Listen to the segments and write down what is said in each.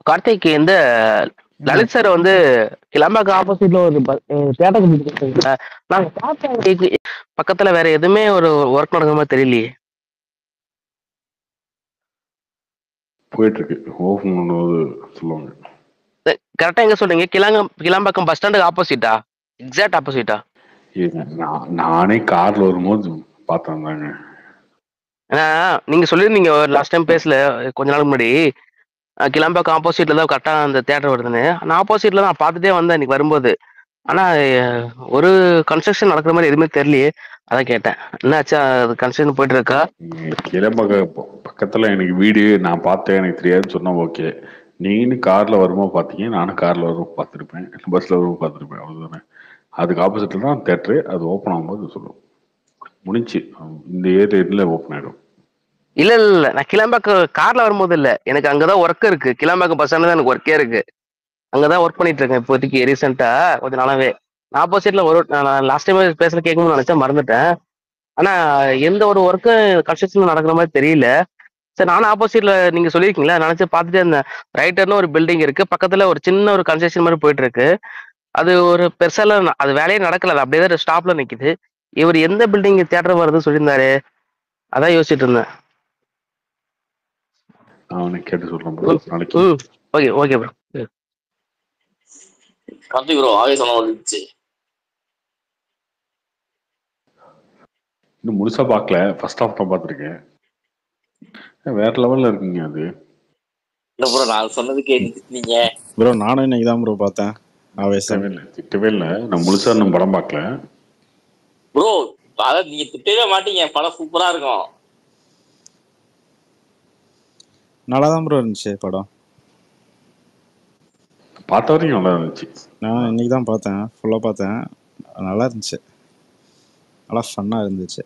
கார்த்திக் இந்த லலித் சார் வந்து கிளம்பாக்கு ஆப்போசிட்ல ஒரு தியேட்டர் நாங்க பார்த்த பக்கத்துல வேற எதுவுமே ஒரு ஒர்க் நடக்கிற மாதிரி தெரியலையே. போயிட்டு இருக்கு ஓபன் பண்ணும்போது சொல்லுவாங்க. கரெக்டா எங்க சொல்றீங்க? கிளாம்பாக்கம் பஸ் ஸ்டாண்டுக்கு ஆப்போசிட்டா? எக்ஸாக்ட் ஆப்போசிட்டா? நானே கார்ல வரும்போது பார்த்தேன் தாங்க. ஏன்னா நீங்க சொல்லியிருந்தீங்க லாஸ்ட் டைம் பேசல கொஞ்ச நாளுக்கு முன்னாடி, கிளம்பாக்கம் ஆப்போசிட்ல தான் கரெக்டா அந்த தியேட்டர் வருதுன்னு. நான் ஆப்போசிட்ல தான் பார்த்துட்டே வந்தேன் இன்னைக்கு வரும்போது. ஆனா ஒரு கன்ஸ்ட்ரக்ஷன் நடக்கிற மாதிரி எதுவுமே தெரியலையே, அதான் கேட்டேன். என்னாச்சா? அது கன்ஸ்ட்ரக்ஷன் போயிட்டு இருக்கா? பக்கத்துல எனக்கு வீடு நான் பார்த்தேன், எனக்கு தெரியாதுன்னு சொன்னா ஓகே. நீனு கார்ல வரும்போது பார்த்தீங்க, நானும் கார்ல வரும்போது பார்த்துருப்பேன், பஸ்ல வரும்போது பார்த்துருப்பேன், அவ்வளவுதானே. அதுக்கு ஆப்போசிட்ல தான் தேட்டரு. அது ஓப்பன் ஆகும்போது சொல்லுவோம் முடிஞ்சு இந்த ஏரியா ஓப்பன் ஆயிடும். இல்ல இல்ல இல்ல, நான் கிளம்பாக்கம் கார்ல வரும்போது இல்ல, எனக்கு அங்கதான் ஒர்க் இருக்கு. கிளம்பாக்கம் பஸ் ஸ்டாண்ட் தான் எனக்கு ஒர்க்கே இருக்கு. அங்கதான் ஒர்க் பண்ணிட்டு இருக்கேன் இப்போதைக்கு ரீசெண்டா கொஞ்ச நாளாவே. நான் ஆப்போசிட்ல ஒரு லாஸ்ட் டைம் பேச கேட்கணும்னு நினைச்சேன், மறந்துட்டேன். ஆனா எந்த ஒரு ஒர்க்கும் கன்ஸ்ட்ரக்ஷன் நடக்கிற மாதிரி தெரியல. சரி, நானும் ஆப்போசிட்ல நீங்க சொல்லியிருக்கீங்களா நினைச்சு பார்த்துட்டே இருந்தேன். ரைட்டர்னு ஒரு பில்டிங் இருக்கு, பக்கத்துல ஒரு சின்ன ஒரு கன்ஸ்ட்ரக்ஷன் மாதிரி போயிட்டு இருக்கு. அது ஒரு பெருசால அது வேலையே நடக்கல, அது அப்படியே தான் ஸ்டாப்ல நிக்குது. இவர் எந்த பில்டிங் தியேட்டர் வருதுன்னு சொல்லியிருந்தாரு, அதான் யோசிச்சுட்டு இருந்தேன். அவனை கேட்டு சொல்றேன் நாளைக்கு. Okay okay bro. Karthik bro ஆவேசமா வந்துச்சு. இன்னும் முழுசா பார்க்கல, ஃபர்ஸ்ட் ஹாஃப் தான் பார்த்துருக்கேன். வேற லெவல்ல இருக்குங்க அது. இல்ல ப்ரோ, நான் சொன்னது கேட்டுட்டீங்க ப்ரோ. நானும் இன்னைக்கு தான் ப்ரோ பார்த்தேன். ஆவேசம் திட்டவே இல்லை, நான் முழுசா இன்னும் படம் பார்க்கல ப்ரோ. அதான் நீங்க திட்டவே மாட்டீங்க, படம் சூப்பரா இருக்கும். நல்லா தான் ப்ரோ இருந்துச்சு படம். பார்த்த வரைக்கும் நல்லா இருந்துச்சு. நான் இன்னைக்கு தான் பார்த்தேன், ஃபுல்லாக பார்த்தேன். நல்லா இருந்துச்சு, நல்லா ஃபன்னாக இருந்துச்சு.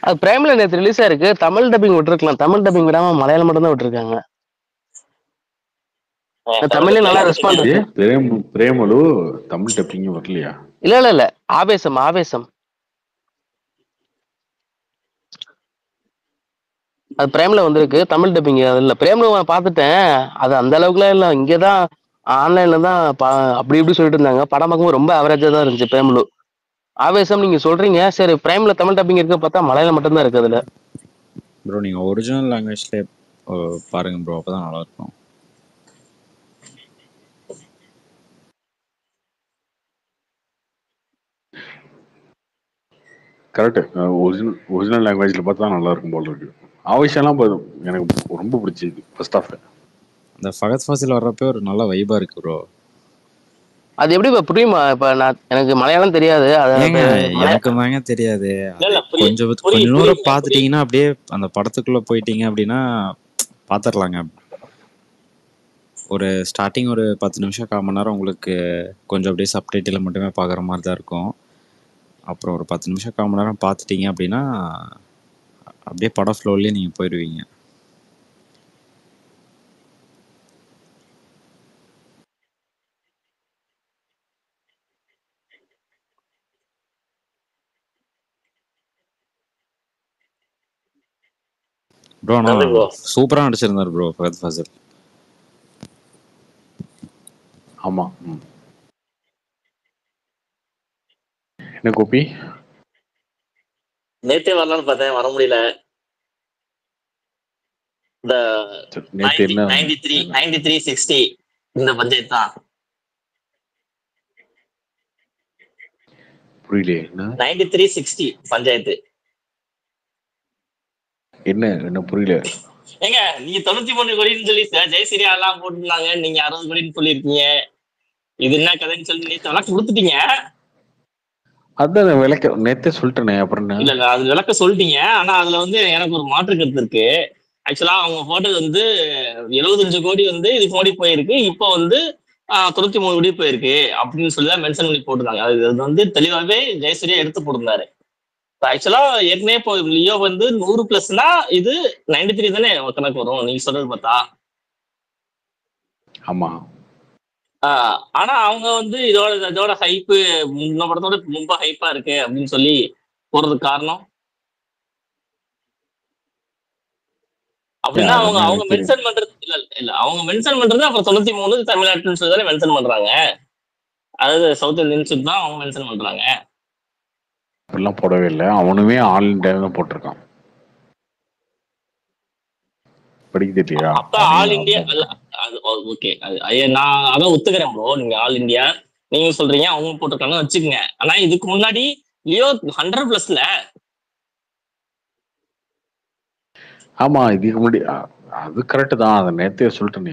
அது பிரைம்ல நேற்று ரிலீஸ் ஆயிருக்கு. தமிழ் டப்பிங் விட்டுருக்கலாம், தமிழ் டப்பிங் விடாம மலையாளம் மட்டும் தான் விட்டுருக்காங்க. தமிழ்ல நல்லா ரெஸ்பாண்ட். பிரேமலு தமிழ் டப்பிங் வரலையா? இல்ல இல்ல இல்ல, ஆவேசம் ஆவேசம் அது பிரைம்ல வந்திருக்கு, தமிழ் டப்பிங் அது இல்ல. பிரேம்ல பார்த்துட்டேன், அது அந்த அளவுக்குலாம் இல்ல. இங்கதான் ஆன்லைன்ல தான் அப்படி இப்படி சொல்லிட்டு இருந்தாங்க. படம் பார்க்கும்போது ரொம்ப அவரேஜா தான் இருந்துச்சு பிரேம்லு. ஆவேசம் நீங்க சொல்றீங்க, சரி பிரைம்ல தமிழ் டப்பிங் இருக்க பார்த்தா மலையாளம் மட்டும் தான் இருக்கு அதுல. ப்ரோ நீங்க ஒரிஜினல் லாங்குவேஜ்ல பாருங்க ப்ரோ, அப்பதான் நல்லா இருக்கும். கரெக்ட், ஒரிஜினல் லாங்குவேஜ்ல பார்த்தா நல்லா இருக்கும் போல இருக்கு. ஆவேசம்லாம் எனக்கு ரொம்ப பிடிச்சிருக்கு ஃபர்ஸ்ட் ஹாஃப். அந்த ஃபகத் ஃபாசில் வர்றப்ப ஒரு நல்ல வைபா இருக்கு ப்ரோ. அது எப்படி புரியுமா? இப்ப எனக்கு மலையாளம் தெரியாது, எனக்கு தாங்க தெரியாது. கொஞ்சம் தூரம் பாத்துட்டீங்கன்னா அப்படியே அந்த படத்துக்குள்ள போயிட்டீங்க அப்படின்னா பாத்துடலாங்க. ஒரு ஸ்டார்டிங் ஒரு 10 நிமிஷம் 1/4 மணி நேரம் உங்களுக்கு கொஞ்சம் அப்படியே சப்டைட்டில் மட்டுமே பார்க்குற மாதிரி தான் இருக்கும். அப்புறம் ஒரு 10 நிமிஷம் 1/4 மணி நேரம் பார்த்துட்டீங்க அப்படின்னா அப்படியே படம் ஃப்ளோர்லேயே நீங்கள் போயிடுவீங்க. ப்ரோ நான் சூப்பராக நடிச்சிருந்தார் ப்ரோ ஃபகத் ஃபாசில். ஆமா. என்ன கோபி? நேத்தே வரலாம்னு பார்த்தேன், வர முடியல. இந்த 93-60 இந்த பட்ஜெட் தான். புரியலையே. 93-60 பஞ்சாயத்து என்ன புரியல. ஏங்க நீங்க 93 கோடின்னு சொல்லி ஜெயசூர்யா எல்லாம் போட்டுருந்தாங்க, நீங்க 60 கோடின்னு சொல்லிருக்கீங்க. இது என்ன கதைன்னு சொல்லி நேற்று விளக்க கொடுத்துட்டீங்க. அதான் விளக்க நேத்தே சொல்லிட்டேனே. அப்புறம் இல்ல அது விளக்க சொல்லிட்டீங்க. ஆனா அதுல வந்து எனக்கு ஒரு மாற்று கருத்து இருக்கு. ஆக்சுவலா அவங்க போட்டது வந்து 75 கோடி வந்து இதுக்கு முன்னாடி போயிருக்கு, இப்போ வந்து 93 கோடி போயிருக்கு அப்படின்னு சொல்லிதான் மென்ஷன் பண்ணி போட்டுருந்தாங்க. அது வந்து தெளிவாவே ஜெயசூர்யா எடுத்து போட்டிருந்தாரு. ஆக்சுவலா ஏற்கனவே இப்போ லியோ வந்து 100+னா இது 93 தானே கணக்கு வரும் நீங்க சொல்றது பார்த்தா. ஆமா. ஆனா அவங்க வந்து இதோட ஹைப்பு முன்ன படத்தோட ரொம்ப ஹைப்பா இருக்கு அப்படின்னு சொல்லி போறதுக்கு காரணம் அப்படின்னா அவங்க மென்ஷன் பண்றது இல்ல இல்ல அவங்க மென்ஷன் பண்றது அப்புறம் 93 தமிழ்நாட்டுன்னு சொல்லி தானே மென்ஷன் பண்றாங்க. அதாவது சவுத் இந்தியன்ஸ் தான் அவங்க மென்ஷன் பண்றாங்க. அப்படிலாம் போடவே இல்லை, அவனுமே ஆல் இண்டியா தான் போட்டிருக்கான். படிக்க தெரியலையா? அப்ப ஆல் இந்தியா அது ஓகே. நான் அதான் ஒத்துக்கிறேன் ப்ரோ, நீங்க ஆல் இந்தியா நீங்க சொல்றீங்க, அவங்க போட்டிருக்காங்கன்னு வச்சுக்கோங்க. ஆனா இதுக்கு முன்னாடி லியோ 100+ல. ஆமா, இதுக்கு முன்னாடி அது கரெக்ட் தான், அதை நேத்தே சொல்லிட்டேனே.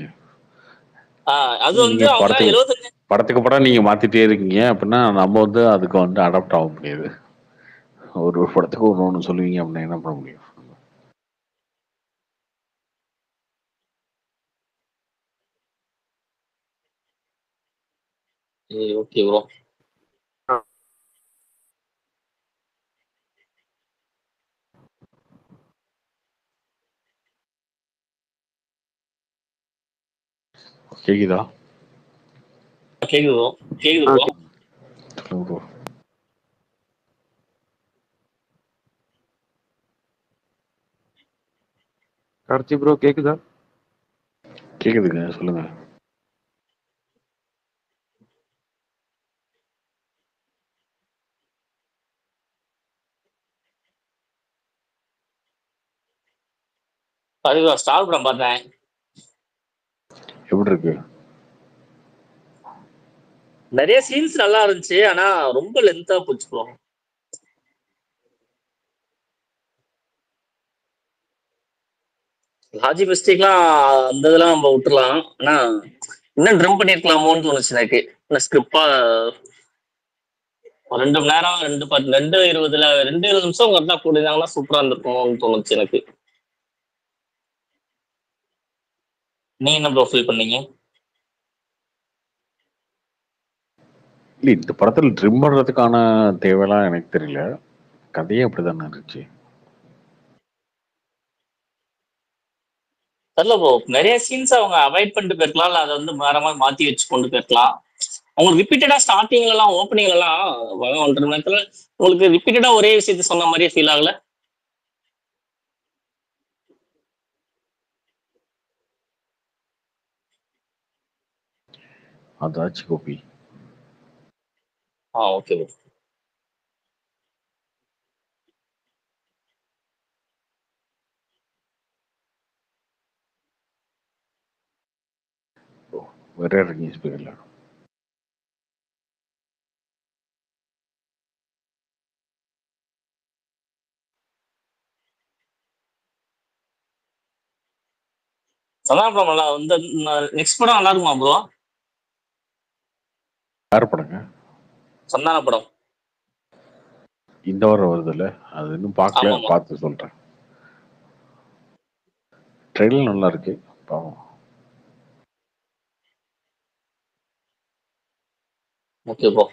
அது வந்து அவங்க 75 படத்துக்கு படம் நீங்க மாத்திட்டே இருக்கீங்க அப்படின்னா நம்ம வந்து அதுக்கு வந்து அடாப்ட் ஆக முடியாது. ஒரு படத்துக்கு ஒன்று சொல்லுவீங்க அப்படின்னா என்ன பண்ண முடியும்? Okay bro. கேக்குதா? கேக்குது ப்ரோ, கேக்குது ப்ரோ. சொல்லுங்க ப்ரோ. கார்த்தி ப்ரோ கேக்குதா? கேக்குதுங்க, சொல்லுங்க. அதுக்கு ஸ்டார் படம் பார்த்தேன். எப்படி இருக்கு? நிறைய சீன்ஸ் நல்லா இருந்துச்சு, ஆனா ரொம்ப லென்த்தா போச்சு ப்ரோ. லாஜி மிஸ்டேக்லாம் அந்த இதெல்லாம் நம்ம விட்டுலாம், ஆனா இன்னும் ட்ரம் பண்ணிருக்கலாமோன்னு தோணுச்சு எனக்கு. ஸ்கிரிப்டா 2 மணி நேரம் 2:20 நிமிஷம் கரெக்டா போட்டிருந்தாங்கன்னா சூப்பரா இருந்திருக்கும்னு தோணுச்சு எனக்கு. நீங்க என்ன ப்ரோ ஃபீல் பண்ணீங்க? இல்ல, இந்த படத்துல ட்ரிம் பண்றதுக்கான தேவையெல்லாம் எனக்கு தெரியல, கதையே அப்படிதானே இருந்துச்சு. தெரியல ப்ரோ, நிறைய சீன்ஸ் அவங்க அவாய்ட் பண்ணிட்டு போயிருக்கலாம், இல்ல அதை வந்து வேற மாதிரி மாத்தி வச்சு கொண்டு போயிருக்கலாம். அவங்க ரிப்பீட்டடா ஸ்டார்டிங்ல எல்லாம் ஓப்பனிங்ல எல்லாம் 1.5 மணி நேரத்துல உங்களுக்கு ரிப்பீட்டடா ஒரே விஷயத்த சொன்ன மாதிரியே ஃபீல் ஆகல? அதாச்சு கோபி. Okay bro. வேற இருக்கீங்க ஸ்பீக்கர்ல. சந்தான படம் நல்லா வந்து நெக்ஸ்ட் படம் நல்லா இருக்குமா ப்ரோ? யார் படங்க? சந்தான படம் இந்த வாரம் வருது இல்ல, அது இன்னும் பார்க்கல, பார்த்து சொல்றேன். ட்ரெயிலர் நல்லா இருக்கு, பாவம். Okay bro.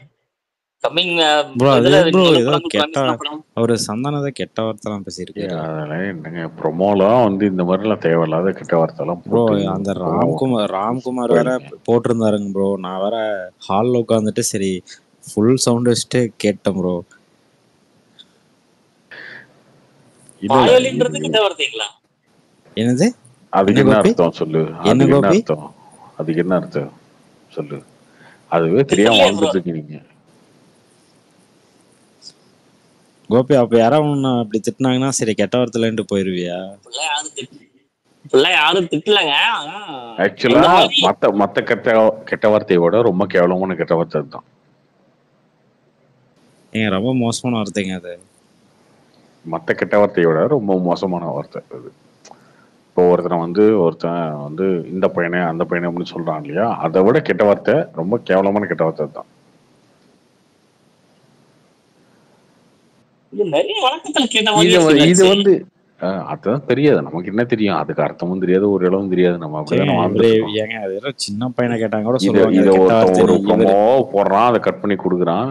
கம்மிங் ப்ரோ அது இதுல ப்ரோ இன்னொரு ஏதோ படம் கெட்ட படம் அவரு சந்தானதை கெட்ட வார்த்தைலாம் பேசியிருக்காரு. அதெல்லாம் என்னங்க ப்ரொமோலாம் வந்து இந்த மாதிரிலாம் தேவையில்லாத கெட்ட வார்த்தைலாம் ப்ரோ போட்டு அந்த ராம்குமார் வேற போட்டிருந்தாருங்க ப்ரோ. நான் வேற ஹாலில் உட்காந்துட்டு சரி ஃபுல் சவுண்ட் வச்சுட்டு கேட்டேன் ப்ரோ. என்னது? அதுக்கு என்ன அர்த்தம் சொல்லு? அதுக்கு என்ன அர்த்தம்? அதுக்கு என்ன அர்த்தம் சொல்லு? அதுவே தெரியாம வாழ்ந்துட்டு இருக்கீங்க கோபி. அப்ப யாராவது அப்படி திட்டினாங்கன்னா சரி கெட்ட வார்த்தையிலன்ட்டு போயிருவியா? யாரும் திட்டலங்க. ஆக்சுவலா மத்த கெட்ட வார்த்தையோட ரொம்ப கேவலமான கெட்ட வார்த்தை தான். ஏங்க ரொம்ப மோசமான வார்த்தைங்க அது. மத்த கெட்ட வார்த்தையோட ரொம்ப மோசமான வார்த்தை அது. இப்போ ஒருத்தன் வந்து இந்த பையனை அந்த பையனை அப்படின்னு சொல்றான் இல்லையா, அதை விட கெட்ட வார்த்தை ரொம்ப கேவலமான கெட்ட வார்த்தை தான். இது வந்து அதுதான் தெரியாது நமக்கு, என்ன தெரியும் அதுக்கு அர்த்தமும் தெரியாது, ஒரு இடமும் தெரியாது. நம்ம அப்படிதான் சின்ன பையனை கேட்டாங்க கூட சொல்லுவாங்க ஒரு ப்ரோமோ போடுறான், அதை கட் பண்ணி கொடுக்குறான்.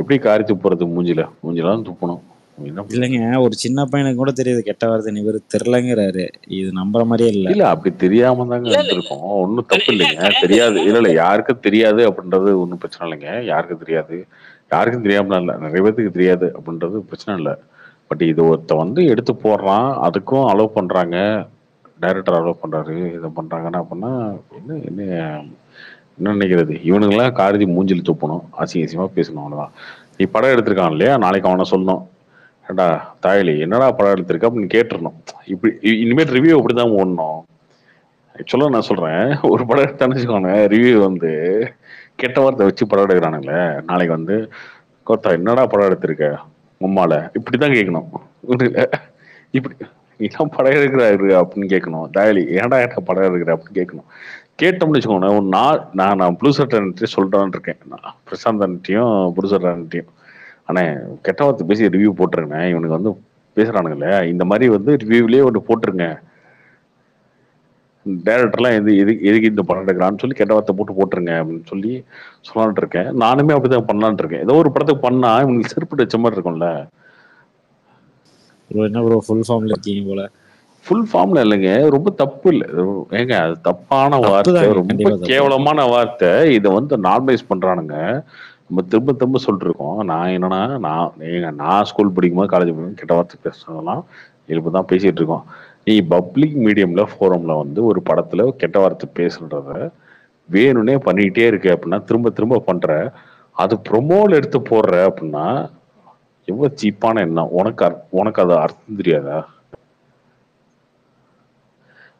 எப்படி காரி துப்புறது? மூஞ்சிலாம் துப்பணும் இல்லைங்க. ஒரு சின்ன பையனுக்கு கூட தெரியுது கெட்ட வார்த்தை, இவர் தெரியலங்கிறாரு. இது நம்புற மாதிரியே இல்ல. அப்படி தெரியாம தாங்க இருந்திருக்கோம், ஒன்னும் தப்பு இல்லைங்க. தெரியாது இல்ல யாருக்கும் தெரியாது அப்படின்றது ஒன்னும் பிரச்சனை இல்லைங்க. யாருக்கும் தெரியாது, யாருக்கும் தெரியாம இல்ல, நிறைய பேருக்கு தெரியாது அப்படின்றது பிரச்சனை இல்லை. பட் இது ஒருத்த வந்து எடுத்து போடுறான், அதுக்கும் அலோவ் பண்றாங்க. டைரக்டர் அலோவ் பண்றாரு, இதை பண்றாங்கன்னா அப்படின்னா என்ன என்ன என்ன நினைக்கிறது? இவனுங்களாம் காரதி மூஞ்சில் துப்பணும், அசிங்கமா பேசணும், அவ்வளவுதான். நீ படம் எடுத்திருக்கான் இல்லையா, நாளைக்கு அவனை சொல்லணும், ஏண்டா தாயலி என்னடா படம் எடுத்திருக்க அப்படின்னு கேட்டுருணும். இப்படி இனிமேல் ரிவ்யூ அப்படிதான் ஓடணும். ஆக்சுவலா நான் சொல்றேன், ஒரு படம் எடுத்தான்னு வச்சுக்கோங்க, ரிவ்யூ வந்து கெட்ட வார்த்தை வச்சு படம் எடுக்கிறானுங்களே, நாளைக்கு வந்து கோத்தா என்னடா படம் எடுத்திருக்க உம்மால இப்படிதான் கேட்கணும். இப்படி நீதான் படம் எடுக்கிறாரு அப்படின்னு கேட்கணும். தாயலி ஏன்டா ஏன்டா படம் எடுக்கிற அப்படின்னு கேட்கணும். கேட்டோம்னு வச்சுக்கோங்க, ஒரு நான் ப்ளூ சட்டை சொல்றான்னு இருக்கேன், நான் பிரசாந்தன்ட்டையும் ப்ளூ சட்டையும், ஆனா கெட்ட வார்த்தை பேசி ரிவ்யூ போட்டுருங்கண்ணே, இவனுக்கு வந்து பேசுறானுங்களே, இந்த மாதிரி வந்து ரிவ்யூலயே ஒன்று போட்டுருங்க, டேரக்டர்லாம் எதுக்கு இந்த படம் எடுக்கிறான்னு சொல்லி கெட்ட வார்த்தை போட்டுருங்க அப்படின்னு சொல்லி சொல்லலான்ட்டு இருக்கேன். நானுமே அப்படிதான் பண்ணலான்ட்டு இருக்கேன். ஏதோ ஒரு படத்துக்கு பண்ணா இவங்களுக்கு செருப்பு வச்ச மாதிரி இருக்கும்ல. ப்ரோ என்ன ப்ரோ ஃபுல் ஃபார்ம்ல இருக்கீங்க போல. ஃபுல் ஃபார்ம்ல இல்லைங்க, ரொம்ப தப்பு இல்லை ஏங்க, அது தப்பான வார்த்தை, ரொம்ப கேவலமான வார்த்தை. இதை வந்து நார்மலைஸ் பண்றானுங்க. நம்ம திரும்ப திரும்ப சொல்லிட்டு இருக்கோம். நான் என்னன்னா, நான் ஸ்கூல் படிக்கும்போது காலேஜ் படிக்கும்போது கெட்ட வார்த்தை பேசுறதெல்லாம் இப்பதான் பேசிட்டு இருக்கோம். நீ பப்ளிக் மீடியம்ல ஃபோரம்ல வந்து ஒரு படத்துல கெட்ட வார்த்தை பேசுறத வேணும்னே பண்ணிக்கிட்டே இருக்கு அப்படின்னா, திரும்ப திரும்ப பண்ற, அது ப்ரொமோல எடுத்து போடுற அப்படின்னா எவ்வளவு சீப்பான எண்ணம். உனக்கு அது அர்த்தம் தெரியாதா?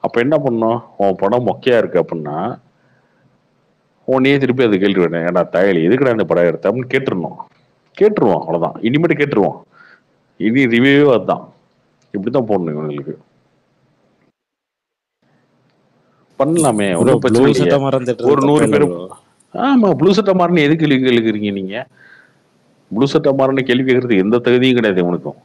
அப்ப என்ன பண்ணும், உன் படம் மொக்கையா இருக்கு அப்படின்னா உன்னையே திருப்பி அது கேள்வி வேணும், ஏன்னா தயலி எதுக்குடா இந்த படம் எடுத்த அப்படின்னு கேட்டுருவோம். அவ்வளவுதான், இனிமேட்டு கேட்டுருவோம். இனி ரிவ்யூ அதுதான், இப்படிதான் போடணும் இவங்களுக்கு. பண்ணலாமே, ஒன்றும் பிரச்சனை இல்லையே. ஒரு 100 பேர் ஆமா ப்ளூ சட்டை மாறன்னு எது கேள்வி கேட்குறீங்க நீங்க? ப்ளூ சட்டை மாறன்னு கேள்வி கேட்கறது எந்த தகுதியும் கிடையாது உனக்கும்.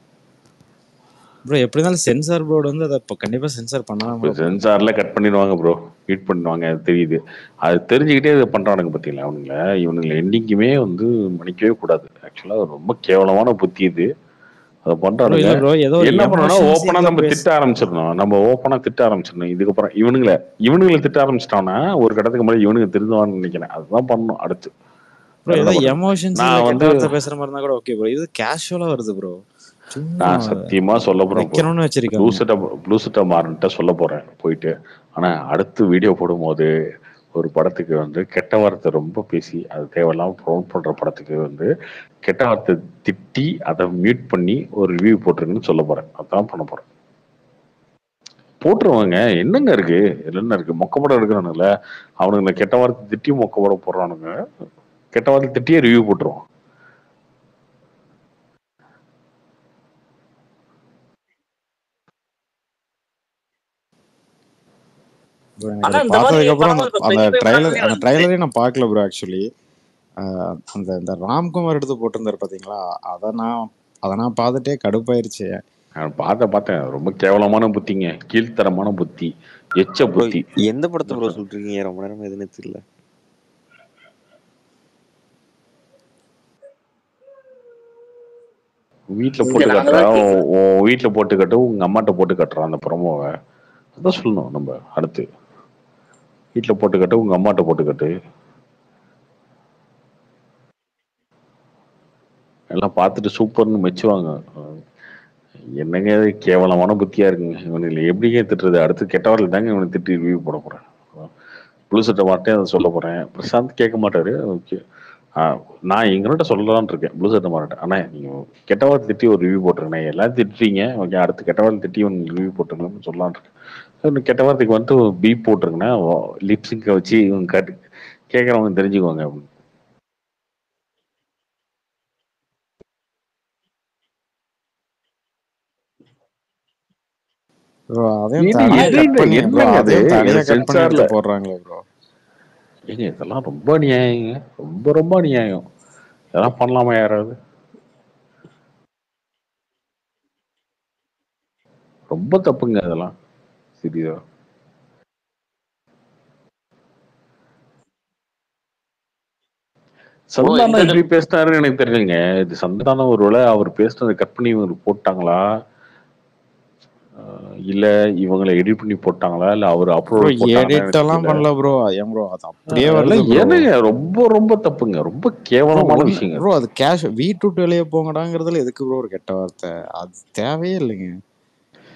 ப்ரோ எப்படி இருந்தாலும் சென்சார் போர்டு வந்து அதை கண்டிப்பா சென்சார் பண்ணாம, சென்சார்ல கட் பண்ணிடுவாங்க ப்ரோ, ஹீட் பண்ணுவாங்க, அது தெரியுது. அது தெரிஞ்சுக்கிட்டே இதை பண்றானுங்க பார்த்தீங்களா இவனுங்களை என்னைக்குமே வந்து மன்னிக்கவே கூடாது. ஆக்சுவலா ரொம்ப கேவலமான புத்தி இது. அதை பண்றானுங்க. என்ன பண்ணணும்னா ஓப்பனா நம்ம திட்ட ஆரம்பிச்சிடணும். இதுக்கப்புறம் இவனுங்களை திட்ட ஆரம்பிச்சிட்டானா ஒரு கட்டத்துக்கு மேலே இவனுங்க திருந்துவான்னு நினைக்கிறேன். அதுதான் பண்ணணும் அடுத்து. நான் வந்து பேசுற மாதிரி இருந்தா கூட ஓகே ப்ரோ, இது கேஷுவலா வருது ப்ரோ. நான் சத்தியமா சொல்ல போறேன், ப்ளூ சட்டை மாறன்ட்ட சொல்ல போறேன் போயிட்டு. ஆனா அடுத்து வீடியோ போடும்போது ஒரு படத்துக்கு வந்து கெட்ட வார்த்தை ரொம்ப பேசி அது தேவையில்லாம ப்ரொமோட் பண்ற படத்துக்கு வந்து கெட்ட வார்த்தை திட்டி அதை மியூட் பண்ணி ஒரு ரிவ்யூ போட்டுருங்கன்னு சொல்ல போறேன். அதான் பண்ண போறேன். போட்டுருவாங்க, என்னங்க இருக்கு, என்ன இருக்கு, மொக்க படம் எடுக்கிறானுங்களே அவனுங்க கெட்ட வார்த்தை திட்டி மொக்க படம் போடுறானுங்க, கெட்ட வார்த்தை திட்டியே ரிவ்யூ போட்டுருவான். பார்த்ததுக்கு அப்புறம் அந்த ட்ரைலரே நான் பார்க்கல ப்ரோ. ஆக்சுவலி அந்த ராம்குமார் எடுத்து போட்டிருந்தாரு பாத்தீங்களா, அதை நான் பார்த்துட்டே கடுப்பாயிருச்சு. பார்த்தேன், ரொம்ப கேவலமான புத்திங்க, கீழ்த்தரமான புத்தி, எச்ச புத்தி. எந்த படத்தை ப்ரோ சொல்றீங்க? ரொம்ப நேரம் எதுன்னு தெரியல. வீட்டுல போட்டு கட்டுறான், வீட்டுல போட்டு கட்டு, உங்க அம்மாட்ட போட்டு கட்டுறான் அந்த ப்ரொமோவை. அதான் சொல்லணும் நம்ம அடுத்து. வீட்டுல போட்டு கட்டு, உங்க அம்மாட்ட போட்டு கட்டு, எல்லாம் பார்த்துட்டு சூப்பர்னு மெச்சுவாங்க. என்னங்க கேவலமான புத்தியா இருக்குங்க இவனுங்களை எப்படிங்க திட்டுறது? அடுத்து கெட்டவர்கள் தாங்க இவனை திட்டி ரிவ்யூ போட போறேன். ப்ளூ சட்டை மாட்டேன் அதை சொல்ல போறேன். பிரசாந்த் கேட்க மாட்டாரு. ஓகே, நான் எங்கள்கிட்ட சொல்லலான்னு இருக்கேன் ப்ளூ சட்டை மாட்டேன். ஆனா நீங்க கெட்டவாள் திட்டி ஒரு ரிவ்யூ போட்டுருங்க, எல்லாம் திட்டுறீங்க, ஓகே அடுத்து கெட்டவாள் திட்டி ஒன்று ரிவ்யூ போட்டுருங்கன்னு சொல்லலான்னு இருக்கேன். கெட்ட வார்த்தைக்கு வந்துட்டு பீப் போட்டுருங்கன்னா லிப்ஸிங்கை வச்சு இவங்க கேட்கறவங்க தெரிஞ்சுக்குவாங்க அப்படின்னு. இதெல்லாம் ரொம்ப அநியாயங்க, ரொம்ப ரொம்ப அநியாயம். இதெல்லாம் பண்ணலாமா யாராவது? ரொம்ப தப்புங்க அதெல்லாம், சரியா? சந்தானம் எப்படி பேசினாருன்னு எனக்கு தெரியலங்க. இது சந்தானம் ஒருவேளை அவர் பேசுனதை கட் பண்ணி இவங்க போட்டாங்களா, இல்ல இவங்களை எடிட் பண்ணி போட்டாங்களா, இல்ல அவர் அப்லோட் பண்ணல ப்ரோ. ஏன் ப்ரோ அது அப்படியே வரல? ஏனுங்க ரொம்ப ரொம்ப தப்புங்க, ரொம்ப கேவலமான விஷயங்க ப்ரோ. அது கேஷ் வீட்டு விட்டு வெளியே போங்கடாங்கிறதுல எதுக்கு ப்ரோ ஒரு கெட்ட வார்த்தை? அது தேவையே இல்லைங்க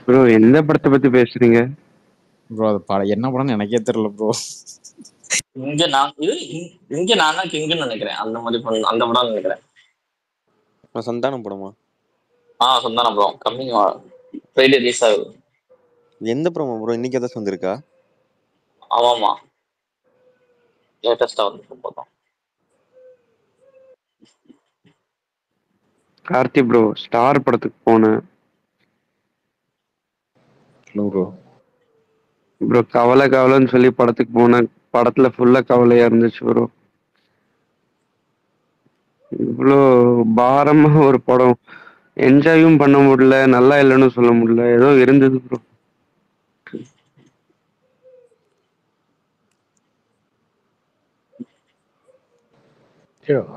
ப்ரோ. எந்த படத்தை பத்தி பேசுறீங்க? ப்ரோ அது படம் என்ன படம்னு எனக்கே தெரியல ப்ரோ. இங்க நான் தான் கிங்னு நினைக்கிறேன். அந்த மாதிரி அந்த படம் நினைக்கிறேன். சந்தானம் படமா? சந்தானம் படம் கம்மிங் ஃப்ரைடே ரிலீஸ் ஆகுது. எந்த படமா ப்ரோ? இன்னைக்கு ஏதாச்சும் வந்திருக்கா? ஆமாமா, லேட்டஸ்டா வந்து பார்த்தோம். கார்த்தி ப்ரோ ஸ்டார் படத்துக்கு போனேன் ப்ரோ. ப்ரோ. கவலைன்னு சொல்லி படத்துக்கு போனேன். படத்துல ஃபுல்லா கவலையா இருந்துச்சு ப்ரோ. இவ்வளோ பாரமா ஒரு படம் என்ஜாயும் பண்ண முடியல, நல்லா இல்லைன்னு சொல்ல முடியல, ஏதோ இருந்தது ப்ரோ.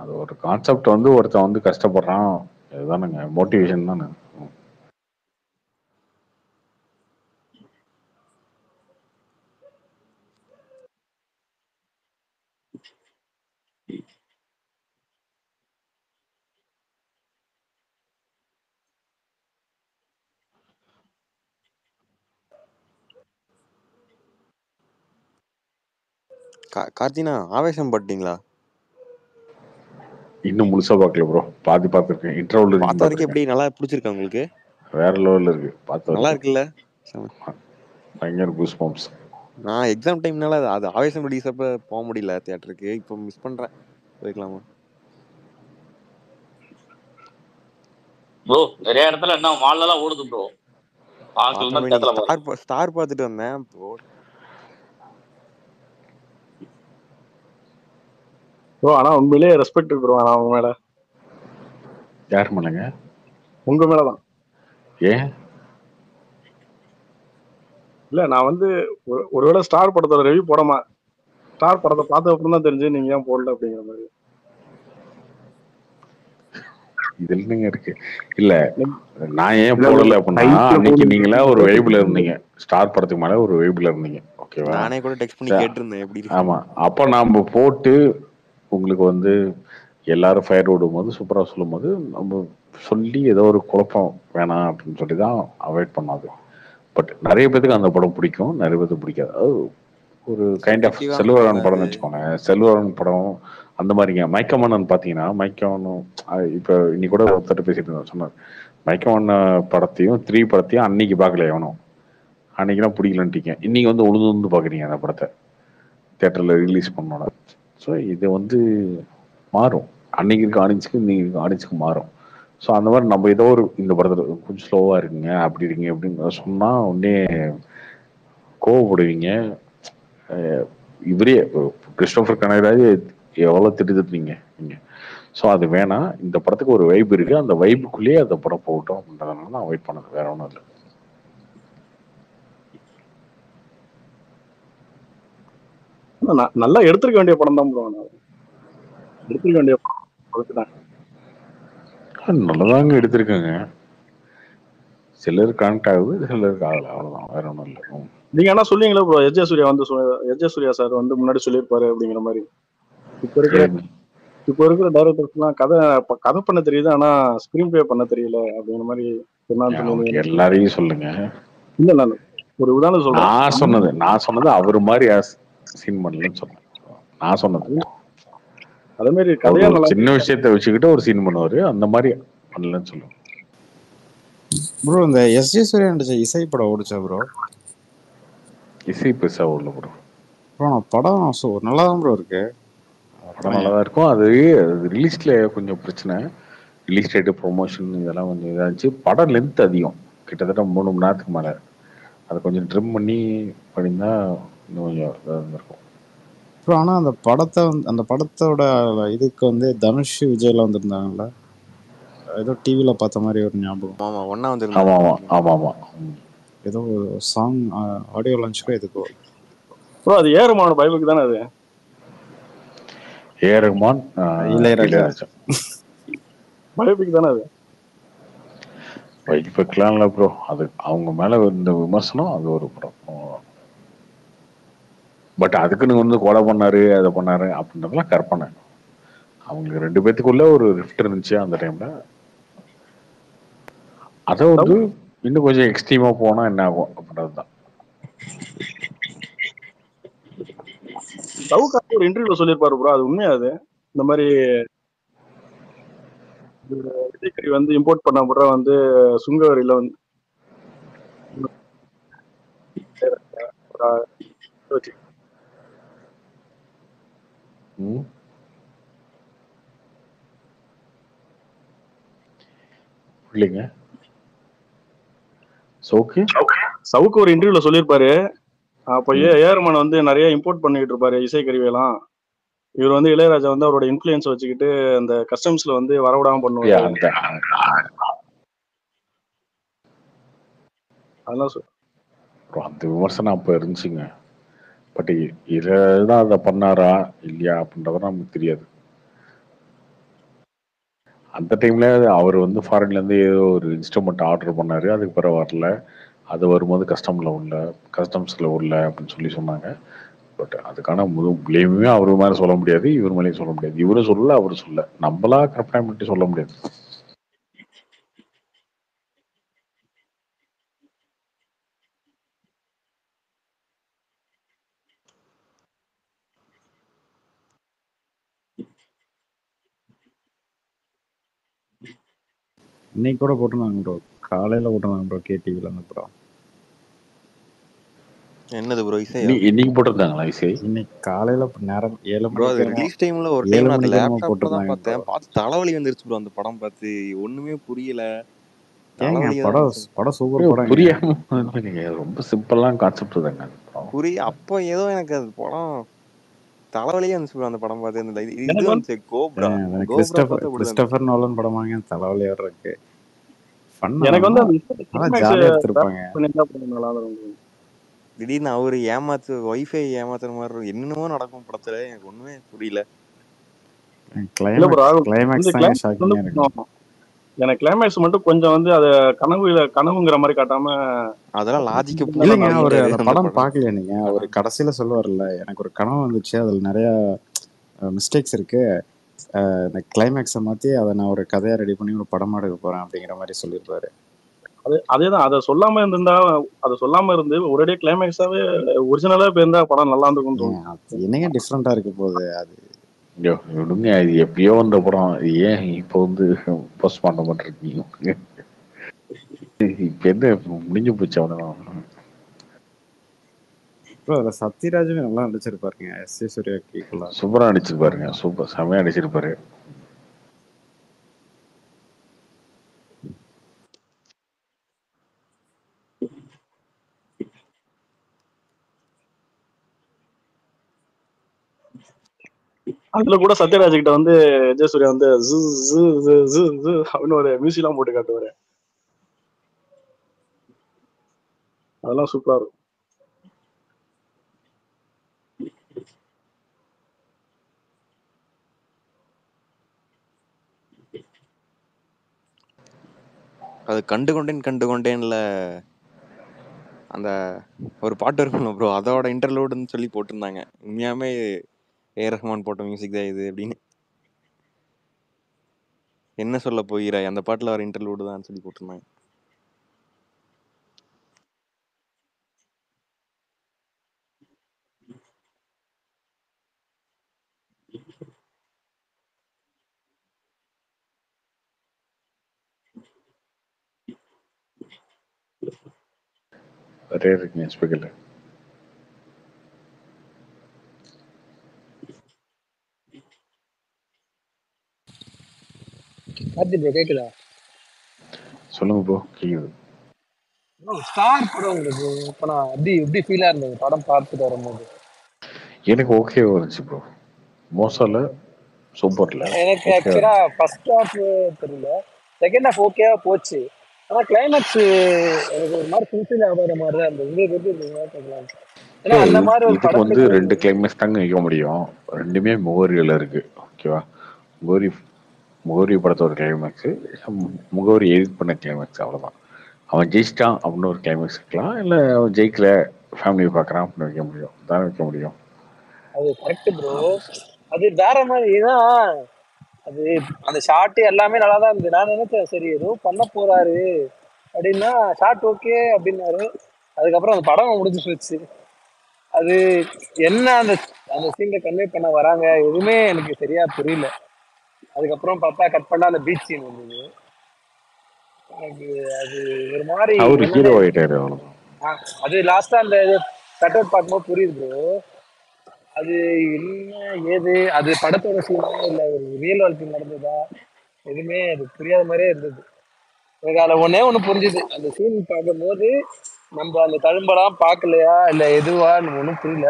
அது ஒரு கான்செப்ட் வந்து ஒருத்தன் வந்து கஷ்டப்படுறான், இதுதானுங்க மோட்டிவேஷன் தானே. கார்த்தினா ஆவேசம் பட்டீங்களா? இன்னும் முழுசா பார்க்கல ப்ரோ, பாதி பார்த்துருக்கேன். இன்டர்வல் பார்த்த வரைக்கும் எப்படி, நல்லா பிடிச்சிருக்கா உங்களுக்கு? வேற லெவல்ல இருக்கு. பார்த்த நல்லா வரைக்கும் இருக்குல்ல, பயங்கர கூஸ் பம்ப்ஸ். நான் எக்ஸாம் டைம்னால அது ஆவேசம் ரிலீஸ் அப்ப போக முடியல தியேட்டருக்கு. இப்போ மிஸ் பண்றேன், போய்க்கலாமா? ப்ரோ நிறைய இடத்துல என்ன மால்ல எல்லாம் ஓடுது ப்ரோ. ஸ்டார் பார்த்துட்டு வந்தேன் ப்ரோ. ஆனா உண்மையிலேயே ரெஸ்பெக்ட் ப்ரோ. ஆனா அவங்க மேல. யார் மேலங்க? உங்க மேலதான். ஏன் இல்ல, நான் வந்து ஒருவேளை ஸ்டார் படத்தோட ரிவ்யூ போடாம ஸ்டார் படத்தை பார்த்த அப்புறம் தான் தெரிஞ்சு நீங்க ஏன் போடல அப்படிங்கிற மாதிரி. இது என்னங்க இருக்கு? இல்ல நான் ஏன் போடல அப்படின்னா, அன்னைக்கு நீங்களா ஒரு வைப்ல இருந்தீங்க, ஸ்டார் படத்துக்கு மேல ஒரு வைப்ல இருந்தீங்க, ஓகேவா? நானே கூட டெக்ஸ்ட் பண்ணி கேட்டிருந்தேன் எப்படி. ஆமா, அப்ப நாம போட்டு உங்களுக்கு வந்து எல்லாரும் ஃபயர் விடும் போது சூப்பரா சொல்லும் போது நம்ம சொல்லி ஏதோ ஒரு குழப்பம் வேணாம் அப்படின்னு சொல்லி தான் அவாய்ட் பண்ணாது. பட் நிறைய பேருக்கு அந்த படம் பிடிக்கும், நிறைய பேருக்கு பிடிக்காது. அது ஒரு கைண்ட் ஆஃப் செல்வராகவன் படம்னு வச்சுக்கோங்க. செல்வராகவன் படம் அந்த மாதிரிங்க. மயக்கமன்னன் பார்த்தீங்கன்னா, மயக்கமன்னன் இப்போ இன்னைக்கு கூட ஒருத்தர் பேசிட்டு சொன்னார், மயக்கமன்னன் படத்தையும் 3 படத்தையும் அன்னைக்கு பார்க்கல எவனும், அன்னைக்குலாம் பிடிக்கலன்ட்டீங்க, இன்னைக்கு வந்து உழுந்து பார்க்குறீங்க அந்த படத்தை தியேட்டரில் ரிலீஸ் பண்ணோட. ஸோ இது வந்து மாறும், அன்னைக்கு இருக்க ஆடியன்ஸுக்கு இன்னைக்கு இருக்க ஆடியன்ஸுக்கு மாறும். ஸோ அந்த மாதிரி நம்ம ஏதோ ஒரு இந்த படத்தில் கொஞ்சம் ஸ்லோவாக இருக்குங்க அப்படி இருக்கீங்க அப்படின்னு சொன்னால் உடனே கோவப்படுவீங்க. இவரே கிறிஸ்டோபர் கனகராஜ் எவ்வளோ திட்டுறீங்க நீங்க. ஸோ அது வேணாம், இந்த படத்துக்கு ஒரு வைப் இருக்கு, அந்த வைப்புக்குள்ளேயே அந்த படம் போகட்டும் அப்படின்றதுனால தான் வெயிட் பண்ணது, வேற ஒன்றும் இல்லை. நல்லா எடுத்திருக்க வேண்டிய படம் தான் ப்ரோ. எடுத்திருக்க வேண்டிய படம் நல்லதாங்க எடுத்திருக்காங்க. சிலருக்கு கனெக்ட் ஆகுது, சிலருக்கு ஆகல, அவ்வளவுதான், வேற ஒன்றும் இல்லை. நீங்க என்ன சொல்லுவீங்களா ப்ரோ? எஸ்.ஜே. சூர்யா வந்து சார் வந்து முன்னாடி சொல்லியிருப்பாரு அப்படிங்கிற மாதிரி. இப்போ இருக்கிற டைரக்டர்ஸ் எல்லாம் கதை பண்ண தெரியுது, ஆனா ஸ்கிரீன் பிளே பண்ண தெரியல அப்படிங்கிற மாதிரி எல்லாரையும் சொல்லுங்க. இல்ல நான் ஒரு உதாரணம் சொல்றேன். நான் சொன்னது அவர் மாதிரி சீன் பண்ணலன்னு சொன்னேன். நான் சொன்னது அதே மாதிரி கதையா சின்ன விஷயத்த வச்சுக்கிட்டு ஒரு சீன் பண்ணுவாரு, அந்த மாதிரி பண்ணலன்னு சொல்லுவேன். ப்ரோ இந்த எஸ்.ஜே. சூர்யா நடிச்ச இசை படம் ஓடிச்சா ப்ரோ? இசை பெருசா ஓடல ப்ரோ. படம் நல்லா தான் ப்ரோ இருக்கு. படம் நல்லா தான் இருக்கும். அது ரிலீஸ்ல கொஞ்சம் பிரச்சனை, ரிலீஸ் டேட்டு ப்ரொமோஷன் இதெல்லாம் கொஞ்சம் இதாச்சு. படம் லென்த் அதிகம், கிட்டத்தட்ட 3 மணி நேரத்துக்கு மேலே. அதை கொஞ்சம் ட்ரிம் பண்ணி பண்ணியிருந்தா இன்னும் கொஞ்சம் இதாக இருந்திருக்கும். ப்ரோ ஆனால் அந்த படத்தோட இதுக்கு வந்து தனுஷ் விஜய்லாம் வந்திருந்தாங்கல்ல, ஏதோ டிவியில் பார்த்த மாதிரி ஒரு ஞாபகம். ஆமாம், ஒன்றா வந்து. ஆமாம் ஏதோ சாங் ஆடியோ லான்ச்சுக்கோ எதுக்கோ. ப்ரோ அது ஏ ரஹ்மானோட பைபிளுக்கு தானே? அது ஏ ரஹ்மான் இளையராஜா பைபிளுக்கு தானே? அது வைஃபுக்கெலாம் இல்லை ப்ரோ, அது அவங்க மேலே இந்த விமர்சனம், அது ஒரு படம். பட் அதுக்குன்னு வந்து கொலை பண்ணாரு அதை பண்ணாரு அப்படின்றதுலாம் கற்பனை. அவங்க 2 பேத்துக்குள்ள ஒரு ரிஃப்ட் இருந்துச்சு அந்த டைம்ல. அதை வந்து இன்னும் கொஞ்சம் எக்ஸ்ட்ரீமா போனா என்ன ஆகும் அப்படின்றது தான். சவுக்காக ஒரு இன்டர்வியூல சொல்லியிருப்பாரு ப்ரோ, அது உண்மையா? அது இந்த மாதிரி விஜய்கறி வந்து இம்போர்ட் பண்ண முறை வந்து சுங்க வரியில வந்து வச்சு ம். இல்லைங்க சவுக்கு ஒரு இன்டர்வியூல சொல்லியிருப்பாரு. அப்ப ஏஆர்மன் வந்து நிறைய இம்போர்ட் பண்ணிட்டு இருப்பாரு இசைக்கருவியெல்லாம். இவர் வந்து இளையராஜா வந்து அவரோட இன்ஃபுளுயன்ஸ் வச்சுக்கிட்டு அந்த கஸ்டம்ஸ்ல வந்து வரவிடாம பண்ணுவாரு. அதெல்லாம் அந்த விமர்சனம் அப்ப இருந்துச்சுங்க. பட் இதுதான் அதை பண்ணாரா இல்லையா அப்படின்றத நமக்கு தெரியாது. அந்த டைம்ல அவர் வந்து ஃபாரின்ல இருந்து ஏதோ ஒரு இன்ஸ்ட்ருமெண்ட் ஆர்டர் பண்ணாரு, அதுக்கு பிறகு வரல. அது வரும்போது கஸ்டம்ஸ்ல உள்ள அப்படின்னு சொல்லி சொன்னாங்க. பட் அதுக்கான முழு பிளேமுமே அவர் மேலே சொல்ல முடியாது, இவர் மேலேயும் சொல்ல முடியாது. இவரும் சொல்லல, அவரும் சொல்ல, நம்மளா கற்பனை பண்ணிட்டு சொல்ல முடியாது. இன்னைக்கு கூட போட்டிருந்தாங்க ப்ரோ, காலையில போட்டிருந்தாங்க ப்ரோ கேடிவில அந்த படம். என்னது ப்ரோ இசை? இன்னைக்கு போட்டிருந்தாங்களா இசை? இன்னைக்கு காலையில நேரம் 7 ப்ரோ அது மணிக்கு ரிலீஸ் டைம்ல ஒரு டைம் நான் லேப்டாப்ல தான் பார்த்தேன். பார்த்து தலைவலி வந்துருச்சு ப்ரோ. அந்த படம் பார்த்து ஒண்ணுமே புரியல. தலைவலி படம் சூப்பர் படம். புரியாம நீங்க ரொம்ப சிம்பிளான கான்செப்ட் தாங்க. அப்போ ஏதோ எனக்கு அது படம் தலைவலியே வந்துச்சு ப்ரோ. அந்த படம் பார்த்து இந்த இது வந்து கோப்ரா கிறிஸ்டோபர் நோலன் படமாங்க தலைவலியா இருக்கு. எனக்கு வந்து ஜாலியா எடுத்திருப்பாங்க. திடீர்னு அவரு வைஃபை ஏமாத்துற மாதிரி என்னென்னமோ நடக்கும் படத்துல. எனக்கு ஒண்ணுமே புரியல. எனக்கு கிளைமேக்ஸ் மட்டும் கொஞ்சம் வந்து அத கனவுங்கிற மாதிரி காட்டாம அதெல்லாம் லாஜிக் இல்லைங்க. ஒரு படம் பாக்கலையா நீங்க? ஒரு கடைசியில சொல்லுவார்ல, எனக்கு ஒரு கனவு வந்துச்சு, அதுல நிறைய மிஸ்டேக்ஸ் இருக்கு, இந்த கிளைமேக்ஸை மாத்தி அதை நான் ஒரு கதையா ரெடி பண்ணி ஒரு படமா எடுக்க போறேன் அப்படிங்கிற மாதிரி சொல்லியிருப்பாரு. அதேதான். அதை சொல்லாம இருந்திருந்தா, அதை சொல்லாம இருந்து ஒரே கிளைமேக்ஸாவே ஒரிஜினலா இருந்தா படம் நல்லா இருந்துக்கும். என்னங்க டிஃப்ரெண்டா இருக்கு போகுது அது. விடுங்க, அது எப்பயோ வந்த படம், ஏன் இப்போ வந்து போஸ்ட்மார்ட்டம் பண்றீங்க? இப்ப என்ன முடிஞ்சு போச்சு அவ்வளவுதான். சத்யராஜுமே நல்லா நடிச்சிருப்பாருங்க. எஸ்.ஏ. சூர்யா சூப்பரா நடிச்சிருப்பாருங்க. சூப்பர் செமையா நடிச்சிருப்பாரு. அதுல கூட சத்யராஜ் கிட்ட வந்து ஜெயசூர்யா வந்து அப்படின்னு ஒரு மியூசிக் எல்லாம் போட்டு காட்டுவாரு. அதெல்லாம் சூப்பரா இருக்கும். அது கண்டுகொண்டேன்ல அந்த ஒரு பாட்டு இருக்கணும் ப்ரோ, அதோட இன்டர்லூடுன்னு சொல்லி போட்டிருந்தாங்க. உண்மையாமே ஏஆர் ரஹ்மான் போட்ட மியூசிக் தான் இது அப்படின்னு. என்ன சொல்ல போகிறாய் அந்த பாட்டுல வர இன்டர்லூடு தான் சொல்லி போட்டிருந்தாங்க. இருக்குங்க ஸ்பெக்கல. கேக்குதா? சொல்லுங்க ப்ரோ, கேக்குது. ஸ்டார் படம் உங்களுக்கு இப்ப நான் எப்படி ஃபீலா இருந்தது படம் பார்த்துட்டு வரும்போது? எனக்கு ஓகே இருந்துச்சு ப்ரோ. மோசம்ல, சூப்பர்ல. எனக்கு ஆக்சுவலா ஃபர்ஸ்ட் ஹாஃப் தெரியல, செகண்ட் ஹாஃப் ஓகேவா போச்சு. ஆனா கிளைமேக்ஸ் எனக்கு ஒரு மாதிரி ஃபுல்ஃபில் ஆகாத மாதிரி தான் இருந்தது. உங்களுக்கு எப்படி இருந்தது? ஏன்னா அந்த மாதிரி ஒரு இதுக்கு வந்து 2 கிளைமேக்ஸ் தாங்க வைக்க முடியும். ரெண்டுமே முகவரிகள் இருக்கு. ஓகேவா? முகவரி படத்தோட கிளைமேக்ஸ், முகவரி எடிட் பண்ண கிளைமேக்ஸ், அவ்வளவுதான். அவன் ஜெயிச்சிட்டான் அப்படின்னு ஒரு கிளைமேக்ஸ் இருக்கலாம், இல்ல அவன் ஜெயிக்கல ஃபேமிலி பாக்குறான் அப்படின்னு வைக்க முடியும். தான் வைக்க முடியும். அது கரெக்ட் ப்ரோ. அது வேற மாதிரி தான். அது அந்த ஷாட் எல்லாமே நல்லா தான் இருந்தது. நான் நினைச்சேன் சரி ஏதோ பண்ண போறாரு அப்படின்னா, ஷாட் ஓகே அப்படின்னாரு. அதுக்கப்புறம் அந்த படம் முடிஞ்சு போச்சு. அது என்ன அந்த அந்த சீன்ல கன்வே பண்ண வராங்க எதுவுமே எனக்கு சரியா புரியல. அதுக்கப்புறம் பார்த்தா கட் பண்ணா அந்த பீச் சீன் வந்தது. அது அது ஒரு மாதிரி அவரு என்னன்னு ஹீரோ ஆயிட்டாரு அவ்வளவுதான். அது லாஸ்டா அந்த கட் அவுட் பார்க்கும்போது புரியுது ப்ரோ. அது என்ன ஏது அது படத்தோட சீனா இல்ல ஒரு ரியல் வாழ்க்கையில் நடந்ததா எதுவுமே அது புரியாத மாதிரியே இருந்தது. எனக்கு அதுல ஒன்னே ஒண்ணு புரிஞ்சுது, அந்த சீன் பார்க்கும்போது நம்ம அந்த தழும்பெல்லாம் பார்க்கலையா இல்ல எதுவா ஒன்றும் புரியல.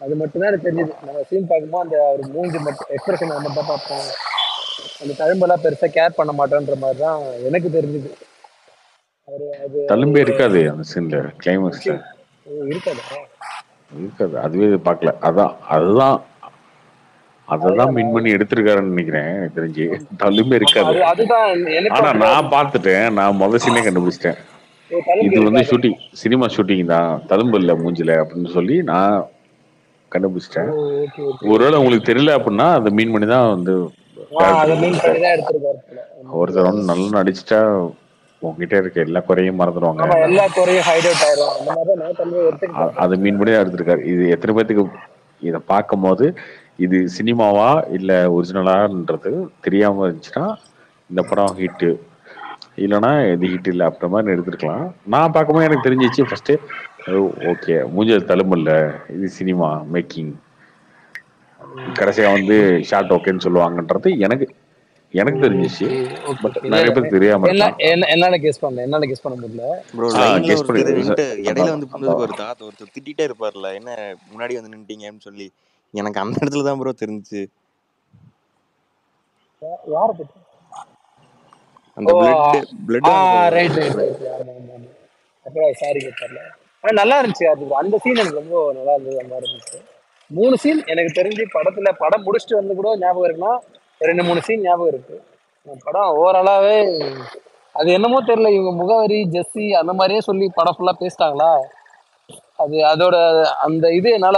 அது மட்டும்தான் எனக்கு தெரிஞ்சது. நம்ம சீன் பார்க்கும்போது அந்த ஒரு மூஞ்சி மட்டும் எக்ஸ்பிரஷன் மட்டும் தான் பார்ப்போம், அந்த தழும்பெல்லாம் பெருசா கேர் பண்ண மாட்டோன்ற மாதிரி தான் எனக்கு தெரிஞ்சுது. அது அது தழும்பே இருக்காது அந்த சீன்ல, கிளைமேக்ஸ்ல இருக்காதா? இருக்காது. அதுவே பார்க்கல. அதுதான் அததான் மீன் பண்ணி எடுத்திருக்காருன்னு நினைக்கிறேன் எனக்கு தெரிஞ்சு. தழும்பே இருக்காது. அதுதான் எனக்கு ஆனா நான் பார்த்துட்டேன், நான் முதல் சீனே கண்டுபிடிச்சிட்டேன். இது வந்து ஷூட்டிங், சினிமா ஷூட்டிங் தான், தழும்பு இல்லை மூஞ்சில அப்படின்னு சொல்லி நான் கண்டுபிடிச்சிட்டேன். ஒருவேளை உங்களுக்கு தெரியல அப்படின்னா அதை மீன் பண்ணி தான் வந்து ஒருத்தர் வந்து நல்லா நடிச்சுட்டா உங்ககிட்ட இருக்க எல்லா குறையும் மறந்துடுவாங்க, எல்லா குறையும் ஹைட் அவுட் ஆயிரும். அதை மீன் பண்ணி தான் எடுத்திருக்காரு. இது எத்தனை பேத்துக்கு இதை பார்க்கும் போது இது சினிமாவா இல்ல ஒரிஜினலான்றது தெரியாம இருந்துச்சுன்னா இந்த படம் ஹிட்டு, இல்லைன்னா இது ஹிட் இல்லை அப்படின்ற மாதிரி எடுத்துருக்கலாம். நான் பார்க்கும்போது எனக்கு தெரிஞ்சிச்சு ஃபர்ஸ்ட், ஓகே மூஞ்சல் தழும்பு இல்லை, இது சினிமா மேக்கிங், கடைசியா வந்து ஷார்ட் ஓகேன்னு சொல்லுவாங்கன்றது எனக்கு தெரிஞ்சிச்சு. பட் நிறைய பேருக்கு தெரியாம என்னால கெஸ் பண்ண முடியல ப்ரோ. லைன்ல ஒருத்தர் நின்று இடையில வந்து புரிஞ்சதுக்கு ஒரு தாத்தா ஒருத்தர் திட்டிட்டே இருப்பார்ல, என்ன முன்னாடி வந்து நின்னுட்டீங்கன்னு சொல்லி. எனக்கு அந்த இடத்துல தான் ப்ரோ தெரிஞ்சுச்சு. யார பத்தி? அந்த பிளட் ரைட். அப்புறம் சாரி கேட்டல. நல்லா இருந்துச்சு அது. அந்த சீன் எனக்கு ரொம்ப நல்லா இருந்தது. அந்த மாதிரி இருந்துச்சு. 3 சீன் எனக்கு தெரிஞ்சு படத்துல படம் முடிச்சுட்டு வந்து கூட ஞாபகம் இருக்குன்னா 2-3 சீன் ஞாபகம் இருக்கு. படம் ஓவராலாவே அது என்னமோ தெரியல, இவங்க முகவரி ஜெஸ்ஸி அந்த மாதிரியே சொல்லி படம் ஃபுல்லா பேசிட்டாங்களா, அது அதோட அந்த இது என்னால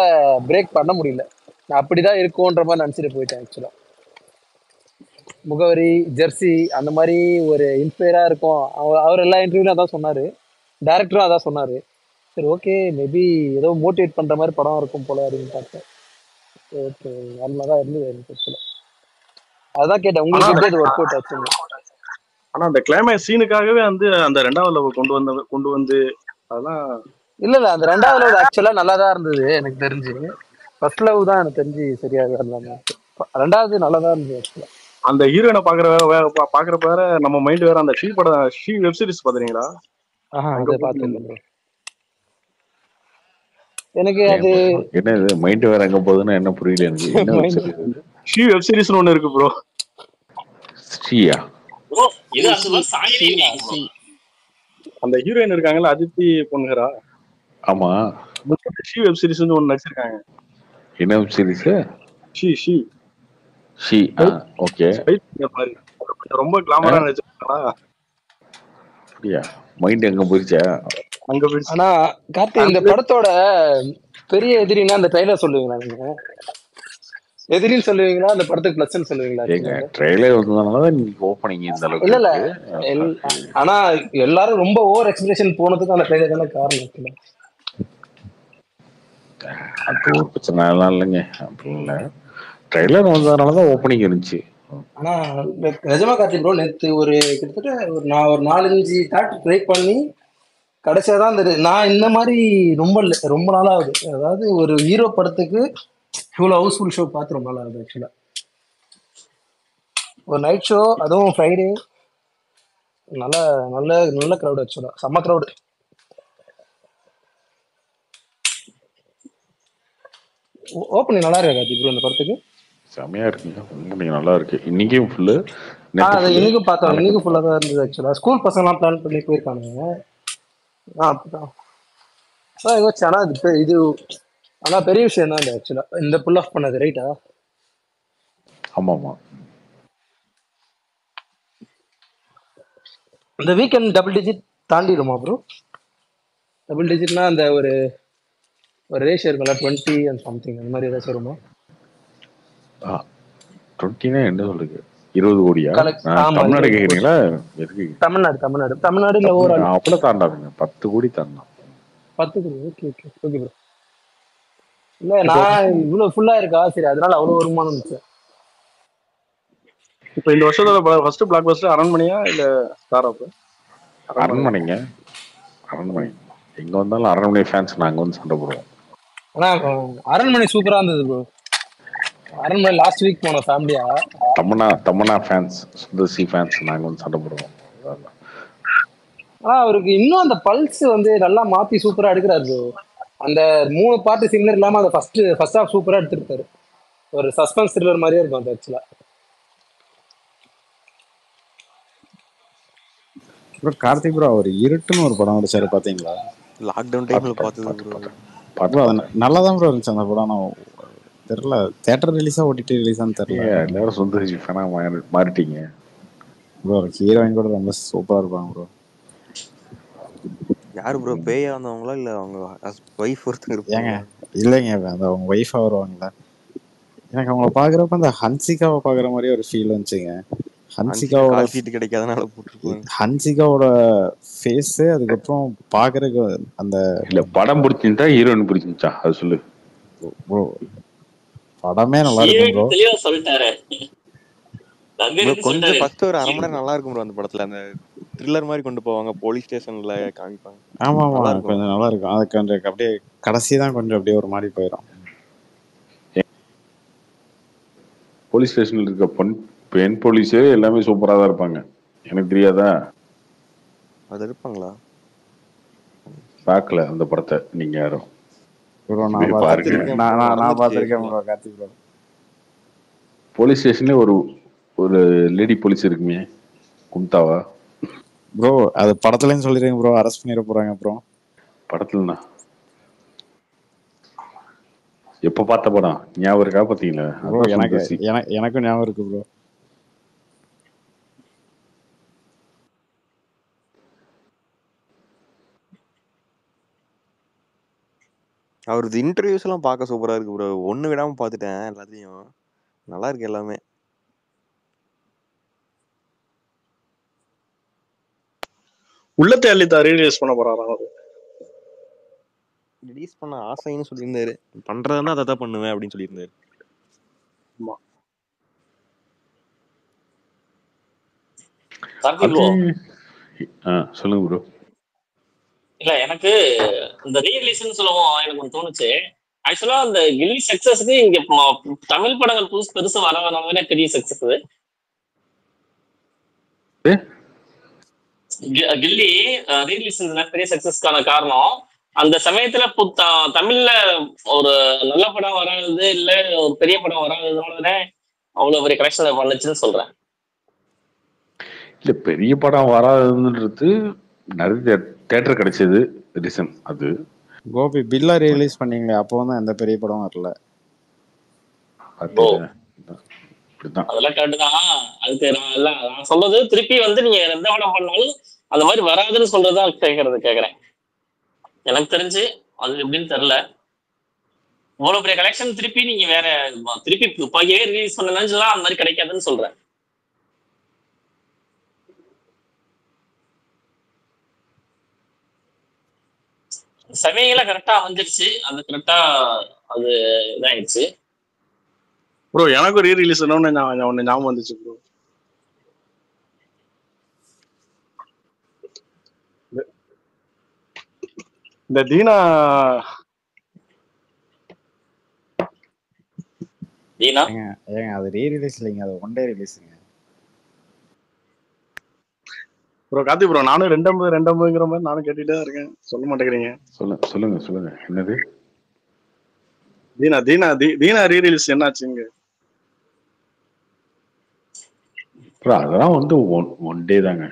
பிரேக் பண்ண முடியல. நான் அப்படிதான் இருக்கும்ன்ற மாதிரி நினைச்சிட்டு போயிட்டேன். ஆக்சுவலா முகவரி ஜெர்சி அந்த மாதிரி ஒரு இன்ஸ்பயரா இருக்கும். அவர் எல்லா இன்டர்வியூலும் அதான் சொன்னாரு, டைரக்டரும் அதான் சொன்னாரு. சரி ஓகே, மேபி ஏதோ மோட்டிவேட் பண்ற மாதிரி படம் இருக்கும் போல அப்படின்னு பார்த்தேன். ஓகே, நல்லதான் இருந்தது எனக்கு ஆக்சுவலா. அதான் கேட்டேன் உங்களுக்கு எப்படி அது ஒர்க் அவுட் ஆச்சுன்னு. ஆனா அந்த கிளைமேக்ஸ் சீனுக்காகவே வந்து அந்த 2வது லவ் கொண்டு வந்து அதெல்லாம் இல்ல அந்த 2வது லவ் ஆக்சுவலா நல்லா தான் இருந்தது எனக்கு தெரிஞ்சு. ஃபர்ஸ்ட் லவ் தான் எனக்கு தெரிஞ்சு சரியா இருந்தாங்க. 2வது நல்லா தான் இருந்தது ஆக்சுவலா. அந்த ஹீரோயினை பாக்குறப்ப வேற நம்ம மைண்ட் வேற அந்த ஷீ வெப் சீரிஸ் பாத்துறீங்களா? அதை பாத்துருக்கேன். எனக்கு அது என்னது மைண்ட் வேற எங்க போகுதுன்னு என்ன புரியல எனக்கு. என்ன ஷீ வெப் சீரிஸ்னு ஒண்ணு இருக்கு ப்ரோ. ஸ்ரீயா? அந்த ஹீரோயின் இருக்காங்கல்ல, அதித்தி பொன்ஹரா. ஆமா, ஷீ வெப் சீரிஸ்னு ஒண்ணு நடிச்சிருக்காங்க. என்ன வெப் சீரிஸ்? ஷீ. ஓகே, ரொம்ப கிளாமரா நடிச்சிருக்காங்களா? அப்படியா? மைண்ட் எங்க போயிடுச்சா? அங்க போயிடுச்சு. ஆனா கார்த்தி, இந்த படத்தோட பெரிய எதிரின்னா அந்த ட்ரைலர் சொல்லுவீங்களா? நீங்க எதிரின்னு சொல்லுவீங்களா அந்த படத்துக்கு பிளஸ்ன்னு சொல்லுவீங்களா? ஏங்க ட்ரைலர் வந்ததனால நீங்க ஓபனிங் இந்த அளவுக்கு இல்ல ஆனா எல்லாரும் ரொம்ப ஓவர் எக்ஸ்பிரஷன் போனதுக்கு அந்த ட்ரைலர் தான காரணம். அது ஒரு பிரச்சனை எல்லாம் இல்லைங்க, அப்படி இல்லை. ட்ரைலர் வந்ததுனாலதான் ஓப்பனிங் இருந்துச்சு. ஆனா நிஜமா கார்த்தி ப்ரோ, நேற்று ஒரு கிட்டத்தட்ட நான் ஒரு 4-5 தாட் ட்ரை பண்ணி கடைசியா தான் நான் இந்த மாதிரி ரொம்ப நாளா ஆகுது. அதாவது ஒரு ஹீரோ படத்துக்கு இவ்வளவு ஹவுஸ்ஃபுல் ஷோ பார்த்து ரொம்ப நாள் ஆகுது ஆக்சுவலா. ஒரு நைட் ஷோ, அதுவும் ஃப்ரைடே, நல்ல நல்ல நல்ல க்ரௌட் ஆக்சுவலா, செம்ம க்ரௌடு. ஓப்பனிங் நல்லா இருக்கா கார்த்தி ப்ரோ இந்த படத்துக்கு? செமையா இருக்குங்க, ஓப்பனிங் நல்லா இருக்கு. இன்னைக்கும் ஃபுல்லு. இன்னைக்கும் பார்த்தோம், இன்னைக்கும் ஃபுல்லா தான் இருந்தது ஆக்சுவலா. ஸ்கூல் பசங்கலாம் பிளான் பண்ணி போயிருக்கானுங்க. அப்படிதான். ஆனா இது ஆனா பெரிய விஷயம் தான் ஆக்சுவலா இந்த புல் ஆஃப் பண்ணது, ரைட்டா? ஆமாமா. இந்த வீக்கெண்ட் டபுள் டிஜிட் தாண்டிடுமா ப்ரோ? டபுள் டிஜிட்னா அந்த ஒரு ரேஷியோ இருக்கும்ல, 20 and something அந்த மாதிரி ஏதாச்சும் வருமா? 20னா என்ன சொல்லுங்க, 20 கோடியா? தமிழ்நாடு கேக்குறீங்களா? தமிழ்நாடு இல்ல ஓவரால்? அப்படி தாண்டாதுங்க, 10 கோடி தாண்டலாம். 10 கோடி. Okay bro. இல்ல இப்போ நான் இவ்வளவு ஃபுல்லா இருக்கா சரி அதனால அவ்வளவு வருமானம் இருந்துச்சு. இப்போ இந்த வருஷத்தோட ஃபர்ஸ்ட் பிளாக் பஸ்டர் அரண்மனையா இல்ல ஸ்டார் ஆப்? அரண்மனையா? அரண்மனைங்க, அரண்மனை. எங்க வந்தாலும் அரண்மனை ஃபேன்ஸ் நாங்க வந்து சண்டை போடுவோம். ஆனா அரண்மனை சூப்பரா இருந்தது ப்ரோ. அரண்மனை லாஸ்ட் வீக் போனோம் ஃபேமிலியா. தமன்னா ஃபேன்ஸ், சுந்தர்சி ஃபேன்ஸ் நாங்க வந்து சண்டை போடுவோம். ஆனா அவருக்கு இன்னும் அந்த பல்ஸ் வந்து நல்லா மாத்தி சூப்பரா எடுக்கிறாரு ப்ரோ. அந்த 3 பார்ட் சிமிலர் இல்லாம அந்த ஃபர்ஸ்ட் ஹாஃப் சூப்பரா எடுத்திருப்பாரு. ஒரு சஸ்பென்ஸ் த்ரில்லர் மாதிரியே இருக்கும் அது ஆக்சுவலா. ப்ரோ கார்த்திக் ப்ரோ அவர் இருட்டுன்னு ஒரு படம் நடிச்சாரு பாத்தீங்களா? லாக்டவுன் டைம்ல பார்த்தது ப்ரோ. ப்ரோ அது நல்லா தான் ப்ரோ இருந்துச்சு அந்த படம். நான் தெரியல தியேட்டர் ரிலீஸா ஓடிடி ரிலீஸான்னு தெரியல. எல்லாரும் சுந்தர்சி ஃபேனா மாறிட்டீங்க ப்ரோ. ஹீரோயின் கூட ரொம்ப சூப்பரா இருப்பாங்க ப்ரோ. யாரு ப்ரோ பேயா வந்தவங்களா இல்ல அவங்க ஒய்ஃப் ஒருத்தங்க ஏங்க இருப்பாங்களா? இல்லைங்க அந்த அவங்க ஒய்ஃபா வருவாங்களா, எனக்கு அவங்கள பாக்குறப்ப அந்த ஹன்சிகாவை பாக்குற மாதிரி ஒரு ஃபீல் வந்துச்சுங்க. ஹன்சிகா ஹன்சிகாவோட கால் ஷீட் கிடைக்காதனால போட்டுருப்பாங்க. ஹன்சிகாவோட ஃபேஸ் அதுக்கப்புறம் பாக்குறதுக்கு அந்த இல்ல படம் பிடிச்சிருந்தா ஹீரோயின் பிடிச்சிருந்துச்சா அது சொல்லு ப்ரோ. படமே நல்லா இருக்கும் ப்ரோ. தெளிவா சொல்லிட்டாரு. ப்ரோ கொஞ்சம் ஃபர்ஸ்ட் ஒரு அரை மணி நேரம் நல்லா இருக்கும் ப்ரோ அந்த படத்துல. அந்த த்ரில்லர் மாதிரி கொண்டு போவாங்க, போலீஸ் ஸ்டேஷன்ல காமிப்பாங்க. ஆமா ஆமா நல்லா இருக்கும். கொஞ்சம் நல்லா இருக்கும். அதுக்கு அந்த அப்படியே கடைசி தான் கொஞ்சம் அப்படியே ஒரு மாதிரி போயிடும். போலீஸ் ஸ்டேஷன்ல இருக்க பெண் போலீஸே எல்லாமே சூப்பரா தான் இருப்பாங்க. எனக்கு தெரியாதா? அது இருப்பாங்களா? பார்க்கல அந்த படத்தை நீங்க யாரும்? ப்ரோ போய் நான் பாருங்க. நான் பார்த்திருக்கேன் ப்ரோ கார்த்திக் ப்ரோ. போலீஸ் ஸ்டேஷன்ல ஒரு லேடி போலீஸ் இருக்குமே, கும்தாவா ப்ரோ அது படத்துலன்னு சொல்லிடுங்க ப்ரோ, அரெஸ்ட் பண்ணிட போறாங்க ப்ரோ. படத்துலனா எப்ப பார்த்த படம் ஞாபகம் இருக்கா? பாத்தீங்களா? ப்ரோ அதான் எனக்கு சுந்தர்சி. எனக்கும் ஞாபகம் இருக்கு ப்ரோ. அவரது இன்டர்வியூஸ் எல்லாம் பார்க்க சூப்பரா இருக்கு ப்ரோ. ஒண்ணு விடாம பார்த்துட்டேன் எல்லாத்தையும். நல்லா இருக்கு எல்லாமே. உள்ளத்தை அள்ளித்தா ரீலீஸ் பண்ண போறாராம் அவரு. ரிலீஸ் பண்ண ஆசைன்னு சொல்லியிருந்தாரு. பண்றதுன்னா அதை தான் பண்ணுவேன் அப்படின்னு சொல்லியிருந்தாரு. ஆமா. சொல்லுங்க ப்ரோ. இல்ல எனக்கு இந்த ரீரிலீஸ்ன்னு சொல்லவும் எனக்கு ஒன்று தோணுச்சு. ஆக்சுவலா அந்த கில்லி சக்சஸ்க்கு இங்க தமிழ் படங்கள் பெருசா வரவனாலே பெரிய சக்சஸ். கில்லி ரீரிலீஸ் பெரிய சக்சஸ்க்கான காரணம் அந்த சமயத்துல தமிழ்ல ஒரு நல்ல படம் வராது இல்ல ஒரு பெரிய படம் வராததுனாலதான் அவ்வளவு பெரிய கலெக்ஷன் பண்ணுச்சுன்னு சொல்றேன். இல்ல பெரிய படம் வராதுன்றது நிறைய தியேட்டர் கிடைச்சது ரீசன். அது கோபி பில்லா ரிலீஸ் பண்ணீங்க அப்போ வந்து எந்த பெரிய படம் வரல. அதெல்லாம் கரெக்டுதான். அதுக்கு நான் சொல்றது திருப்பி வந்து நீங்க எந்த படம் பண்ணாலும் அந்த மாதிரி வராதுன்னு சொல்றதுதான் கேக்குறேன். எனக்கு தெரிஞ்சு அது எப்படின்னு தெரியல. இவ்வளவு பெரிய கலெக்ஷன் திருப்பி நீங்க வேற திருப்பி துப்பாக்கியே ரிலீஸ் பண்ணலாம் அந்த மாதிரி கிடைக்காதுன்னு சொல்றேன். சமயங்கள கரெக்டா வந்துருச்சு. அது கரெக்டா அது இதாயிடுச்சு. ப்ரோ எனக்கும் ரீ ரிலீஸ் ஒன்னு ஞாபகம் வந்துச்சு ப்ரோ. இந்த தீனா ஏங்க அது ரீ ரிலீஸ் இல்லைங்க, அது ஒன் டே ரிலீஸ்ங்க ப்ரோ. கார்த்திக் ப்ரோ நானும் 250 மாதிரி நானும் கேட்டுட்டே தான் இருக்கேன், சொல்ல மாட்டேங்கிறீங்க. சொல்லுங்க என்னது? தீனா ரீ ரிலீஸ் என்னாச்சுங்க? அதெல்லாம் வந்து ஒன் டே தாங்க,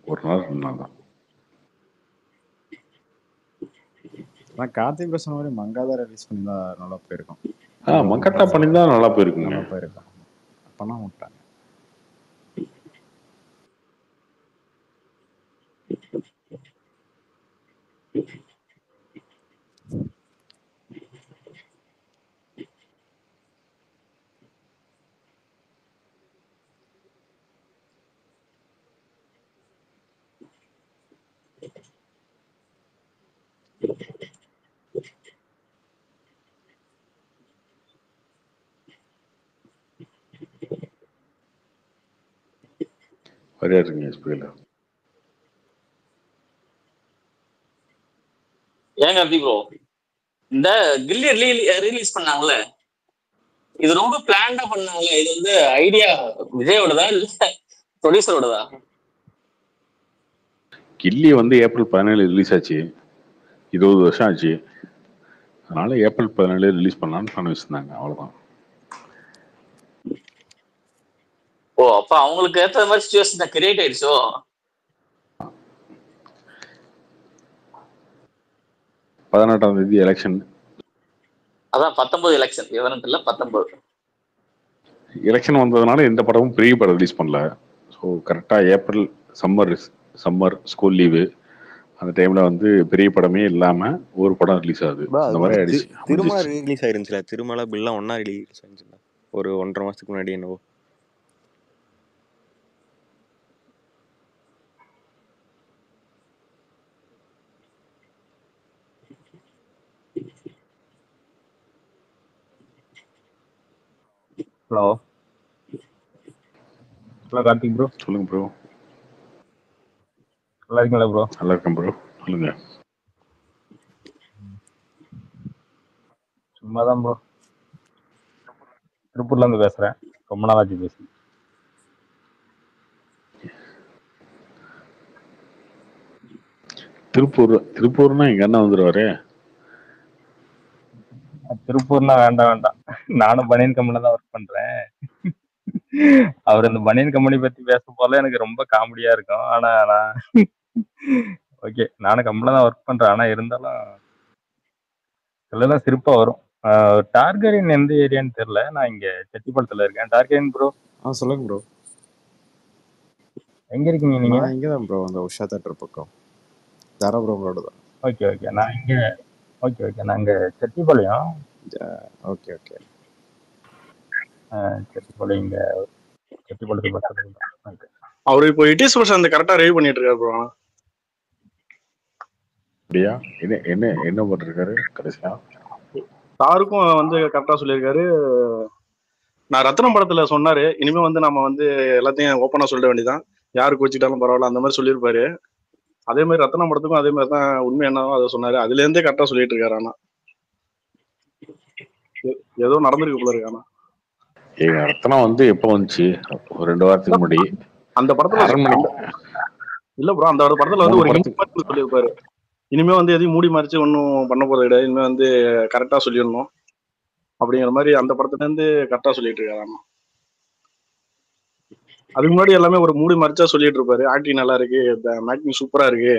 ஒரு நாள் 2 நாள் தான். கார்த்திக் பிரசன் மாதிரி மங்காதா ரிலீஸ் பண்ணியிருந்தா நல்லா போயிருக்கும். மங்காத்தா பண்ணியிருந்தா நல்லா போயிருக்குங்க. நல்லா போயிருக்கும். பண்ண மாட்டாங்க. சரியா இருக்குங்க எஸ்பியில். ஏன் கார்த்தி ப்ரோ இந்த கில்லி ரிலீஸ் பண்ணாங்கல்ல, இது ரொம்ப பிளான்டா பண்ணாங்க. இது வந்து ஐடியா விஜயோடதா இல்ல ப்ரொடியூசரோடதா? கில்லி வந்து ஏப்ரல் 17 ரிலீஸ் ஆச்சு, 20 வருஷம் ஆச்சு. அதனால ஏப்ரல் 17 ரிலீஸ் பண்ணலான்னு பண்ண வச்சிருந்தாங்க, அவ்வளோதான். ஓ, அப்ப அவங்களுக்கு ஏற்ற மாதிரி சிச்சுவேஷன் கிரியேட் ஆயிடுச்சோ. 18ஆம் தேதி எலெக்ஷன். அதான் 19 எலெக்ஷன், விவரம் இல்ல 19. எலெக்ஷன் வந்ததுனால எந்த படமும் பெரிய படம் ரிலீஸ் பண்ணல. ஸோ கரெக்டாக ஏப்ரல் சம்மர் ஸ்கூல் லீவு அந்த டைம்ல வந்து பெரிய படமே இல்லாம ஒரு படம் ரிலீஸ் ஆகுது. அந்த மாதிரி ஆயிடுச்சு. திருமலா ரிலீஸ் ஆயிருந்துச்சுல, திருமலா பில்லாம் ஒன்னா ரிலீஸ் ஆயிருந்துச்சுல ஒரு 1.5 மாசத்துக்கு முன்னாடி என்னவோ. Hello Karthik bro. சொல்லுங்க ப்ரோ. நல்லா இருக்கீங்களா ப்ரோ? நல்லா இருக்கேன் ப்ரோ, சொல்லுங்க. சும்மாதான் ப்ரோ, திருப்பூர்ல இருந்து பேசுறேன். ரொம்ப நாளாச்சு பேசி. திருப்பூர்னா எங்க அண்ணா வந்துருவாரு. திருப்பூர்னா வேண்டாம், நானும் பனியன் கம்பெனில தான் ஒர்க் பண்றேன். அவர் இந்த பனியன் கம்பெனி பத்தி பேச போல எனக்கு ரொம்ப காமெடியா இருக்கும். ஆனா நான் ஓகே, நானும் கம்பெனில தான் ஒர்க் பண்றேன். ஆனா இருந்தாலும் இதெல்லாம் சிரிப்பா வரும். டார்கெரின் எந்த ஏரியான்னு தெரியல. நான் இங்க செட்டிப்பாளத்துல இருக்கேன். டார்கெரின் ப்ரோ. சொல்லுங்க ப்ரோ. எங்க இருக்கீங்க நீங்க? நான் இங்கே தான் ப்ரோ, அந்த உஷா தேட்டர் பக்கம் தாராபுரமோட தான். ஓகே நான் இங்க நான் இங்க செட்டிப்பாளையம். ஓகே செட்டிப்பாளையம், இங்க செட்டிப்பாளையத்துக்கு பக்கத்துல. அவரு இப்போ இட்டிஸ் அந்த கரெக்டா ரைவ் பண்ணிட்டு இருக்காரு ப்ரோ. அப்படியா? என்ன பண்ணிருக்காரு கடைசியா? சாருக்கும் வந்து கரெக்டா சொல்லியிருக்காரு. நான் ரத்னம் படத்துல சொன்னாரு, இனிமே வந்து நம்ம வந்து எல்லாத்தையும் ஓப்பனா சொல்ல வேண்டியதான், யாருக்கு வச்சுட்டாலும் பரவாயில்ல அந்த மாதிரி சொல்லியிருப்பாரு. அதே மாதிரி ரத்னம் படத்துக்கும் அதே மாதிரி தான் உண்மை என்னவோ அதை சொன்னாரு. அதுல இருந்தே கரெக்டா சொல்லிட்டு இருக்காரு. ஆனா ஏதோ நடந்திருக்கு போல இருக்கு. ஆனா ரத்னம் வந்து எப்போ வந்துச்சு? ஒரு 2 வாரத்துக்கு முன்னாடி அந்த படத்துல இல்ல ப்ரோ, அந்த படத்துல வந்து ஒரு சொல்லியிருப்பாரு, இனிமே வந்து எதையும் மூடி மறைச்சு ஒன்னும் பண்ண போறது கிடையாது, இனிமே வந்து கரெக்டா சொல்லிடணும் அப்படிங்கிற மாதிரி அந்த படத்துல இருந்து கரெக்டா சொல்லிட்டு இருக்காரு. ஆனா அதுக்கு முன்னாடி எல்லாமே ஒரு மூடி மறைச்சா சொல்லிட்டு இருப்பாரு. ஆக்டிங் நல்லா இருக்கு, மேக்கிங் சூப்பரா இருக்கு,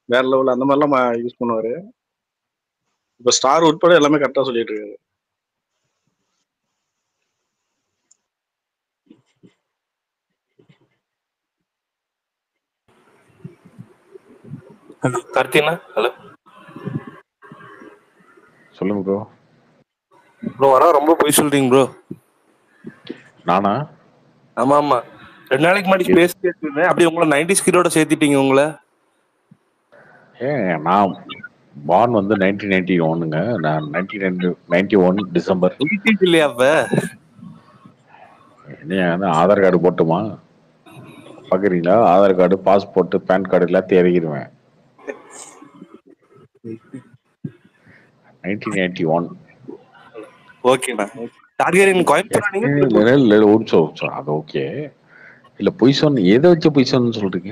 வேற லெவல், அந்த மாதிரிலாம் யூஸ் பண்ணுவாரு. இப்ப ஸ்டார் உட்பட எல்லாமே கரெக்டா சொல்லிட்டு இருக்காரு. ஹலோ கார்த்தினா. ஹலோ சொல்லுங்க ப்ரோ. ப்ரோ ஆனா ரொம்ப பொய் சொல்றீங்க ப்ரோ. நானா? ஆமா 2 நாளைக்கு முன்னாடி பேசிட்டு அப்படி உங்களை 90s கிட்டோட சேர்த்திட்டீங்க உங்களை. நான் பார்ன் வந்து 1991ங்க. நான் 1991 டிசம்பர். இல்லையா அப்ப? என்ன ஆதார் கார்டு போட்டுமா பாக்குறீங்களா? Aadhaar card, passport, PAN card எல்லாத்தையும் இறங்கிடுவேன். 1991. ஓகேண்ணா. டார்கெட் அது ஓகே. இல்ல பொய் சொன்ன, எதை வச்சு பொய் சொன்னு சொல்றீங்க?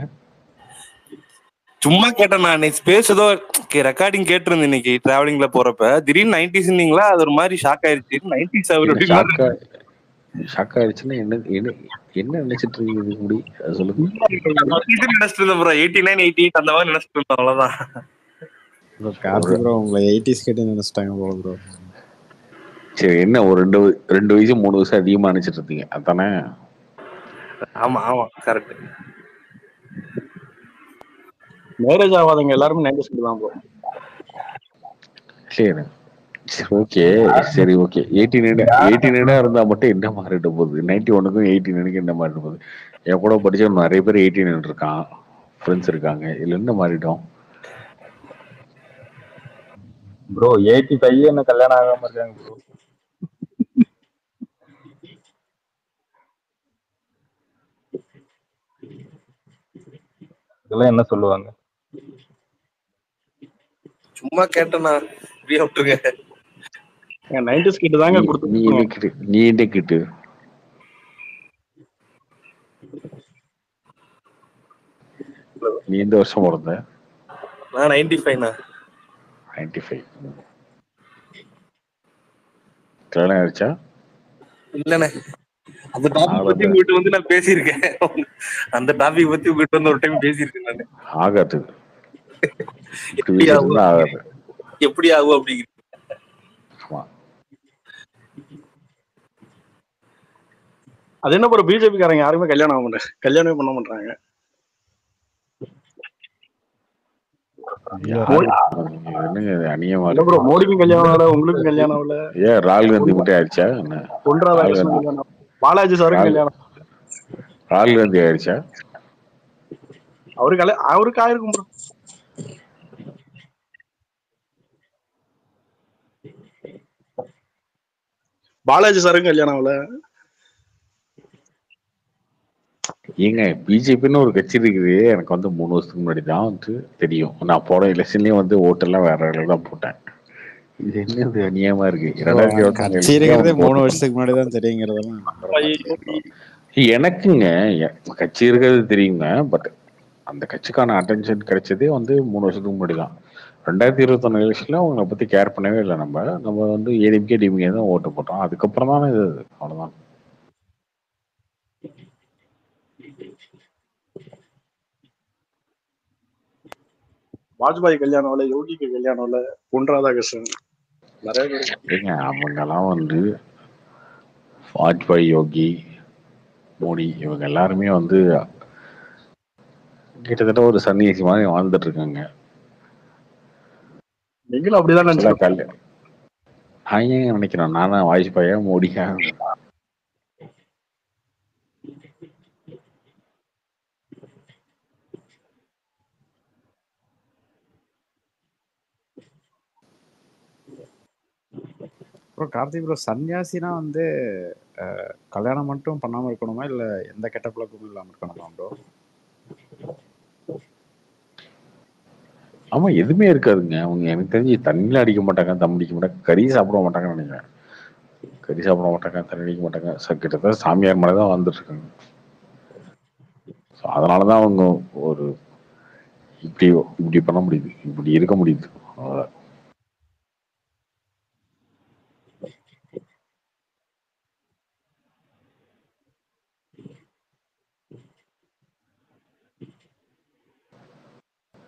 சும்மா கேட்டேன் நான். ஸ்பேஸ் ஏதோ ரெக்கார்டிங் கேட்டிருந்தேன் இன்னைக்கு டிராவலிங்ல போறப்ப. திடீர்னு 90s அது ஒரு மாதிரி ஷாக் ஆயிருச்சு. 90s ஷாக் ஆயிடுச்சுன்னா என்ன நினைச்சிட்டு இருக்கீங்க? இதுக்கு முடி அது சொல்லுங்க. நினைச்சிட்டு இருந்தேன் ப்ரோ. 89 88 அந்த மாதிரி நினைச்சிட்டு இருந்தேன், அவ்வளவுதான். கார்த்திக் ப்ரோ உங்களை 80s கிட்ட நினைச்சிட்டாங்க போல ப்ரோ. சரி, என்ன ஒரு 2 வயசு 3 வயசு அதிகமா நினைச்சிட்டு இருந்தீங்க அதானே? ஆமா கரெக்ட். மேரேஜ் ஆகாதவங்க எல்லாருமே 90s தான் ப்ரோ. சரி ஓகே. 89 இருந்தா மட்டும் என்ன மாறிட்டு போகுது? 91க்கும் 89க்கும் என்ன மாறிட்டு போகுது? என் கூட படிச்ச நிறைய பேர் 89 இருக்கான், ஃப்ரெண்ட்ஸ் இருக்காங்க. இதுல என்ன மாறிட்டோம் ப்ரோ? 85 என்ன கல்யாணம் ஆகாம இருக்காங்க ப்ரோ. இதெல்லாம் என்ன சொல்லுவாங்க? சும்மா கேட்டேண்ணா, ஃப்ரீயா விட்டுருங்க. 90s கிட்ட தாங்க கொடுத்து நீ என்ன கிட்டு நீ எந்த வருஷம் பிறந்த? நான் 95ண்ணா. 95. கல்யாணம் ஆயிடுச்சா? இல்லண்ணே, அந்த டாபிக் பத்தி உங்ககிட்ட வந்து நான் பேசியிருக்கேன். அந்த டாபிக் பத்தி உங்ககிட்ட வந்து ஒரு டைம் பேசியிருக்கேன் நானு. ஆகாது. எப்படி ஆகும் அப்படிங்கிறது. அது என்ன ப்ரோ, பிஜேபி காரங்க யாருமே கல்யாணமே பண்ண மாட்டாங்க. மோடிக்கும் கல்யாணம் ஆகல, உங்களுக்கும் கல்யாணம் ஆகல. ஏன் ராகுல் காந்தி மட்டும் ஆயிடுச்சா? பாலாஜி சாருக்கும் கல்யாணம். ராகுல் காந்தி ஆயிடுச்சா? அவருக்கு ஆயிருக்கும் ப்ரோ. பாலாஜி சாருக்கும் கல்யாணம் ஆகல. ஏங்க பிஜேபின்னு ஒரு கட்சி இருக்குது. எனக்கு வந்து 3 வருஷத்துக்கு முன்னாடி தான் வந்து தெரியும். நான் போன எலெக்ஷன்லயும் வந்து ஓட்டெல்லாம் வேற தான் போட்டேன். இது என்னது அநியாயமா இருக்கு. கட்சி இருக்கிறதே 3 வருஷத்துக்கு முன்னாடி தான் தெரியுங்கிறதெல்லாம் எனக்குங்க. கட்சி இருக்கிறது தெரியுங்க. பட் அந்த கட்சிக்கான அட்டென்ஷன் கிடைச்சதே வந்து 3 வருஷத்துக்கு முன்னாடி தான். 2021 எலெக்ஷன்ல அவங்களை பத்தி கேர் பண்ணவே இல்லை. நம்ம வந்து ஏடிஎம்கே டிஎம்கே தான் ஓட்டு போட்டோம். அதுக்கப்புறம் தானே இது. அவ்வளவுதான். வாஜ்பாய் கல்யாணம் இல்ல, யோகிக்கு கல்யாணம் இல்ல, பொன் ராதாகிருஷ்ணன் நிறைய பேர். அவங்கெல்லாம் வந்து வாஜ்பாய், யோகி, மோடி இவங்க எல்லாருமே வந்து கிட்டத்தட்ட ஒரு சன்னியாசி மாதிரி வாழ்ந்துட்டு இருக்காங்க. நீங்களும் அப்படிதான் நினைச்சீங்க? நான் ஏன் நினைக்கிறேன், நானா வாஜ்பாயா மோடியா? கார்த்திக் ப்ரோ, சன்னியாசினா வந்து கல்யாணம் மட்டும் பண்ணாம இருக்கணுமா, இல்ல எந்த கெட்ட பழக்கமும் இல்லாம இருக்கணுமா ப்ரோ? ஆமா, எதுவுமே இருக்காதுங்க. அவங்க எனக்கு தெரிஞ்சு தண்ணியில அடிக்க மாட்டாங்க, தம் அடிக்க மாட்டாங்க, கறி சாப்பிட மாட்டாங்கன்னு நினைக்கிறேன். கறி சாப்பிட மாட்டாங்க, தண்ணி அடிக்க மாட்டாங்க. கிட்டத்தட்ட சாமியார் மேலதான் வந்துட்டு இருக்காங்க. அதனாலதான் அவங்க ஒரு இப்படி பண்ண முடியுது, இப்படி இருக்க முடியுது.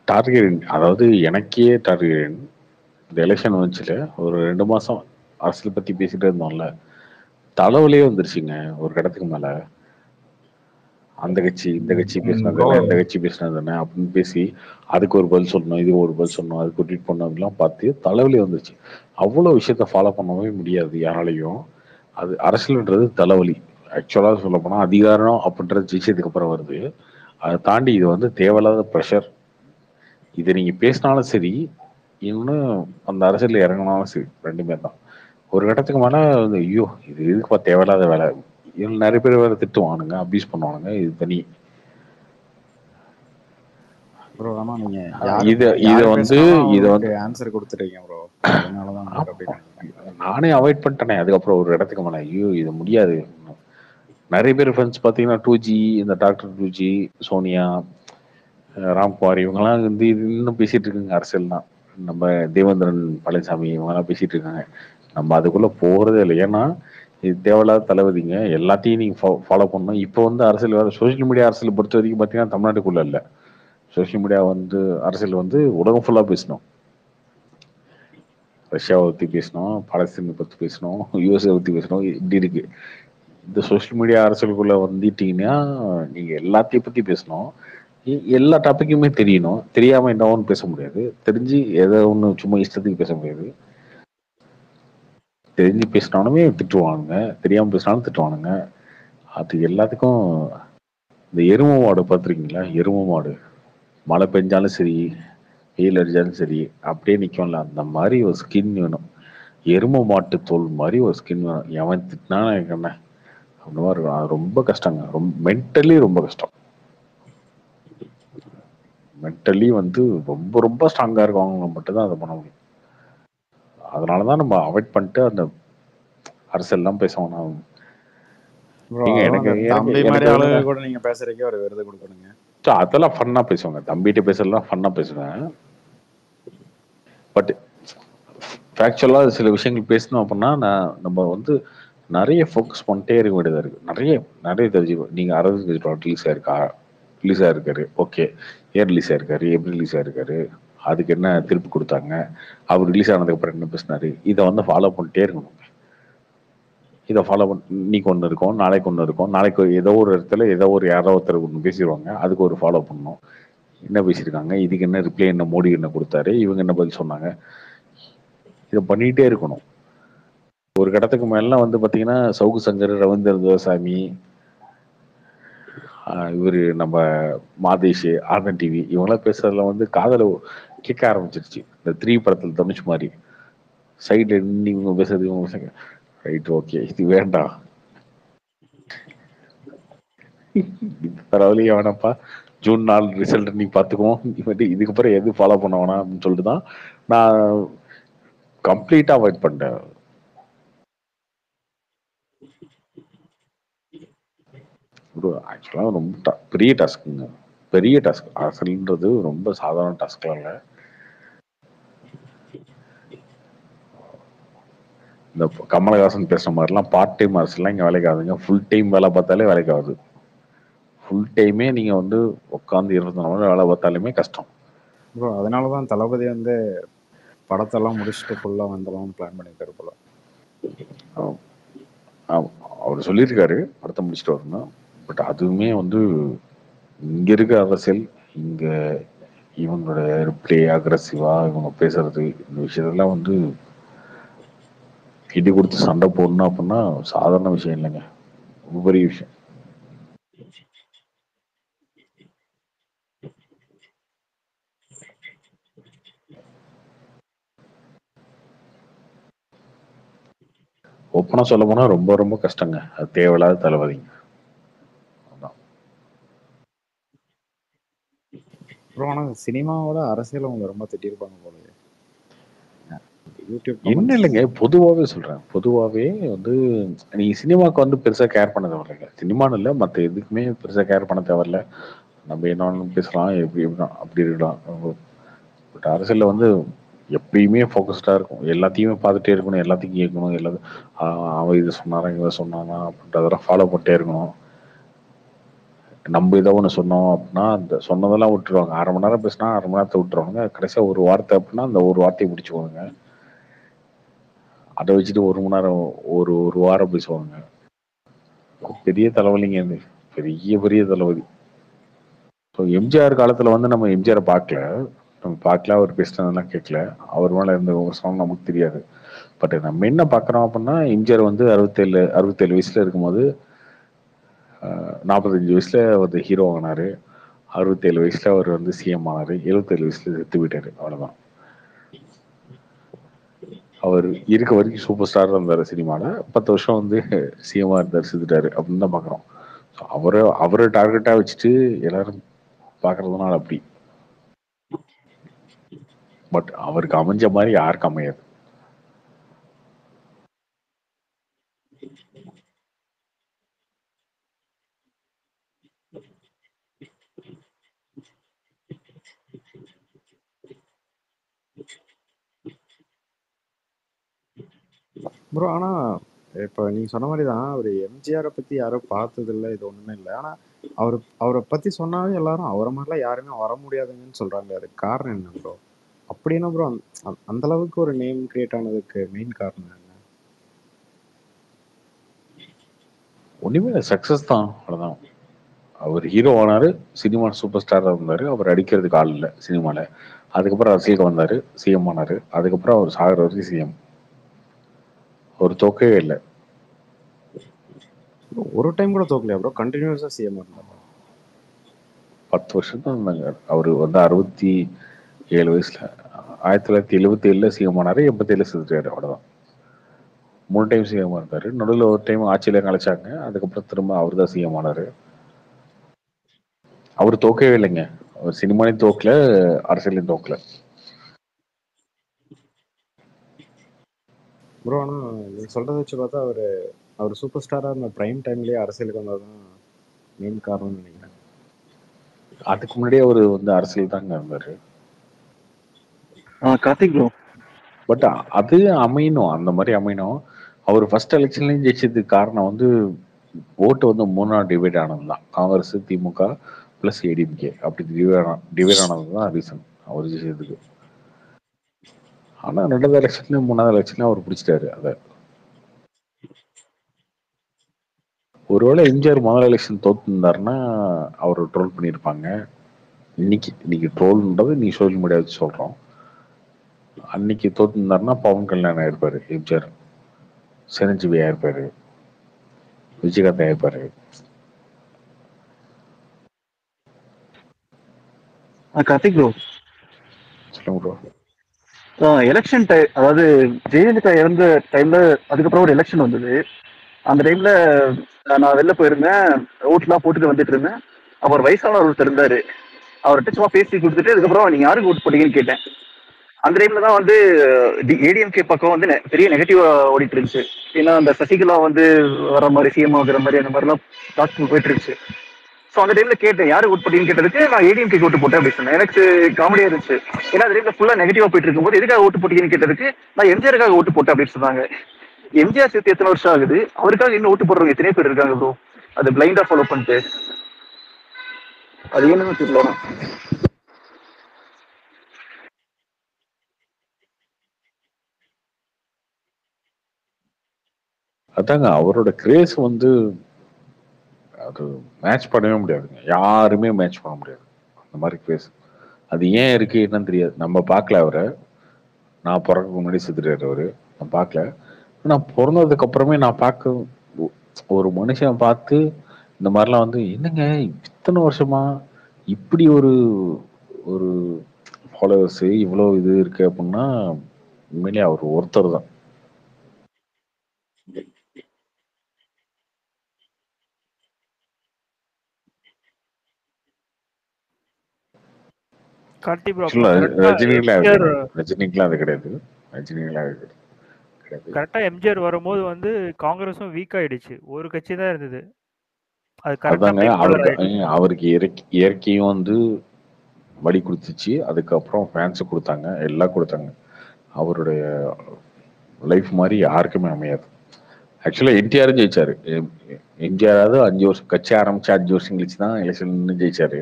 டார்கெட், அதாவது எனக்கே டார்கெட். இந்த எலெக்ஷன் வந்துச்சுல, ஒரு 2 மாசம் அரசியல் பத்தி பேசிட்டு இருந்தோம்ல, தலைவலியே வந்துருச்சுங்க ஒரு இடத்துக்கு மேல. அந்த கட்சி இந்த கட்சி பேசினது, இந்த கட்சி பேசினது என்ன அப்படின்னு பேசி அதுக்கு ஒரு பதில் சொல்லணும், இதுக்கு ஒரு பதில் சொல்லணும், அதுக்கு ட்வீட் பண்ணணும் அப்படிலாம் பார்த்து தலைவலி வந்துருச்சு. அவ்வளவு விஷயத்த ஃபாலோ பண்ணவே முடியாது யாராலையும். அது அரசியல்ன்றது தலைவலி. ஆக்சுவலா சொல்ல போனா அதிகாரம் அப்படின்றது ஜெயிச்சதுக்கு அப்புறம் வருது. அதை தாண்டி இது வந்து தேவையில்லாத ப்ரெஷர். இதை நீங்க பேசினாலும் சரி, இன்னும் அந்த அரசியல் இறங்கினாலும் சரி, ரெண்டுமே தான். ஒரு கட்டத்துக்கு மேல வந்து ஐயோ இது இதுக்குப்பா தேவையில்லாத வேலை. இவங்க நிறைய பேர் வேற திட்டுவானுங்க, அபியூஸ் பண்ணுவானுங்க. இது தனி ப்ரோ. ஆனா நீங்க இத வந்து ஆன்சர் கொடுத்துட்டீங்க ப்ரோ. அதனாலதான் நானே அவாய்ட் பண்ணிட்டேனே. அதுக்கப்புறம் ஒரு இடத்துக்கு மேல ஐயோ இது முடியாது. நிறைய பேர் ஃப்ரெண்ட்ஸ் பாத்தீங்கன்னா 2G, இந்த டாக்டர் 2G, சோனியா, ராம்குமார் இவங்கெல்லாம் வந்து இது இன்னும் பேசிட்டு இருக்காங்க அரசியல் தான். நம்ம தேவேந்திரன் பழனிசாமி இவங்கெல்லாம் பேசிட்டு இருக்காங்க. நம்ம அதுக்குள்ள போறதே இல்லை. ஏன்னா இது தேவையில்லாத தலைவதிங்க. எல்லாத்தையும் நீங்க ஃபாலோ பண்ணணும். இப்போ வந்து அரசியல் வேற, சோசியல் மீடியா அரசியல் பொறுத்த வரைக்கும் பாத்தீங்கன்னா தமிழ்நாட்டுக்குள்ள இல்ல. சோசியல் மீடியா வந்து அரசியல் வந்து உலகம் ஃபுல்லா பேசணும். ரஷ்யாவை பத்தி பேசணும், பாலஸ்தீனை பத்தி பேசணும், யூஎஸ்ஏ பத்தி பேசணும், இப்படி இருக்கு. இந்த சோசியல் மீடியா அரசியலுக்குள்ள வந்துட்டீங்கன்னா நீங்க எல்லாத்தையும் பத்தி பேசணும். எல்லா டாபிக்குமே தெரியணும். தெரியாம என்ன ஒன்று பேச முடியாது. தெரிஞ்சு ஏதோ ஒன்று சும்மா இஷ்டத்துக்கு பேச முடியாது. தெரிஞ்சு பேசினாலுமே திட்டுவானுங்க, தெரியாம பேசினாலும் திட்டுவானுங்க. அது எல்லாத்துக்கும் இந்த எருமை மாடு பார்த்துருக்கீங்களா? எருமை மாடு மழை பெஞ்சாலும் சரி, வெயில் அடிச்சாலும் சரி, அப்படியே நிக்கும்ல. அந்த மாதிரி ஒரு ஸ்கின் வேணும். எருமை மாட்டு தோல் மாதிரி ஒரு ஸ்கின் வேணும். எவன் திட்டினா எனக்கு என்ன அந்த மாதிரி இருக்கும். அது ரொம்ப கஷ்டங்க. ரொம்ப மென்டலி ரொம்ப கஷ்டம். மென்டலி வந்து ரொம்ப ரொம்ப ஸ்ட்ராங்கா இருக்கவங்க மட்டும்தான் அதை பண்ண முடியும். அதனாலதான் நம்ம அவாய்ட் பண்ணிட்டு அந்த அரசியல்லாம் பேசணும். ப்ரோ நீங்க அதுவும் எனக்கு அந்த எனக்கு தம்பி மாதிரி எனக்கு வந்து ஆளுங்க கூட நீங்க பேசுறதுக்கே ஒரு விருது கொடுக்கணுங்க. அதெல்லாம் ஃபன்னா பேசுவாங்க. தம்பிகிட்ட பேசலாம் ஃபன்னா பேசுவேன். பட் ஃபேக்சுவலா சில விஷயங்கள் பேசணும் அப்படின்னா நம்ம வந்து நிறைய ஃபோக்கஸ் பண்ணிட்டே இருக்க வேண்டியதா இருக்கு. நிறைய நிறைய தெரிஞ்சுக்கணும். நீங்க அரவிந்த் கெஜ்ரிவால் ரிலீஸ் ஆயிருக்கா, ரிலீஸ் ஆயிருக்காரு, ஓகே. ஏன் ரிலீஸ் ஆயிருக்காரு, எப்படி ரிலீஸ் ஆயிருக்காரு, அதுக்கு என்ன திருப்பி கொடுத்தாங்க, அவர் ரிலீஸ் ஆனதுக்கு அப்புறம் என்ன பேசினாரு, இதை வந்து ஃபாலோ பண்ணிட்டே இருக்கணும். இதை ஃபாலோ பண்ண இன்னைக்கு ஒன்று இருக்கும், நாளைக்கு ஒன்று இருக்கும், நாளைக்கு ஏதோ ஒரு இடத்துல ஏதோ ஒரு யாரோ ஒருத்தர் ஒன்று பேசிடுவாங்க, அதுக்கு ஒரு ஃபாலோ பண்ணணும். என்ன பேசியிருக்காங்க, இதுக்கு என்ன ரிப்ளை, என்ன மோடி என்ன கொடுத்தாரு, இவங்க என்ன பதில் சொன்னாங்க, இதை பண்ணிட்டே இருக்கணும். ஒரு கட்டத்துக்கு மேலாம் வந்து பாத்தீங்கன்னா சவுக்கு சங்கர், ரவீந்திர துரைசாமி, இவரு நம்ம மாதேஷ், ஆதன் டிவி இவங்கெல்லாம் பேசுறதுல வந்து காதல கேட்க ஆரம்பிச்சிருச்சு. இந்த 3 படத்துல தனுஷ் மாதிரி சைட்ல நின்று இவங்க பேசுறது இவங்க பேசுங்க, ரைட் ஓகே இது வேண்டாம், பரவாயில்லையே வேணாப்பா, ஜூன் 4 ரிசல்ட் நீ பாத்துக்குவோம், இதுக்கப்புறம் எது ஃபாலோ பண்ண வேணாம் அப்படின்னு சொல்லிட்டு தான் நான் கம்ப்ளீட்டா அவாய்ட் பண்ணிட்டேன். ஆக்சுவலாக ரொம்ப பெரிய டாஸ்க்குங்க, பெரிய டாஸ்க். அரசியல்ன்றது ரொம்ப சாதாரண டாஸ்க்லாம் இல்லை. இந்த கமலஹாசன் பேசுற மாதிரிலாம் பார்ட் டைம் அரசியல்லாம் இங்கே வேலைக்கு ஆகுதுங்க. ஃபுல் டைம் வேலை பார்த்தாலே வேலைக்கு ஆகுது. ஃபுல் டைமே நீங்கள் வந்து உட்காந்து 24 மணி நேரம் வேலை பார்த்தாலுமே கஷ்டம். ப்ரோ அதனால தான் தளபதி வந்து படத்தெல்லாம் முடிச்சுட்டு ஃபுல்லாக வந்துடலாம் பிளான் பண்ணியிருக்காரு போல. அவர் சொல்லியிருக்காரு படத்தை முடிச்சுட்டு வரணும். பட் அதுவுமே வந்து இங்க இருக்க அரசியல், இங்க இவங்களோட ரிப்ளே அக்ரஸிவா இவங்க பேசுறது, இந்த விஷயத்தெல்லாம் வந்து இடி கொடுத்து சண்டை போடணும் அப்படின்னா சாதாரண விஷயம் இல்லைங்க, ரொம்ப பெரிய விஷயம். ஓப்பனா சொல்ல போனா ரொம்ப ரொம்ப கஷ்டங்க. அது தேவையில்லாத தலைவலிங்க. ப்ரோ ஆனால் சினிமாவோட அரசியல் அவங்க ரொம்ப திட்டிருப்பாங்க போல. யூடியூப் என்ன இல்லைங்க, பொதுவாகவே சொல்றேன். பொதுவாகவே வந்து நீங்க சினிமாவுக்கு வந்து பெருசா கேர் பண்ண தேவையில்லைங்க. சினிமான்னு இல்லை, மற்ற எதுக்குமே பெருசா கேர் பண்ண தேவையில்ல. நம்ம என்ன பேசலாம், எப்படி எப்படிலாம் அப்படி இருக்கலாம். பட் அரசியல்ல வந்து எப்பயுமே ஃபோக்கஸ்டா இருக்கும். எல்லாத்தையுமே பார்த்துட்டே இருக்கணும், எல்லாத்தையும் கேட்கணும், எல்லாத்தையும் அவன் இது சொன்னாரா இதை சொன்னானா அப்படின்றதெல்லாம் ஃபாலோ பண்ணிட்டே இருக்கணும். நம்ம ஏதோ ஒன்று சொன்னோம் அப்படின்னா அந்த சொன்னதெல்லாம் விட்டுருவாங்க. 1/2 மணி நேரம் பேசினா 1/2 மணி நேரத்தை விட்டுருவாங்க. கடைசியாக ஒரு வார்த்தை அப்படின்னா அந்த ஒரு வார்த்தையை முடிச்சுக்குவாங்க. அதை வச்சுட்டு 1 மணி நேரம் ஒரு ஒரு வாரம் பேசுவாங்க. பெரிய தலைவலிங்க அது, பெரிய பெரிய தலைவலி. ஸோ எம்ஜிஆர் காலத்துல வந்து நம்ம எம்ஜிஆரை பார்க்கல, அவர் பேசினதெல்லாம் கேட்கல, அவர் மேல இருந்த விமர்சனம் நமக்கு தெரியாது. பட் நம்ம என்ன பார்க்குறோம் அப்படின்னா எம்ஜிஆர் வந்து 67 வயசுல இருக்கும்போது 45 வயசுல வந்து ஹீரோ ஆனாரு, 67 வயசுல அவர் வந்து சிஎம் ஆனாரு, 77 வயசுல செத்து போயிட்டாரு, அவ்வளவுதான். அவர் இருக்க வரைக்கும் சூப்பர் ஸ்டார் இருந்தாரு சினிமால, 10 வருஷம் வந்து சிஎம்ஆ இருந்தார், செத்துட்டாரு அப்படின்னு தான் பாக்குறோம். அவரை டார்கெட்டா வச்சுட்டு எல்லாரும் பாக்குறதுனால அப்படி. பட் அவருக்கு அமைஞ்ச மாதிரி யாருக்கு அமையாது. ப்ரோ ஆனால் இப்போ நீங்கள் சொன்ன மாதிரி தான் அவர் எம்ஜிஆரை பற்றி யாரும் பார்த்ததில்லை, இது ஒன்றுமே இல்லை. ஆனால் அவரை பற்றி சொன்னாவே எல்லாரும் அவரை மாதிரிலாம் யாருமே வர முடியாதுங்கன்னு சொல்கிறாங்க. அதுக்கு காரணம் என்ன ப்ரோ? அப்படின்னா ப்ரோ அந்த அளவுக்கு ஒரு நேம் கிரியேட் ஆனதுக்கு மெயின் காரணம் என்ன? ஒண்ணுமே சக்சஸ் தான், அவ்வளவுதான். அவர் ஹீரோ ஆனாரு, சினிமா சூப்பர் ஸ்டாரா இருந்தாரு, அவர் அடிக்கிறதுக்கு ஆள் இல்லை சினிமால. அதுக்கப்புறம் அரசியலுக்கு வந்தாரு, சிஎம் ஆனாரு, அதுக்கப்புறம் அவர் சாகிற வரைக்கும் சிஎம். ஒரு தோக்கவே இல்லை. ஒரு டைம் கூட தோக்கலையா ப்ரோ? கண்டினியூஸா சிஎம் இருந்தாரு. 10 வருஷம் தான் இருந்தாங்க. அவர் வந்து 67 வயசுல 1977 சிஎம் ஆனாரு, 87 செத்துட்டாரு, அவ்வளவுதான். 3 டைம் சிஎம் இருந்தாரு. நடுவில் ஒரு டைம் ஆட்சியில கலைச்சாங்க, அதுக்கப்புறம் திரும்ப அவர் தான் சிஎம் ஆனாரு. அவர் தோக்கவே இல்லைங்க. சினிமாலையும் தோக்கல, அரசியலையும் தோக்கல. ப்ரோ ஆனா நீங்க சொல்றத வச்சு பார்த்தா அவர் சூப்பர் ஸ்டாரா இருந்த பிரைம் டைம்லயே அரசியலுக்கு வந்ததுதான் மெயின் காரணம்னு நினைக்கிறேன். அதுக்கு முன்னாடியே அவர் வந்து அரசியல் தாங்க இருந்தாரு. கார்த்திக் ப்ரோ, பட் அது அமையணும், அந்த மாதிரி அமையணும். அவர் ஃபர்ஸ்ட் எலெக்ஷன்லயும் ஜெயிச்சதுக்கு காரணம் வந்து ஓட்டு வந்து 3 டிவைட் ஆனது தான். காங்கிரஸ், திமுக பிளஸ் ஏடிஎம்கே அப்படி டிவைட் ஆனது தான் ரீசன் அவர் ஜெயிச்சதுக்கு. ஆனா 2வது எலெக்ஷன்லயும் 3வது எலெக்ஷன்லயும் அவர் பிடிச்சிட்டாரு அதை. ஒருவேளை எம்ஜிஆர் முதல் எலெக்ஷன் தோத்துருந்தாருன்னா அவர் ட்ரோல் பண்ணியிருப்பாங்க. இன்னைக்கு ட்ரோல்ன்றது நீ சோசியல் மீடியா வச்சு சொல்றோம். அன்னைக்கு தோத்துருந்தாருன்னா பவன் கல்யாணம் ஆயிருப்பாரு, எம்ஜிஆர் சிரஞ்சீவி ஆயிருப்பாரு, விஜயகாந்த் ஆயிருப்பாரு. கார்த்திக் ப்ரோ, சொல்லுங்க ப்ரோ. எலெக்ஷன் டைம், அதாவது ஜெயலலிதா இறந்த டைம்ல அதுக்கப்புறம் ஒரு எலெக்ஷன் வந்தது. அந்த டைம்ல நான் வெளில போயிருந்தேன், ஓட்டுலாம் போட்டுட்டு வந்துட்டு இருந்தேன். அவர் வயசானவர் ஒருத்தர் இருந்தாரு, அவர்கிட்ட சும்மா பேசி கொடுத்துட்டு அதுக்கப்புறம் நீங்க யாருக்கு ஓட்டு போட்டீங்கன்னு கேட்டேன். அந்த டைம்ல தான் வந்து ஏடிஎம்கே பக்கம் வந்து பெரிய நெகட்டிவா ஓடிட்டு இருந்துச்சு. ஏன்னா அந்த சசிகலா வந்து வர மாதிரி சிஎம் ஆகுற மாதிரி அந்த மாதிரிலாம் டாக்டர் போயிட்டு இருந்துச்சு. ஸோ அந்த டைம்ல கேட்டேன் யாரு ஓட் போட்டீங்கன்னு கேட்டதுக்கு நான் ஏடிஎம்கே ஓட்டு போட்டேன் அப்படின்னு சொன்னேன். எனக்கு காமெடியா இருந்துச்சு. ஏன்னா அந்த டைம்ல ஃபுல்லா நெகட்டிவா போயிட்டு இருக்கும்போது எதுக்காக ஓட்டு போட்டீங்கன்னு கேட்டதுக்கு நான் எம்ஜிஆருக்காக ஓட்டு போட்டேன் அப்படின்னு சொன்னாங்க. எம்ஜிஆர் சேர்த்து எத்தனை வருஷம் ஆகுது, அவருக்காக இன்னும் ஓட்டு போடுறவங்க எத்தனை பேர் இருக்காங்க ப்ரோ? அது பிளைண்டா ஃபாலோ பண்ணிட்டு அது என்னன்னு தெரியல. அதாங்க அவரோட கிரேஸ் வந்து அது மேட்ச் பண்ணவே முடியாதுங்க, யாருமே மேட்ச் பண்ண முடியாது அந்த மாதிரி கிரேஸ். அது ஏன் இருக்கு என்னன்னு தெரியாது, நம்ம பார்க்கல அவரை. நான் பிறக்க முன்னாடி செத்துட்டாரு அவரு, நான் பார்க்கல. நான் பிறந்ததுக்கு அப்புறமே நான் பார்க்க ஒரு மனுஷன் பார்த்து இந்த மாதிரிலாம் வந்து என்னங்க இத்தனை வருஷமா இப்படி ஒரு ஒரு ஃபாலோவர்ஸ் இவ்வளோ இது இருக்கு அப்படின்னா உண்மையிலேயே அவர் ஒருத்தர் தான். கார்த்தி ப்ரோ, ரஜினிக்கெல்லாம் அது கிடையாது. ரஜினிக்கெல்லாம் அது கிடையாது. கரெக்டா எம்ஜிஆர் வரும்போது வந்து காங்கிரஸும் வீக் ஆயிடுச்சு, ஒரு கட்சி தான் இருந்தது. அதுதாங்க அவருக்கு இயற்கையும் வந்து வழி கொடுத்துச்சு, அதுக்கப்புறம் ஃபேன்ஸு கொடுத்தாங்க, எல்லாம் கொடுத்தாங்க. அவருடைய லைஃப் மாதிரி யாருக்குமே அமையாது. ஆக்சுவலாக என்டிஆரும் ஜெயிச்சாரு. எம்ஜிஆராவது 5 வருஷம் கட்சி ஆரம்பிச்சு 5 வருஷம் கழிச்சு தான் எலெக்ஷன் ஜெயிச்சாரு.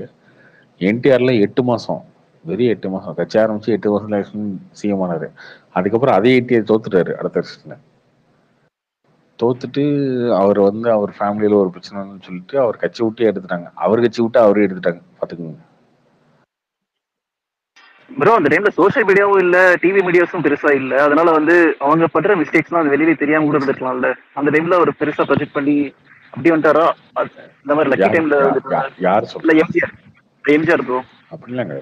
என்டிஆர்ல 8 மாசம், வெறும் 8 மாசம் கட்சி ஆரம்பிச்சு 8 வருஷம் எலெக்ஷன் சிஎம் ஆனாரு. அதுக்கப்புறம் அதே என்டிஆர் தோத்துட்டாரு அடுத்த வருஷத்துல. தோத்துட்டு அவர் வந்து அவர் ஃபேமிலியில ஒரு பிரச்சனைன்னு சொல்லிட்டு அவர் கட்சி விட்டு எடுத்துட்டாங்க. அவர் கட்சி விட்டு அவரே எடுத்துட்டாங்க, பாத்துக்கோங்க ப்ரோ. அந்த டைம்ல சோசியல் மீடியாவும் இல்ல, டிவி மீடியாஸும் பெருசா இல்ல. அதனால வந்து அவங்க பண்ற மிஸ்டேக்ஸ்லாம் அது வெளியில தெரியாம கூட இருந்திருக்கலாம்ல. அந்த டைம்ல அவர் பெருசா ப்ரொஜெக்ட் பண்ணி அப்படி வந்துட்டாரா? இந்த மாதிரி லக்கி டைம்ல யார் சொல்ல? எம்ஜிஆர் ப்ரோ. அப்படிலாங்க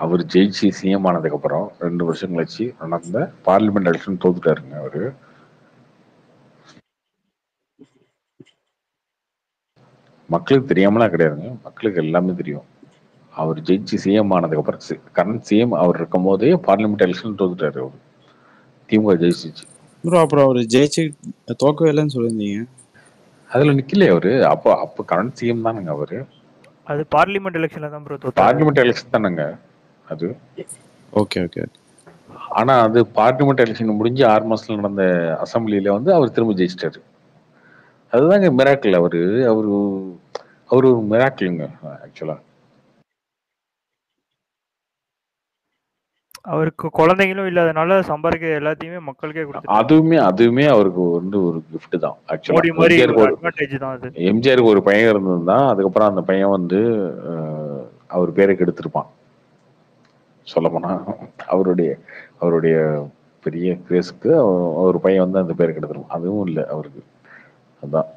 அவர் ஜெயிச்சு சிஎம் ஆனதுக்கு அப்புறம் 2 வருஷம் கழிச்சு நடந்த பார்லிமெண்ட் எலெக்ஷன் தோத்துட்டாருங்க அவரு. மக்களுக்கு தெரியாமலாம் கிடையாதுங்க, மக்களுக்கு எல்லாமே தெரியும். அவர் ஜெயிச்சு சிஎம் ஆனதுக்கு அப்புறம் கரண்ட் சிஎம் அவர் இருக்கும் போதே பார்லிமெண்ட் எலெக்ஷன் தோத்துட்டாரு அவரு. திமுக ஜெயிச்சிச்சு ப்ரோ. அப்புறம் அவர் ஜெயிச்சு தோக்கவே இல்லைன்னு சொல்லியிருந்தீங்க, அதுல நிக்கல அவரு. அப்போ கரண்ட் சிஎம் தானுங்க அவரு. அது பார்லிமெண்ட் எலெக்ஷன்ல தான் ப்ரோ தோத்தாரு. பார்லிமெண்ட் எலெக்ஷன் தானுங்க அது. Okay okay. ஆனா அது பார்லிமெண்ட் எலெக்ஷன் முடிஞ்சு 6 மாசத்துல நடந்த அசம்பிளியில வந்து அவர் திரும்ப ஜெயிச்சிட்டாரு. அதுதாங்க மிராக்கிள். அவரு ஒரு மிராக்கிளுங்க ஆக்சுவலா. அவருக்கு குழந்தைங்களும் இல்லாதனால சம்பாதிக்க எல்லாத்தையுமே மக்களுக்கே கொடுத்தாரு. அதுவுமே அவருக்கு வந்து ஒரு கிஃப்ட் தான் ஆக்சுவலா. எம்ஜிஆருக்கு ஒரு பையன் இருந்ததுதான், அதுக்கப்புறம் அந்த பையன் வந்து அவர் பேரை கெடுத்திருப்பான் சொல்ல போனா. அவருடைய பெரிய கிரேஸுக்கு ஒரு பையன் வந்து அந்த பேரை கெடுத்திருப்பான். அதுவும் இல்லை அவருக்கு. அதான்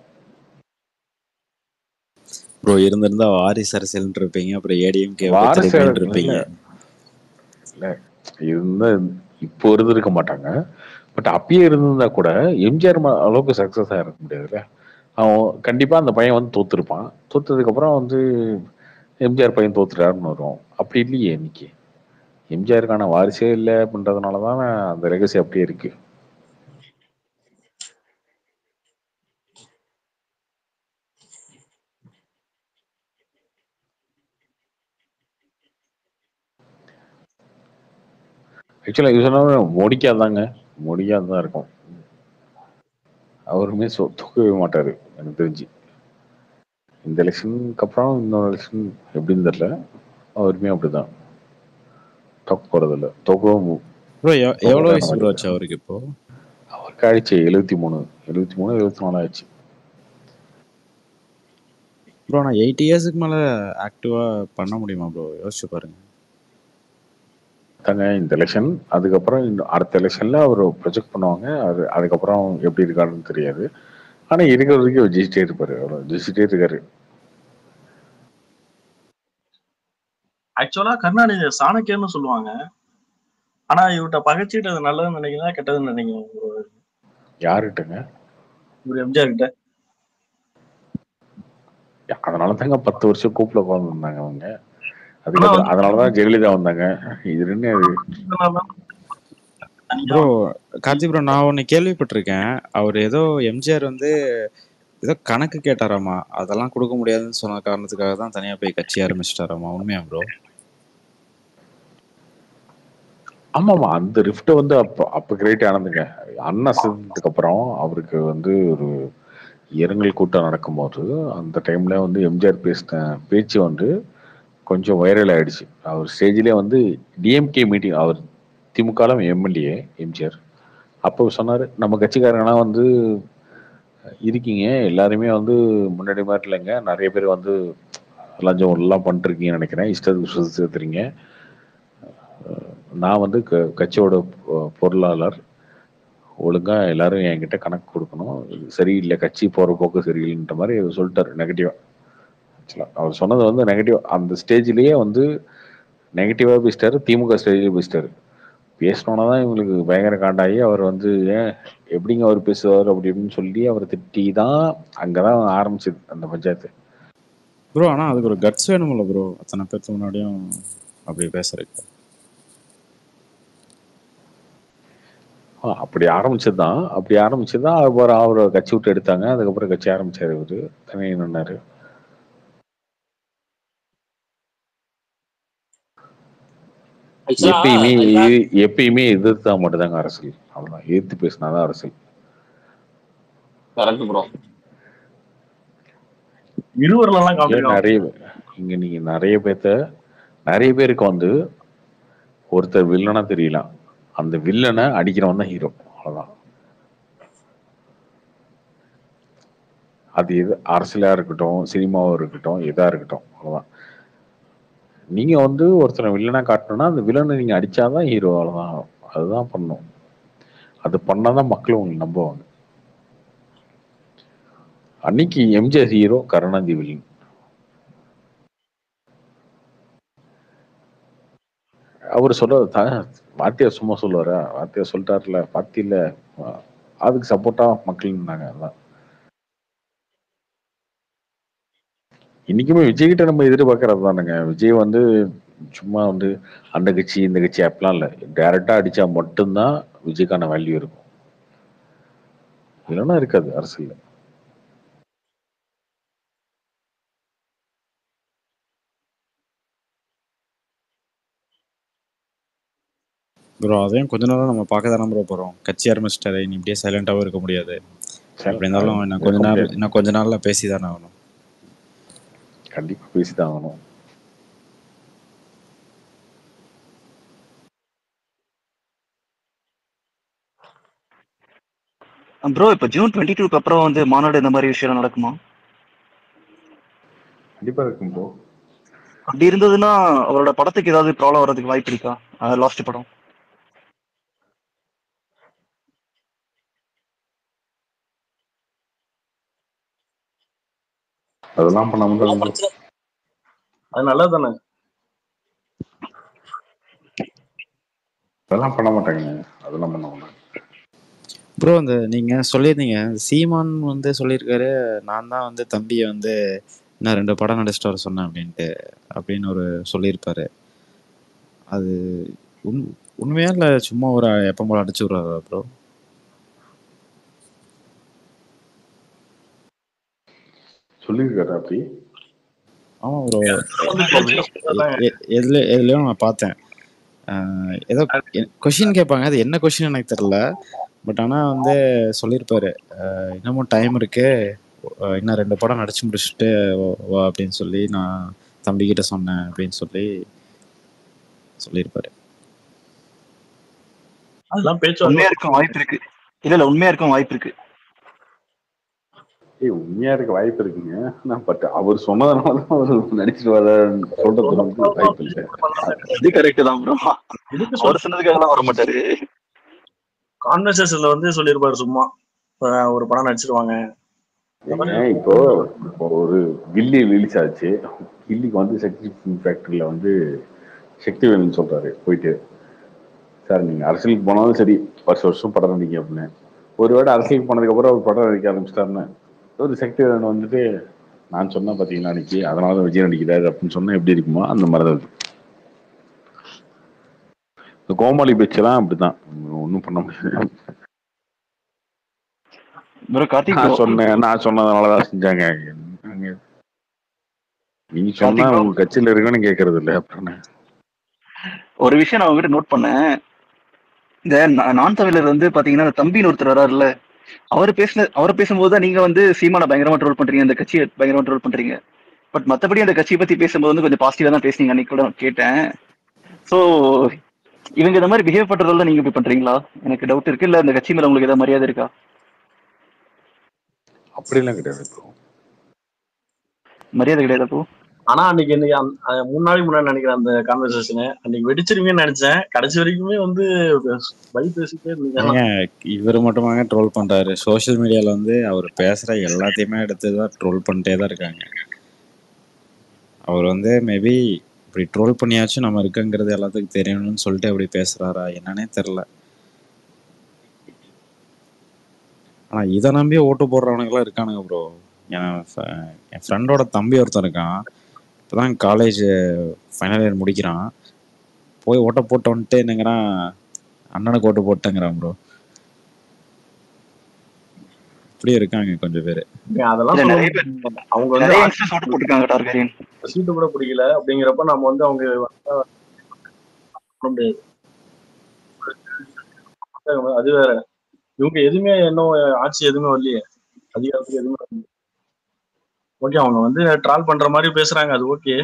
ப்ரோ. இருந்திருந்தா வாரிசு அரசியல் இருப்பீங்க, அப்புறம் ஏடிஎம்கே இருப்பீங்க. இருந்தா இப்போ இருந்திருக்க மாட்டாங்க. பட் அப்பயே இருந்திருந்தா கூட எம்ஜிஆர் அளவுக்கு சக்சஸா இருக்க முடியாதுல்ல. அவன் கண்டிப்பா அந்த பையன் வந்து தோத்துருப்பான். தோத்ததுக்கு அப்புறம் வந்து எம்ஜிஆர் பையன் தோத்துட்டாருன்னு வரும். அப்படி இல்லையே இன்னைக்கு. எம்ஜிஆருக்கான வாரிசே இல்லை அப்படின்றதுனாலதான் அந்த லெகசி அப்படியே இருக்கு. ஆக்சுவலா இது சொன்னா மோடிக்காதாங்க, மோடிக்காதான் இருக்கும். அவருமே தூக்கவே மாட்டாரு எனக்கு தெரிஞ்சு. இந்த எலெக்ஷனுக்கு அப்புறம் இன்னொரு எலெக்ஷன் எப்படின்னு தெரியல, அவருமே அப்படிதான் தோக்க போறதில்ல. தோக்கவும் ப்ரோ எவ்வளோ வயசு ப்ரோ ஆச்சு அவருக்கு இப்போ? அவருக்கு ஆயிடுச்சு 73 74 ஆயிடுச்சு. ப்ரோ நான் 8 இயர்ஸுக்கு மேலே ஆக்டிவாக பண்ண முடியுமா ப்ரோ? யோசிச்சு பாருங்க. தாங்க இந்த எலெக்ஷன், அதுக்கப்புறம் அடுத்த எலெக்ஷன்ல அவர் ப்ரொஜெக்ட் பண்ணுவாங்க. அதுக்கப்புறம் எப்படி இருக்காருன்னு தெரியாது. ஆனா இருக்கிற வரைக்கும் ஜெயிச்சிட்டே இருப்பாரு. அவர் ஜெயிச்சிட்டே இருக்காரு. ஆக்சுவலா கருணாநிதி சாணக்கியன்னு சொல்லுவாங்க. ஆனா இவர்கிட்ட பகைச்சிட்டு அது நல்லதுன்னு நினைக்கிறதா கெட்டதுன்னு நினைக்கிறேன். யாருகிட்டங்க? இவர் எம்ஜிஆர் கிட்ட. அதனால தாங்க 10 வருஷம் கூப்பில உட்காந்துருந்தாங்க அவங்க. அதுக்கப்புறம் அதனாலதான் ஜெயலலிதா வந்தாங்க. இது என்ன ப்ரோ கார்த்தி ப்ரோ, நான் ஒன்னு கேள்விப்பட்டிருக்கேன். அவர் ஏதோ எம்ஜிஆர் வந்து ஏதோ கணக்கு கேட்டாராமா, அதெல்லாம் கொடுக்க முடியாதுன்னு சொன்ன காரணத்துக்காக தான் தனியா போய் கட்சி ஆரம்பிச்சிட்டாராமா. உண்மையா ப்ரோ? ஆமாமா, அந்த ரிஃப்ட் வந்து அப்ப கிரியேட் ஆனதுங்க. அண்ணா சேர்ந்ததுக்கு அப்புறம் அவருக்கு வந்து ஒரு இரங்கல் கூட்டம் நடக்கும்போது அந்த டைம்ல வந்து எம்ஜிஆர் பேசின பேச்சு வந்து கொஞ்சம் வைரல் ஆயிடுச்சு. அவர் ஸ்டேஜ்லேயே வந்து டிஎம்கே மீட்டிங், அவர் திமுக எம்எல்ஏ எம்ஜிஆர் அப்போ சொன்னாரு, நம்ம கட்சிக்காரங்களாம் வந்து இருக்கீங்க, எல்லாருமே வந்து முன்னாடி மாதிரி இல்லைங்க, நிறைய பேர் வந்து லஞ்சம் எல்லாம் பண்ணிருக்கீங்கன்னு நினைக்கிறேன், இஷ்டத்துக்கு சேர்த்துறீங்க. நான் வந்து கட்சியோட பொருளாளர், ஒழுங்கா எல்லாரும் என்கிட்ட கணக்கு கொடுக்கணும், சரியில்லை கட்சி போற போக்கு சரியில்லைன்ற மாதிரி சொல்லிட்டாரு நெகட்டிவா. அவர் சொன்னது வந்து நெகட்டிவ், அந்த ஸ்டேஜ்லயே வந்து நெகட்டிவா பேசிட்டாரு. திமுக ஸ்டேஜ்லயே பேசிட்டாரு. பேசினோன்னா தான் இவங்களுக்கு பயங்கர காண்டாகி அவர் வந்து ஏன் எப்படிங்க அவர் பேசுவார் அப்படின்னு சொல்லி அவர் திட்டி தான் அங்கதான் ஆரம்பிச்சது அந்த பஞ்சாயத்து. ப்ரோ ஆனா அதுக்கு ஒரு கட்ஸ் வேணும்ல ப்ரோ, அத்தனை பேருக்கு முன்னாடியும் அப்படி பேசுறதுக்கு. அப்படி ஆரம்பிச்சதுதான் அவரை கட்சி விட்டு எடுத்தாங்க. அதுக்கப்புறம் கட்சி ஆரம்பிச்சாரு அவரு, தனியாக நின்னாரு. எப்பயுமே எதிர்த்தா மட்டும்தாங்க அரசியல். அவ்வளவுதான், எதிர்த்து பேசினாதான் அரசியல். இங்க நீங்க நிறைய பேருக்கு வந்து ஒருத்தர் வில்லனா தெரியலாம், அந்த வில்லனை அடிக்கிறவன் தான் ஹீரோ. அவ்வளவுதான். அது எது அரசியலா இருக்கட்டும், சினிமாவா இருக்கட்டும், எதா இருக்கட்டும், அவ்வளவுதான். நீங்க வந்து ஒருத்தரை வில்லனா காட்டணும்னா அந்த வில்லனை நீங்க அடிச்சாதான் ஹீரோ. அவ்வளவுதான், அதுதான் பண்ணும். அது பண்ணாதான் மக்கள் உங்களுக்கு நம்புவாங்க. அன்னைக்கு எம்ஜிஆர் ஹீரோ, கருணாநிதி வில்லன். அவரு சொல்றது வாத்தியார் சும்மா சொல்லுவாரா? வாத்தியார் சொல்லிட்டாருல, பாத்தியில அதுக்கு சப்போர்ட்டா மக்கள் இருந்தாங்க. அதான் இன்னைக்குமே விஜய் கிட்ட நம்ம எதிர்பார்க்கறது தானுங்க. விஜய் வந்து சும்மா வந்து அந்த கட்சி இந்த கட்சி அப்படிலாம் இல்லை, டைரக்டா அடிச்சா மட்டும்தான் விஜய்க்கான வேல்யூ இருக்கும், இல்லைன்னா இருக்காது அரசியல். ப்ரோ அதையும் கொஞ்ச நேரம் நம்ம பார்க்க தானே ப்ரோ போறோம். கட்சி ஆரம்பிச்சிட்டாரு, நீ இப்படியே சைலண்டாவும் இருக்க முடியாது. எப்படி இருந்தாலும் இன்னும் கொஞ்ச நாள்ல பேசிதானே ஆகணும். கண்டிப்பா பேசிதான் ஆகணும். ப்ரோ இப்போ ஜூன் 22 அப்புறம் வந்து மாநாடு இந்த மாதிரி விஷயம் நடக்குமா? கண்டிப்பா இருக்கும் ப்ரோ. அப்படி இருந்ததுன்னா அவரோட படத்துக்கு ஏதாவது ப்ராப்ளம் வர்றதுக்கு வாய்ப்பு இருக்கா? லாஸ்ட் படம் அதெல்லாம் பண்ண முடியாது. அது நல்லது தானே. அதெல்லாம் பண்ண மாட்டாங்க, அதெல்லாம் பண்ண மாட்டாங்க ப்ரோ. அந்த நீங்க சொல்லியிருந்தீங்க சீமான் வந்து சொல்லியிருக்காரு, நான் தான் வந்து தம்பியை வந்து நான் 2 படம் நடிச்சிட்டு வர சொன்னேன் அப்படின்ட்டு அப்படின்னு ஒரு சொல்லியிருப்பாரு. அது உண்மையா இல்லை சும்மா ஒரு எப்போ போல அடிச்சு விடுறாரா ப்ரோ? சொல்லியிருக்காரு அப்படி? ஆமாம் ப்ரோ. எதுலேயும் நான் பார்த்தேன். ஏதோ கொஷின் கேட்பாங்க, அது என்ன கொஷின் எனக்கு தெரில. பட் ஆனால் வந்து சொல்லியிருப்பாரு, இன்னமும் டைம் இருக்கு, இன்னும் 2 படம் நடிச்சு முடிச்சுட்டு வா அப்படின்னு சொல்லி நான் தம்பிக்கிட்ட சொன்னேன் அப்படின்னு சொல்லியிருப்பாரு. அதெல்லாம் உண்மையா இருக்கும் வாய்ப்பு இருக்கு. இல்ல உண்மையா இருக்கும் வாய்ப்பு இருக்கு. உண்மையா இருக்க வாய்ப்பு இருக்குங்க. பட் அவர் சொன்னதுனாலதான் அவர் நடிச்சிட்டு வர சொல்றது வந்து வாய்ப்பு இல்லை. இது கரெக்ட் தான் ப்ரோ. அவர் சொன்னதுக்காக வர மாட்டாரு. கான்வர்சேஷன்ல வந்து சொல்லியிருப்பாரு சும்மா ஒரு படம் நடிச்சிருவாங்க. இப்போ ஒரு கில்லி ரிலீஸ் ஆச்சு. கில்லிக்கு வந்து சக்தி ஃபேக்டரியில வந்து சக்தி வேணும்னு சொல்றாரு போயிட்டு, சார் நீங்க அரசியலுக்கு போனாலும் சரி வருஷம் படம் நடிங்க அப்படின்னு. ஒருவேளை அரசியலுக்கு போனதுக்கு அப்புறம் அவர் படம் நடிக்க ஆரம்பிச்சிட்டாருன்னு ஒரு சக்தி வேணும் வந்துட்டு நான் சொன்னா பாத்தீங்கன்னா அன்னைக்கு அதனாலதான் விஜய் நடிக்கிறாரு அப்படின்னு சொன்னா எப்படி இருக்குமோ அந்த மாதிரிதான் இருக்கு. இந்த கோமாளி பேச்செல்லாம் அப்படிதான், ஒன்றும் பண்ண முடியாது. நான் சொன்னதுனாலதான் செஞ்சாங்க. நீங்க சொன்னா உங்க கட்சியில இருக்குன்னு கேக்குறது இல்லை. அப்படின்னு ஒரு விஷயம் நான் உங்ககிட்ட நோட் பண்ணேன். இந்த நான் தமிழர் வந்து பாத்தீங்கன்னா தம்பின்னு ஒருத்தர் வராருல்ல, அவரை பேசும்போதுதான் நீங்க வந்து சீமானை பயங்கரமா ட்ரோல் பண்றீங்க, அந்த கட்சியை பயங்கரமா ட்ரோல் பண்றீங்க. பட் மத்தபடி அந்த கட்சியை பத்தி பேசும்போது வந்து கொஞ்சம் பாசிட்டிவா தான் பேசுனீங்க அன்னைக்கு கூட கேட்டேன். சோ இவங்க இந்த மாதிரி பிஹேவ் பண்றதால நீங்க இப்படி பண்றீங்களா? எனக்கு டவுட் இருக்கு. இல்ல அந்த கட்சி மேல உங்களுக்கு ஏதாவது மரியாதை இருக்கா? அப்படிலாம் கிடையாது ப்ரோ, மரியாதை கிடையாது ப்ரோ. ஆனா அன்னைக்கு 3 நாளைக்கு முன்னாடி நினைக்கிறேன் அந்த கான்வர்சேஷன் அன்னைக்கு வெடிச்சிருவீங்கன்னு நினைச்சேன். கடைசி வரைக்குமே வந்து பைக் பேசிட்டே இருந்தீங்க. இவர் மட்டுமாங்க ட்ரோல் பண்றாரு? சோசியல் மீடியால வந்து அவர் பேசுற எல்லாத்தையுமே எடுத்துதான் ட்ரோல் பண்ணிட்டே தான் இருக்காங்க. அவர் வந்து மேபி இப்படி ட்ரோல் பண்ணியாச்சும் நம்ம இருக்குங்கிறது எல்லாத்துக்கும் தெரியணும்னு சொல்லிட்டு அப்படி பேசுறாரா என்னன்னே தெரில. ஆனா இதை நம்பி ஓட்டு போடுறவனுங்களாம் இருக்கானுங்க ப்ரோ. என் ஃப்ரெண்டோட தம்பி ஒருத்தன் இருக்கான், இப்போதான் காலேஜ் ஃபைனல் இயர் முடிக்கிறான். போய் ஓட்ட போட்டு வந்துட்டு என்னங்கிறான், அண்ணனுக்கு ஓட்டு போட்டேங்கிறான் ப்ரோ. இப்படி இருக்காங்க கொஞ்சம் பேரு. அதெல்லாம் அவங்க வந்து சீட்டு கூட பிடிக்கல அப்படிங்கிறப்ப நம்ம வந்து அவங்க அது வேற. இவங்க எதுவுமே இன்னும் ஆட்சி எதுவுமே வரலையே, அதிகாரத்துக்கு எதுவுமே வரல. ஓகே அவங்க வந்து ட்ரால் பண்ற மாதிரி பேசுறாங்க, அது ஓகே.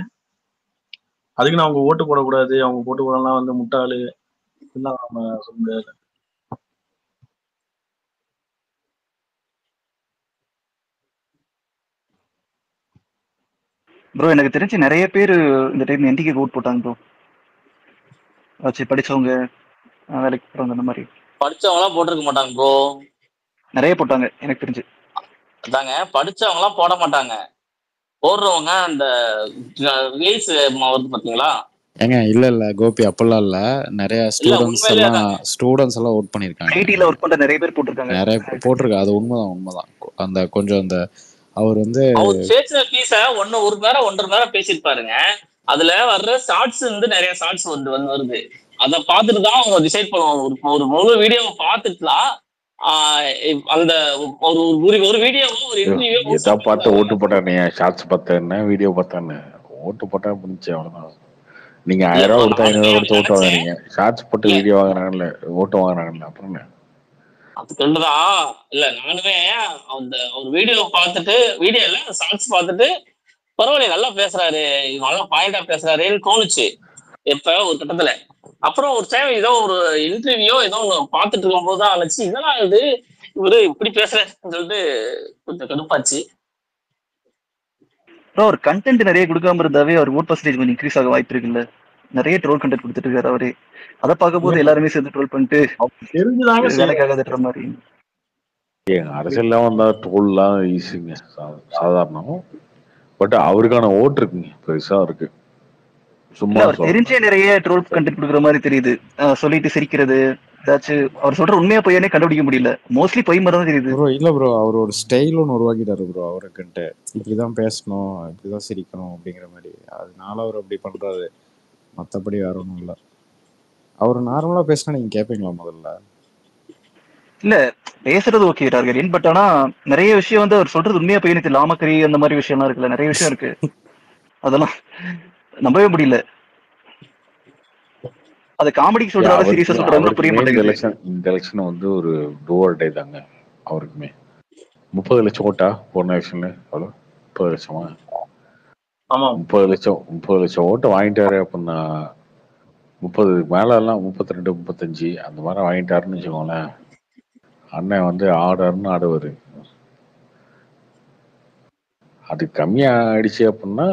அதுக்கு நான் அவங்க ஓட்டு போடக்கூடாது, அவங்க ஓட்டு போடலாம் வந்து முட்டாளு எல்லாம் நம்ம சொல்ல முடியாது. ப்ரோ எனக்கு தெரிஞ்சு நிறைய பேர் இந்த டைம் என்டிக்கு ஓட் போட்டாங்க ப்ரோ. ஆச்சு படிச்சவங்க, வேலைக்கு போறவங்க, அந்த மாதிரி படிச்சவங்க எல்லாம் போட்டிருக்க மாட்டாங்க ப்ரோ. நிறைய போட்டாங்க எனக்கு தெரிஞ்சு. அதாங்க படிச்சவங்க எல்லாம் போட மாட்டாங்க, போடுறவங்க அந்த ரீல்ஸ் வருது பாத்தீங்களா? ஏங்க இல்ல கோபி அப்பெல்லாம் இல்ல, நிறைய ஸ்டூடெண்ட்ஸ் எல்லாம் ஓட் பண்ணிருக்காங்க. ஐடில ஒர்க் பண்ற நிறைய பேர் போட்டிருக்காங்க. நிறைய போட்டிருக்காங்க, அது உண்மைதான். அந்த கொஞ்சம் அந்த அவர் வந்து பேசின பீஸ ஒரு மணி நேரம் 1.5 மணி நேரம் பேசிருப்பாருங்க. அதுல வர்ற ஷார்ட்ஸ் வந்து நிறைய ஷார்ட்ஸ் வருது. அதை பார்த்துட்டு தான் அவங்க டிசைட் பண்ணுவாங்க. ஒரு முழு வீடியோவை பார்த்துட்டுலாம் அந்த ஒரு வீடியோவோ ஒரு இன்டர்வியூ பார்த்து ஓட்டு போட்டானே, ஷார்ட்ஸ் பார்த்தேன்னு வீடியோ பார்த்தேன்னு ஓட்டு போட்டா முடிஞ்சு அவ்வளவுதான். நீங்க 1000 ரூபா கொடுத்தா 500 ரூபா கொடுத்து ஓட்டு வாங்குறீங்க, ஷார்ட்ஸ் போட்டு வீடியோ வாங்குறாங்கல்ல, ஓட்டு வாங்குறாங்கல்ல, அப்புறம் அதுக்குதான் இல்ல நானுமே அந்த ஒரு வீடியோ பார்த்துட்டு, வீடியோ இல்ல ஷார்ட்ஸ் பார்த்துட்டு பரவாயில்ல நல்லா பேசுறாரு, நல்லா பாயிண்டா பேசுறாருன்னு தோணுச்சு எப்ப ஒரு கட்டத்துல. அப்புறம் ஒரு டைம் ஏதோ ஒரு இன்டர்வியூ ஏதோ ஒண்ணு பார்த்துட்டு இருக்கும் போதுதான் அழைச்சி இதெல்லாம் இது இவரு இப்படி பேசுறேன்னு சொல்லிட்டு கொஞ்சம் கடுப்பாச்சு. ஒரு கண்டென்ட் நிறைய கொடுக்காம இருந்தாவே அவர் ஓட் பர்சன்டேஜ் கொஞ்சம் இன்க்ரீஸ் ஆக வாய்ப்பு இருக்குல்ல. நிறைய ட்ரோல் கண்டென்ட் கொடுத்துட்டு இருக்காரு அவரே. அதை பார்க்கும் போது எல்லாருமே சேர்ந்து ட்ரோல் பண்ணிட்டு வேலைக்காக மாதிரி. அரசியல் வந்தா ட்ரோல்லாம் ஈஸிங்க, சாதாரணம். பட் அவருக்கான ஓட்டு இருக்குங்க, பெருசா இருக்கு. சும்மா தெரிஞ்சே நிறைய ட்ரோல் கண்டென்ட் கொடுக்குற மாதிரி தெரியுது. சொல்லிட்டு சிரிக்கிறது, ஏதாச்சும் அவர் சொல்ற உண்மையா பொய்யானே கண்டுபிடிக்க முடியல. மோஸ்ட்லி பொய் மாதிரி தான் தெரியுது. ப்ரோ இல்ல ப்ரோ, அவர் ஒரு ஸ்டைல் ஒன்று உருவாக்கிட்டாரு ப்ரோ அவருக்குன்ட்டு. இப்படிதான் பேசணும், இப்படிதான் சிரிக்கணும் அப்படிங்கிற மாதிரி. அதனால அவர் அப்படி பண்றாரு, மற்றபடி வேற ஒன்றும் இல்லை. அவர் நார்மலா பேசினா நீங்க கேட்பீங்களா முதல்ல? இல்ல பேசுறது ஓகே டார்கெட், பட் ஆனா நிறைய விஷயம் வந்து அவர் சொல்றது உண்மையா பொய்யானே தெரியல. லாமக்கரி அந்த மாதிரி விஷயம்லாம் இருக்குல்ல, நிறைய விஷயம் இருக்கு, அதெல்லாம் நம்பவே முடியல. அது காமெடிக்கு சொல்றாரா சீரியஸா சொல்றாருன்னு புரிய மாட்டேங்குது. இந்த எலெக்ஷன் வந்து ஒரு டோர் டே தாங்க அவருக்குமே. 30 லட்சம் ஓட்டா போன எலெக்ஷன்ல அவ்வளோ 30 லட்சமா? ஆமா 30 லட்சம் ஓட்டு வாங்கிட்டாரு அப்படின்னா 30 மேல எல்லாம் 32 35 அந்த மாதிரி வாங்கிட்டாருன்னு வச்சுக்கோங்களேன். அண்ணன் வந்து ஆர்டர்னு ஆடுவாரு. அது கம்மியா ஆயிடுச்சு அப்படின்னா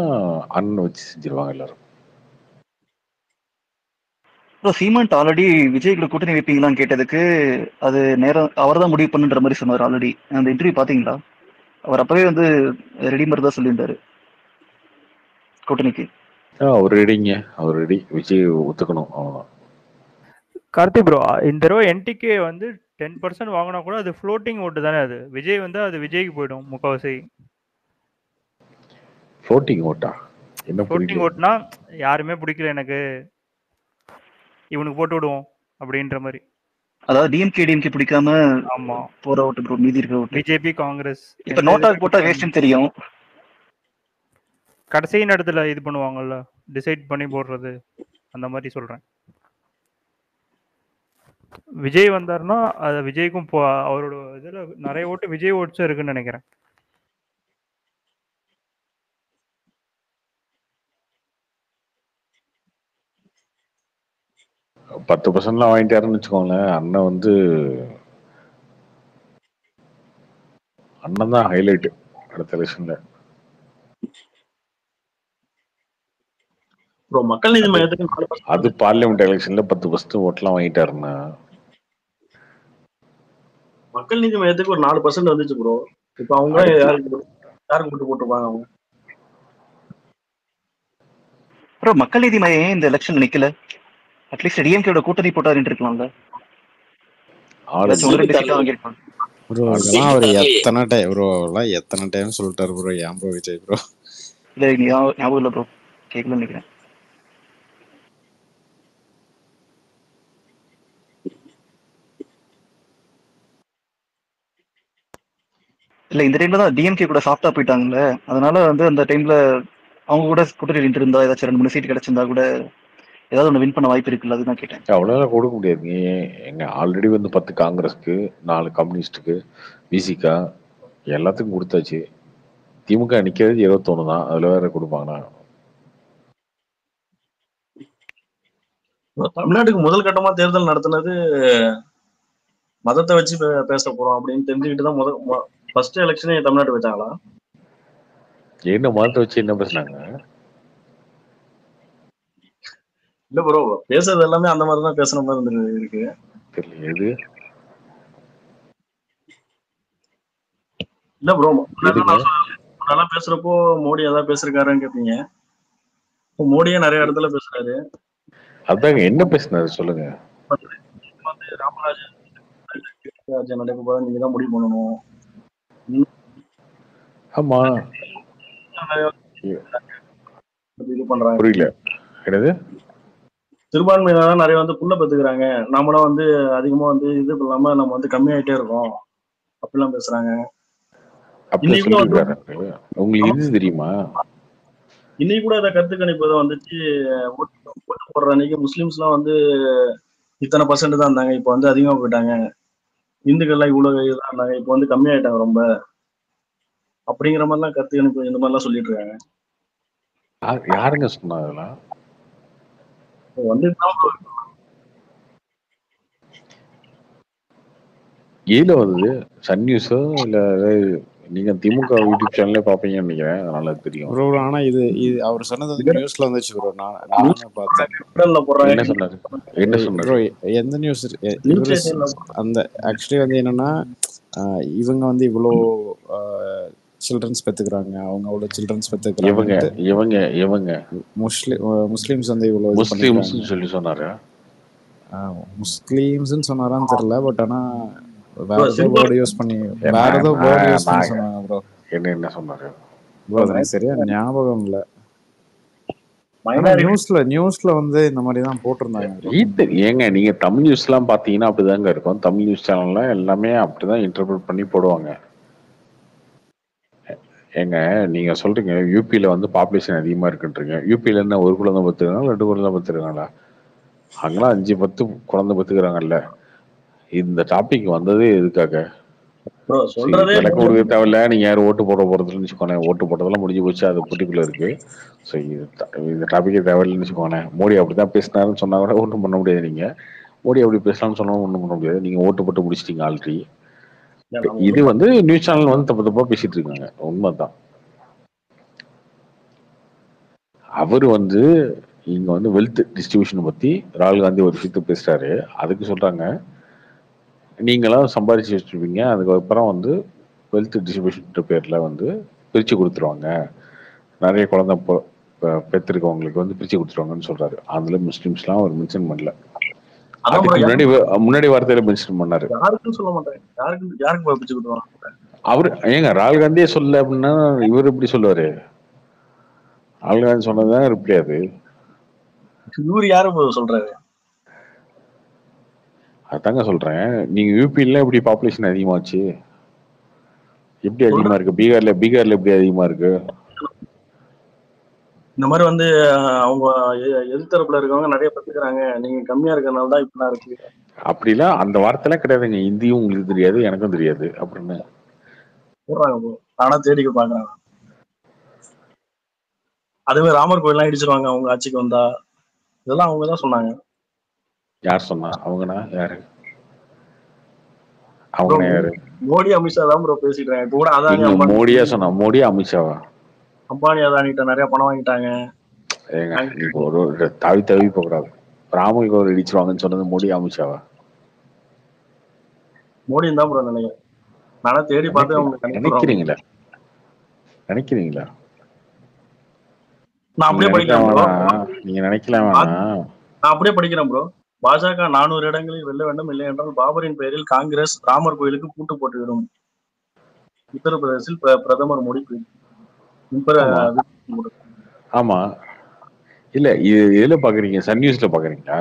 அண்ணன் வச்சு செஞ்சிருவாங்க எல்லாரும். சீமான் ஆல்ரெடி விஜய் கூட கூட்டணி வைப்பீங்களான்னு கேட்டதுக்கு அது நேரம் அவர் தான் முடிவு பண்ணுன்ற மாதிரி சொன்னார். ஆல்ரெடி அந்த இன்டர்வியூ பாத்தீங்களா? அவர் அப்பவே வந்து ரெடி மாதிரி தான் சொல்லியிருந்தாரு கூட்டணிக்கு. அவர் ரெடிங்க, அவர் ரெடி. விஜய் ஒத்துக்கணும் அவ்வளோதான். கார்த்தி ப்ரோ, இந்த தடவை என்டிகே வந்து 10% வாங்கினா கூட அது ஃப்ளோட்டிங் ஓட்டு தானே. அது விஜய் வந்து அது விஜய்க்கு போயிடும் முக்கால்வாசி. ஃப்ளோட்டிங் ஓட்டா? என்ன ஃப்ளோட்டிங் புரியல. ஓட்டுனா யாருமே பிடிக்கல எனக்கு, இவனுக்கு போட்டு விடுவோம் அப்படின்ற மாதிரி. அதாவது டிஎம்கே பிடிக்காம ஆமா போற ஓட்டு ப்ரோ, மீதி இருக்கிற ஓட்டு. பிஜேபி காங்கிரஸ் இப்ப நோட்டாக்கு போட்டா வேஸ்ட்னு தெரியும், கடைசி நேரத்துல இது பண்ணுவாங்கல்ல, டிசைட் பண்ணி போடுறது, அந்த மாதிரி சொல்றேன். விஜய் வந்தாருன்னா அது விஜய்க்கும் அவரோட இதுல நிறைய ஓட்டு விஜய் ஓட்ஸ் இருக்குன்னு நினைக்கிறேன். பத்து பர்சன்ட்லாம் வாங்கிட்டாருன்னு வச்சுக்கோங்களேன். அண்ணன் வந்து அண்ணன் தான் ஹைலைட் அடுத்த எலெக்ஷன்ல. மக்கள் நீதி மையத்துக்கு அது பார்லிமெண்ட் எலெக்ஷன்ல 10% ஓட்டெல்லாம் வாங்கிட்டாருன்னா மக்கள் நீதி மையத்துக்கு ஒரு 4% வந்துச்சு ப்ரோ. இப்ப அவங்க யாருக்கு போட்டு போட்டுருப்பாங்க அவங்க? ப்ரோ மக்கள் நீதி மையம் இந்த எலெக்ஷன் நிக்கல, அட்லீஸ்ட் டிஎம்கேட கூட்டணி போட்டாருன்னு இருக்கலாம்ல. ப்ரோ இதெல்லாம் அவர் எத்தனை டைம் சொல்லிட்டாரு ப்ரோ. ஏன் ப்ரோ விஜய் ப்ரோ? இல்ல ஞாபகம் இல்ல ப்ரோ, கேட்கல நினைக்கிறேன். இல்ல இந்த டைம்ல தான் டிஎம்கே கூட சாஃப்டா போயிட்டாங்கல்ல, அதனால வந்து அந்த டைம்ல அவங்க கூட கூட்டணி இருந்தா ஏதாச்சும் 2-3 சீட் கிடைச்சிருந்தா கூட ஏதாவது ஒன்று வின் பண்ண வாய்ப்பு இருக்குல்ல, அதுதான் கேட்டேன். அவ்வளோதான் கொடுக்க முடியாது. எங்க ஆல்ரெடி வந்து 10 காங்கிரஸ்க்கு, 4 கம்யூனிஸ்டுக்கு, விசிகா எல்லாத்துக்கும் கொடுத்தாச்சு. திமுக நிக்கிறது 21 தான், அதுல வேற கொடுப்பாங்களா? தமிழ்நாட்டுக்கு முதல் கட்டமா தேர்தல் நடத்தினது மதத்தை வச்சு பேச போறோம் அப்படின்னு தெரிஞ்சுக்கிட்டு தான் ஃபர்ஸ்ட் எலெக்ஷனே தமிழ்நாட்டு வச்சாங்களா? என்ன மதத்தை வச்சு என்ன பேசினாங்க? இல்ல ப்ரோ, பேசுறது எல்லாமே அந்த மாதிரி தான் பேசுற மாதிரி இருக்கு. தெரியல எது. இல்ல ப்ரோ, நல்லா பேசுறப்போ மோடி ஏதாவது பேசிருக்காருன்னு கேட்பீங்க. மோடியே நிறைய இடத்துல பேசுறாரு. அதாங்க என்ன பேசினாரு சொல்லுங்க. ராமராஜன் நடக்க போது நீங்க தான் முடிவு பண்ணணும். ஆமா இது பண்றாங்க. புரியல என்னது? சிறுபான்மையினர் நிறைய வந்து புள்ள பெத்துக்கிறாங்க, நாமளும் வந்து அதிகமா வந்து இது இல்லாம நம்ம வந்து கம்மியாயிட்டே இருக்கோம் அப்படிலாம் பேசுறாங்க. உங்களுக்கு இது தெரியுமா? இன்னைக்கு கூட இதை கருத்து கணிப்பு வந்துச்சு. ஓட்டு போடுற அன்னைக்கு முஸ்லிம்ஸ் எல்லாம் வந்து இத்தனை % தான் இருந்தாங்க, இப்ப வந்து அதிகமா போயிட்டாங்க. இந்துக்கள்லாம் இவ்வளவு தான் இருந்தாங்க, இப்ப வந்து கம்மியாயிட்டாங்க ரொம்ப, அப்படிங்கிற மாதிரிலாம் கருத்து கணிப்பு இந்த மாதிரிலாம் சொல்லிட்டு இருக்காங்க. யாருங்க சொன்னா அதெல்லாம்? வந்து ஏல வருது சன் நியூஸோ இல்ல நீங்க திமுக யூடியூப் சேனல்ல பாப்பீங்கன்னு நினைக்கிறேன், அதனால தெரியும் ப்ரோ. ஆனா இது அவர் சொன்னது நியூஸ்ல வந்துச்சு ப்ரோ. நான் பார்த்தேன். என்ன சொன்னாரு ப்ரோ? எந்த நியூஸ்? அந்த ஆக்சுவலி வந்து என்னன்னா, இவங்க வந்து இவ்வளோ சில்ட்ரன்ஸ் பெத்துக்கிறாங்க, அவங்க அவ்வளோ சில்ட்ரன்ஸ் பெத்துக்கிறாங்க, இவங்க முஸ்லிம்ஸ் வந்து இவ்வளோ முஸ்லிம்ஸ் சொல்லி சொன்னாரு. முஸ்லீம்ஸ்ன்னு சொன்னாரான்னு தெரியல. பட் ஆனா வேற ப்ரோ ஏதோ சிம்பு வேர்டு யூஸ் பண்ணி வேற ஏதோ வேர்டு யூஸ் பண்ணி சொன்னாங்க ப்ரோ. என்ன சொன்னாரு ப்ரோ அது எனக்கு சரியா ஞாபகம் இல்ல. ஆனா மைனாரிட்டி நியூஸ்ல வந்து இந்த மாதிரி தான் போட்டிருந்தாங்க ப்ரோ. ஏங்க நீங்க தமிழ் நியூஸ் எல்லாம் பாத்தீங்கன்னா அப்படிதாங்க இருக்கும். தமிழ் நியூஸ் சேனல்ல எல்லாமே அப்படிதான் இன்டர்பிரட் பண்ணி போடுவாங்க. ஏங்க நீங்க சொல்றீங்க யூபியில வந்து பாப்புலேஷன் அதிகமா இருக்குன்றீங்க. யூபியில என்ன ஒரு குழந்தை பத்துக்கிறாங்களா 2 குழந்தை பத்துக்கிறாங்களா? அங்கெல்லாம் 5-10 குழந்தை பத்துக்கிறாங்கல்ல. இந்த டாபிக் வந்ததே எதுக்காக? ப்ரோ சொல்றதே விளக்க கொடுக்க தேவையில்ல. நீங்க யாரும் ஓட்டு போட போறதுன்னு வச்சுக்கோங்க. ஓட்டு போட்டதெல்லாம் முடிஞ்சு போச்சு, அது பொட்டிக்குள்ள இருக்கு. ஸோ இந்த டாபிக்கே தேவையில்லைன்னு வச்சுக்கோங்க. மோடி அப்படிதான் பேசினாருன்னு சொன்னா கூட ஒன்றும் பண்ண முடியாது. நீங்க மோடி அப்படி பேசலாம்னு சொன்னாலும் ஒன்றும் பண்ண முடியாது. நீங்க ஓட்டு போட்டு முடிச்சிட்டீங்க ஆல்ரெடி. இது வந்து நியூஸ் சேனல் வந்து தப்பு தப்பா பேசிட்டு இருக்காங்க. உண்மைதான். அவரு வந்து இங்க வந்து வெல்த் டிஸ்ட்ரிபியூஷன் பத்தி ராகுல் காந்தி ஒரு விஷயத்த பேசுறாரு. அதுக்கு சொல்றாங்க நீங்களாம் சம்பாதிச்சு வச்சிருப்பீங்க, அதுக்கப்புறம் வந்து வெல்த் டிஸ்ட்ரிபியூஷன் பேர்ல வந்து பிரிச்சு கொடுத்துருவாங்க, நிறைய குழந்தை பெற்றிருக்கவங்களுக்கு வந்து பிரிச்சு கொடுத்துருவாங்கன்னு சொல்றாரு. அதுல முஸ்லிம்ஸ்லாம் அவர் மென்ஷன் பண்ணல. அதுக்கு முன்னாடி வார்த்தையில மென்ஷன் பண்ணாரு. யாருக்கும் சொல்ல மாட்டாங்க. யாருக்கு பிரிச்சு கொடுத்துருவாங்க அவரு? ஏங்க ராகுல் காந்தியே சொல்ல அப்படின்னா இவர் எப்படி சொல்லுவாரு? ராகுல் காந்தி சொன்னதுதான் ரிப்ளை. அது இவரு யாரும் சொல்றாரு? அதாங்க சொல்றேன். நீங்க யூபியில எப்படி பாப்புலேஷன் அதிகமாச்சு? எப்படி அதிகமா இருக்கு? பீகார்ல எப்படி அதிகமா இருக்கு? இந்த மாதிரி வந்து அவங்க எதிர்த்தரப்புல இருக்கவங்க நிறைய பத்துக்கிறாங்க, நீங்க கம்மியா இருக்கறனால தான் இப்படிலாம் இருக்கு. அப்படிலாம் அந்த வார்த்தைலாம் கிடையாதுங்க. இந்தியும் உங்களுக்கு தெரியாது, எனக்கும் தெரியாது. அப்படின்னு போடுறாங்க. ஆனா தேடிக்க பாக்குறாங்க. அதுவே ராமர் கோயிலாம் இடிச்சிருவாங்க அவங்க ஆட்சிக்கு வந்தா. இதெல்லாம் அவங்கதான் சொன்னாங்க. யார் சொன்னா? அவங்கனா யாரு? அவங்க யாரு? மோடி அமித்ஷா தான் ப்ரோ பேசிக்கிறாங்க. இப்ப கூட அதானி மோடியா சொன்னா? மோடியா அமித்ஷாவா? அம்பானி அதானிட்ட நிறைய பணம் வாங்கிட்டாங்க. ஏங்க நீங்க ஒரு தவி போகக்கூடாது. ராமர் கோயில் இடிச்சிருவாங்கன்னு சொன்னது மோடி அமித்ஷாவா? மோடி தான் ப்ரோ நினைக்கிறேன். நானா தேடி பார்த்து அவங்க நினைக்கிறீங்களா? நான் அப்படியே படிக்கிறேன் ப்ரோ. நீங்க நினைக்கலாம். நான் அப்படியே படிக்கிறேன் ப்ரோ. பாஜக 400 இடங்களில் வெல்ல வேண்டும், இல்லை என்றால் பாபரின் பெயரில் காங்கிரஸ் ராமர் கோயிலுக்கு பூட்டு போட்டுவிடும். உத்தரப்பிரதேசில் பிரதமர் மோடி. ஆமா. இல்ல இது எதுல பாக்குறீங்க? சன் நியூஸ்ல பாக்குறீங்களா?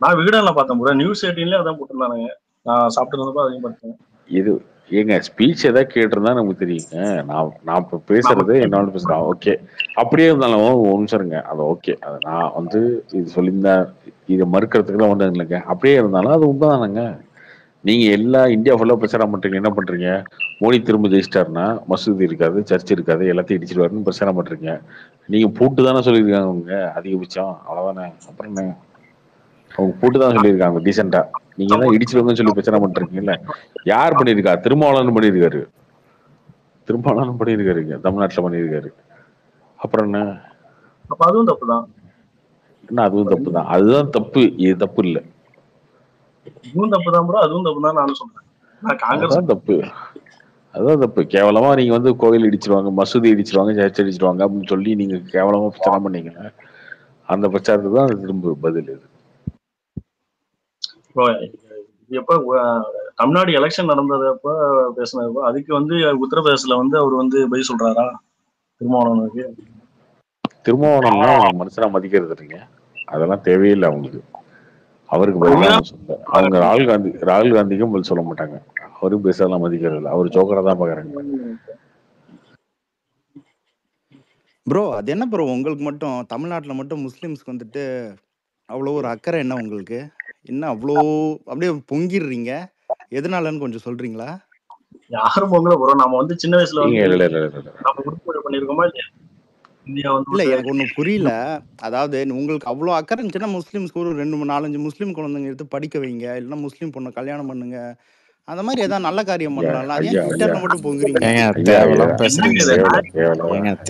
நான் விகடன்ல பார்த்தேன் ப்ரோ. நியூஸ் 18ல அதான் போட்டுருந்தானுங்க. நான் சாப்பிட்டு இருந்தப்போ அதையும் பார்த்தேன். இது ஏங்க ஸ்பீச் ஏதாவது கேட்டிருந்தா நமக்கு தெரியுங்க. நான் இப்ப பேசுறது என்னோட பேசுறேன். ஓகே, அப்படியே இருந்தாலும் ஒரு நிமிஷம்ங்க. அது ஓகே, அது நான் வந்து இது சொல்லியிருந்தேன், இதை மறுக்கிறதுக்குலாம் வந்து இல்லைங்க. அப்படியே இருந்தாலும் அது உண்மைதானங்க. நீங்க எல்லா இந்தியா ஃபுல்லா பிரச்சாரம் பண்றீங்க. என்ன பண்றீங்க? மோடி திரும்ப ஜெயிச்சிட்டாருன்னா மசூதி இருக்காது, சர்ச் இருக்காது, எல்லாத்தையும் இடிச்சிருவாருன்னு பிரச்சாரம் பண்றீங்க. நீங்க பூட்டு தானே சொல்லியிருக்காங்க அவங்க அதிகபட்சம். அவ்வளவுதானே. அப்புறம் என்ன? அவங்க பூட்டு தான் சொல்லியிருக்காங்க டீசெண்டா. நீங்க தான் இடிச்சிருவாங்கன்னு சொல்லி பிரச்சனை பண்றீங்கல்ல. யார் பண்ணிருக்கா? திருமாவளவன் பண்ணியிருக்காரு. தமிழ்நாட்டுல பண்ணியிருக்காரு. அப்புறம் என்ன? அதுவும் தப்புதான். என்ன அதுவும் தப்புதான்? அதுதான் தப்பு. இது தப்பு இல்ல. இதுவும் தப்புதான் ப்ரோ, அதுவும் தப்புதான் நானும் சொல்றேன். அதுதான் தப்பு. அதுதான் தப்பு. கேவலமா நீங்க வந்து கோயில் இடிச்சிருவாங்க, மசூதி இடிச்சிருவாங்க, சர்ச் அடிச்சிருவாங்க அப்படின்னு சொல்லி நீங்க கேவலமா பிரச்சனை பண்ணீங்க. அந்த பிரச்சாரத்துக்கு தான் திரும்ப பதில் இது. எப்ப தமிழ்நாடு எலெக்ஷன் நடந்ததப்ப பேசினப்ப அதுக்கு வந்து உத்தரப்பிரதேசல வந்து அவர் வந்து பதில் சொல்றாரா திருமாவளவனுக்கு? திருமாவளவன் மனுஷனா மதிக்கிறது இல்லைங்க. அதெல்லாம் தேவையில்லை அவங்களுக்கு. அவருக்கு பதிலாக சொல்ல அவங்க ராகுல் காந்திக்கும் பதில் சொல்ல மாட்டாங்க. அவரும் பேசலாம் மதிக்கிறது இல்லை. அவர் ஜோக்கரா தான் பாக்குறாங்க. ப்ரோ அது என்ன ப்ரோ உங்களுக்கு மட்டும் தமிழ்நாட்டுல மட்டும் முஸ்லிம்ஸ்க்கு வந்துட்டு அவ்வளோ ஒரு அக்கறை என்ன உங்களுக்கு? என்ன அவ்வளோ அப்படியே பொங்கிடுறீங்க? எதனாலன்னு கொஞ்சம் சொல்றீங்களா? யாரும் பொங்கல ப்ரோ. நாம வந்து சின்ன வயசுல வந்து நம்ம உறுப்பினர் பண்ணிருக்கோமா இல்லையா? இல்ல எனக்கு ஒன்றும் புரியல. அதாவது உங்களுக்கு அவ்வளோ அக்கறை இருந்துச்சுன்னா முஸ்லிம்ஸ்க்கு ஒரு 2-4-5 முஸ்லீம் குழந்தைங்க எடுத்து படிக்க வைங்க, இல்லைன்னா முஸ்லீம் பொண்ணை கல்யாணம் பண்ணுங்க. அந்த மாதிரி ஏதாவது நல்ல காரியம் பண்ணலாம்ல. அது ஏன் ட்விட்டர்ல மட்டும் பொங்குறீங்க?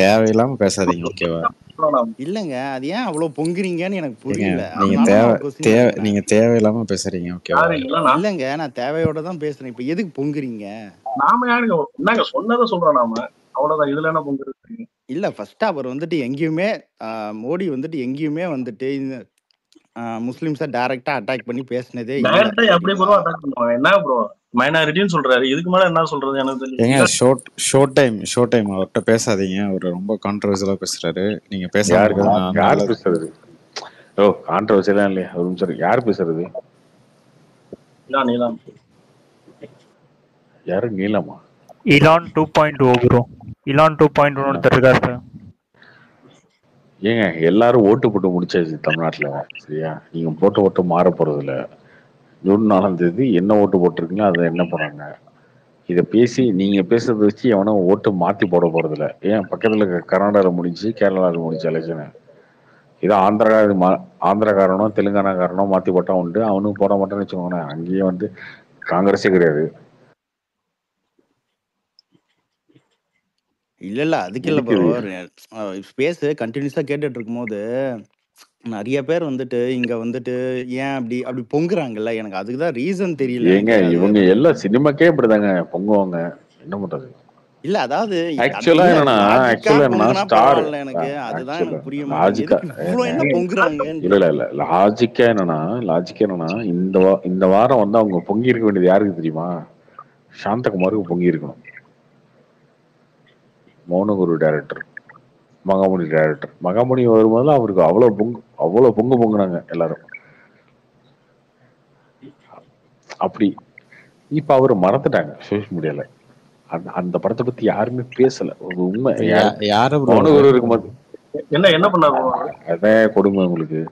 தேவையில்லாம பேசாதீங்க ஓகேவா? இல்லங்க அது ஏன் அவ்வளவு பொங்குறீங்கன்னு எனக்கு புரியல. நீங்க தேவையில்லாம பேசுறீங்க ஓகேவா? இல்லங்க நான் தேவையோட தான் பேசுறேன். இப்ப எதுக்கு பொங்குறீங்க? நாம யாருங்க என்னங்க சொன்னதை சொல்றோம் நாம. அவ்வளவுதான். இதுல என்ன பொங்குறது? இல்ல ஃபர்ஸ்ட் அவர் வந்துட்டு எங்கேயுமே மோடி வந்துட்டு எங்கேயுமே வந்துட்டு முஸ்லிம்ஸை டைரக்டா அட்டாக் பண்ணி பேசினதே இல்லை டைரக்டா எப்படி ப்ரோ சரிங்களா? அட்டாக் பண்ணுவாங்க? என்ன ப்ரோ மைனாரிட்டின்னு சொல்றாரு, இதுக்கு மேல என்ன சொல்றது எனக்கு ஏங்க தெரியல. ஷோ டைம் அவர்கிட்ட பேசாதீங்க. அவர் ரொம்ப கான்ட்ரவர்சியலா பேசுறாரு. நீங்க பேசாம யாருக்கு இருக்கிறது யார் நல்லது. பேசுறது? ஓ கான்ட்ரவர்சியெல்லாம் இல்லையா? ஒரு நிமிஷம் யார் பேசுறது? நீலாம் யாரு? நீலமா? Elon 2.0 bro. இலான் 2.1 ஒருத்தர் இருக்காரு சார். ஏங்க எல்லாரும் ஓட்டு போட்டு முடிச்சாச்சு தமிழ்நாட்டுல, சரியா? நீங்க போட்ட ஓட்டு மாற போறது இல்ல. ஜூன் 4ஆம் தேதி என்ன ஓட்டு போட்டிருக்கீங்களோ அதை என்ன போறாங்க. இதை பேசி நீங்க பேசுறத வச்சு எவனும் ஓட்டு மாத்தி போட போறது இல்ல. ஏன் பக்கத்துல கர்நாடகால முடிஞ்சு கேரளாவில் முடிஞ்சு எலெக்ஷனு. இது ஆந்திராக்காரனோ தெலுங்கானாக்காரனோ மாத்தி போட்டா உண்டு. அவனும் போட மாட்டான்னு வச்சுக்கோங்களேன். அங்கேயே வந்து காங்கிரஸே கிடையாது. இல்ல அதுக்கு இல்ல ப்ரோ. ஸ்பேஸ் கண்டினியூஸா கேட்டுட்டு இருக்கும்போது நிறைய பேர் வந்துட்டு இங்க வந்துட்டு ஏன் அப்படி அப்படி பொங்குறாங்கல்ல, எனக்கு அதுக்குதான் ரீசன் தெரியல. ஏங்க எனக்கு அது இவங்க எல்லாம் சினிமாக்கே இப்படிதாங்க பொங்குவாங்க. என்ன பண்றது? இல்ல அதாவது ஆக்சுவலா இல்ல என்னன்னா லாஜிக்கா பொங்குனா ஸ்டார் பரவாயில்ல, எனக்கு அதுதான் எனக்கு புரிய மாட்டேங்குது. லாஜிக்கா எதுக்கு இவ்வளவு என்ன பொங்குறாங்க? இல்ல லாஜிக்கா என்னன்னா இந்த வாரம் வந்து அவங்க பொங்கி இருக்க வேண்டியது யாருக்கு தெரியுமா? சாந்தகுமாருக்கு பொங்கி இருக்கணும். Mounaguru director, Magamuni director. மகாமுனி வரும்போது அவருக்கு அவ்வளவு பொங்கு பொங்குனாங்க எல்லாரும். அப்படி இப்ப அவரு மறந்துட்டாங்க சோசியல் மீடியால. அந்த படத்தை பத்தி யாருமே பேசல. ஒரு உண்மை. யாரு மௌனகுரு இருக்கும்போது என்ன பண்ணாரு? அதான் கொடுமை உங்களுக்கு.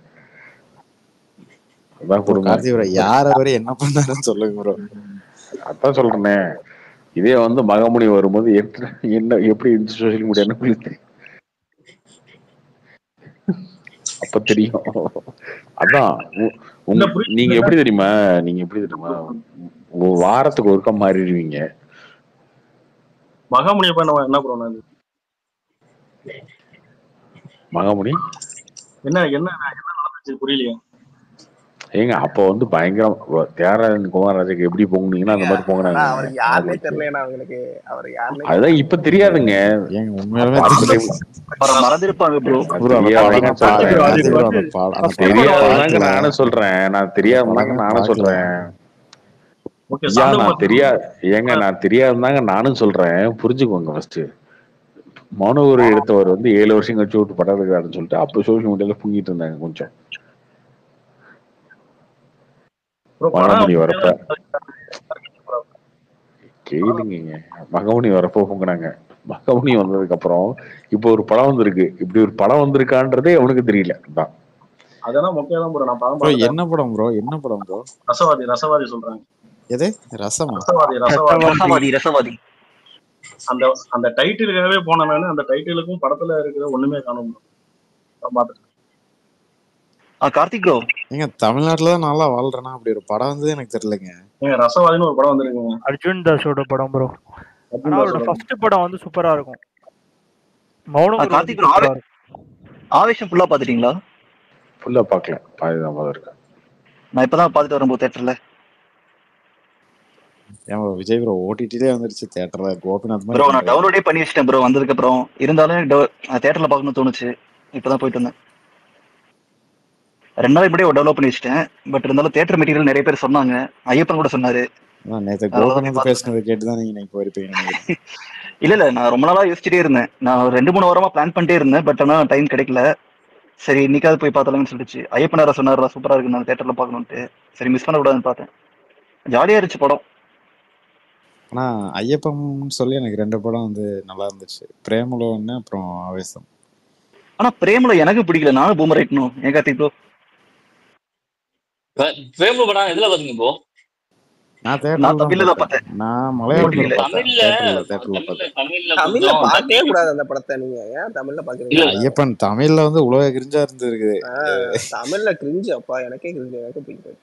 அதான் கொடுமை. யார் அவரு என்ன பண்ணாருன்னு சொல்லுங்க ப்ரோ. அதான் சொல்றேனே. இதே வந்து மகாமுனி வரும்போது என்ன எப்படி இருந்துச்சு சோசியல் மீடியான்னு உங்களுக்கு தெரியும். அப்ப தெரியும். அதான் நீங்க எப்படி தெரியுமா? வாரத்துக்கு ஒருக்கா மாறிடுவீங்க. மகாமுனிய பண்ண என்ன ப்ரோ? மகாமுனி என்ன நடந்துச்சு புரியலையா? ஏங்க அப்ப வந்து பயங்கரம். தியாகராஜன் குமாரராஜுக்கு எப்படி பொங்குனீங்கன்னா அந்த மாதிரி பொங்குனாங்க. அவருக்கு யாருன்னே தெரியல அவங்களுக்கு. அவர் யாருன்னே அதுதான் இப்ப தெரியாதுங்க. மறந்துருப்பாங்க ப்ரோ. தெரியாதுதாங்க நானும் சொல்றேன். நான் தெரியாதுதாங்க நானும் சொல்றேன். நான் தெரியாதுதாங்க நானும் சொல்றேன். புரிஞ்சுக்கோங்க ஃபர்ஸ்ட். மௌனகுரு எடுத்தவர் வந்து 7 வருஷம் கழிச்சு விட்டு படம் எடுக்கிறாருன்னு சொல்லிட்டு அப்ப சோசியல் மீடியால புங்கிட்டு இருந்தாங்க கொஞ்சம். மகாமுனி வரப்ப கேளுங்க. மகாமுனி வரப்போ பொங்குனாங்க. மகாமுனி வந்ததுக்கு அப்புறம் இப்போ ஒரு படம் வந்திருக்கு. இப்படி ஒரு படம் வந்திருக்கான்றதே அவனுக்கு தெரியல. அதெல்லாம் முக்கியம் ப்ரோ. நான் படம் பார்த்தேன். என்ன படம் ப்ரோ? ரசவாதி சொல்றாங்க. எது? ரசமா? ரசவாதி. அந்த டைட்டிலுக்காகவே போனேன். அந்த டைட்டிலுக்கும் படத்துல இருக்கிற ஒண்ணுமே காணும். கார்த்திக் ப்ரோ, நீங்க தமிழ்நாட்டுல தான் நல்லா வாழ்றேன்னா அப்படி ஒரு படம் வந்து எனக்கு தெரியலங்க. ரசவாதின்னு ஒரு படம் வந்திருக்குங்க. அர்ஜுன் தாஸோட படம் ப்ரோ. ஆனா அவரோட ஃபர்ஸ்ட் படம் வந்து சூப்பரா இருக்கும். கார்த்திக் ப்ரோ, ஆவேஷம் ஃபுல்லா பாத்துட்டீங்களா? ஃபுல்லா பார்க்கல, பாதிதான் பார்த்திருக்கேன். நான் இப்பதான் பாத்துட்டு வரும்போது தியேட்டர்ல. விஜய் ப்ரோ ஓடிடிலே வந்துருச்சு தியேட்டர்ல. கோபிநாத் ப்ரோ நான் டவுன்லோடே பண்ணி வச்சிட்டேன் ப்ரோ வந்ததுக்கு அப்புறம். இருந்தாலும் தியேட்டர்ல பார்க்கணும்னு தோணுச்சு. இப்பதான் போயிட்டு வந்தேன். 2 நாள் இப்படியே டெவலப் பண்ணி வச்சிட்டேன். பட் இருந்தாலும் தியேட்டர் மெட்டீரியல் நிறைய பேர் சொன்னாங்க. ஐயப்பன் கூட சொன்னாரு. நேத்து கோபிநாத் பேசுனதை கேட்டுதான் நீங்க இப்போ இருப்பீங்க. இல்ல நான் ரொம்ப நாளா யோசிச்சுட்டே இருந்தேன். நான் 2-3 வாரமா பிளான் பண்ணிட்டே இருந்தேன். பட் ஆனா டைம் கிடைக்கல. சரி இன்னைக்காவது போய் பார்த்தலாம்னு சொல்லிச்சு. ஐயப்பனாரா சொன்னாரா சூப்பரா இருக்கு, நான் தியேட்டர்ல பார்க்கணும்ட்டு. சரி மிஸ் பண்ணக்கூடாதுன்னு பார்த்தேன். ஜாலியா இருந்துச்சு படம். ஆனா ஐயப்பன் சொல்லி எனக்கு 2 படம் வந்து நல்லா இருந்துச்சு. பிரேமலோ ஒண்ணு, அப்புறம் ஆவேசம். ஆனா பிரேமலோ எனக்கு பிடிக்கல. நானும் பூமரைட்னும். ஏன் கார்த்திக் ப்ரோ? பிரேமலோ படம் எதுல பாத்தீங்க ப்ரோ? நான் தமிழ்ல தான் பார்த்தேன். நான் மலையாளத்துல தமிழ்ல பார்த்தே கூடாது அந்த படத்தை. நீங்க ஏன் தமிழ்ல பாக்குறீங்க? ஐயப்பன் தமிழ்ல வந்து உலக கிரிஞ்சா இருந்திருக்கு. தமிழ்ல கிரிஞ்சு அப்பா, எனக்கே கிரிஞ்சு. எனக்கு பிடிக்காது.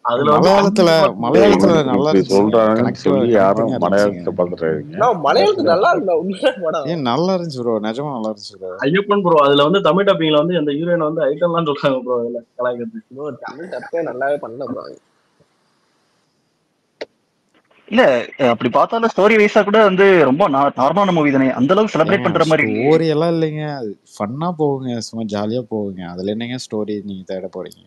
மலையாளத்துல நல்லா சொல்றாங்கன்னு சொல்லி யாரும் மலையாளத்தை பாத்துறாங்க. மலையாளத்துல நல்லா இருக்கு. உண்மையா படம் ஏன் நல்லா இருந்துச்சு ப்ரோ, நிஜமா நல்லா இருந்துச்சு ப்ரோ. ஐயப்பன் ப்ரோ அதுல வந்து தமிழ் டப்பிங்ல வந்து அந்த ஹீரோயின் வந்து ஐட்டம்லாம் சொல்றாங்க ப்ரோ. அதுல கலாய்க்கிறது ப்ரோ தமிழ் டப்பே நல்லாவே பண்ணல ப்ரோ. இல்ல அப்படி பார்த்தாலும் ஸ்டோரி வைஸா கூட வந்து ரொம்ப நார்மலான மூவி தானே, அந்த அளவுக்கு செலிப்ரேட் பண்ற மாதிரி இல்லையே. ஸ்டோரி எல்லாம் இல்லைங்க, அது ஃபன்னா போகுங்க, சும்மா ஜாலியா போகுங்க. அதுல என்னங்க ஸ்டோரி நீங்க தேட போறீங்க?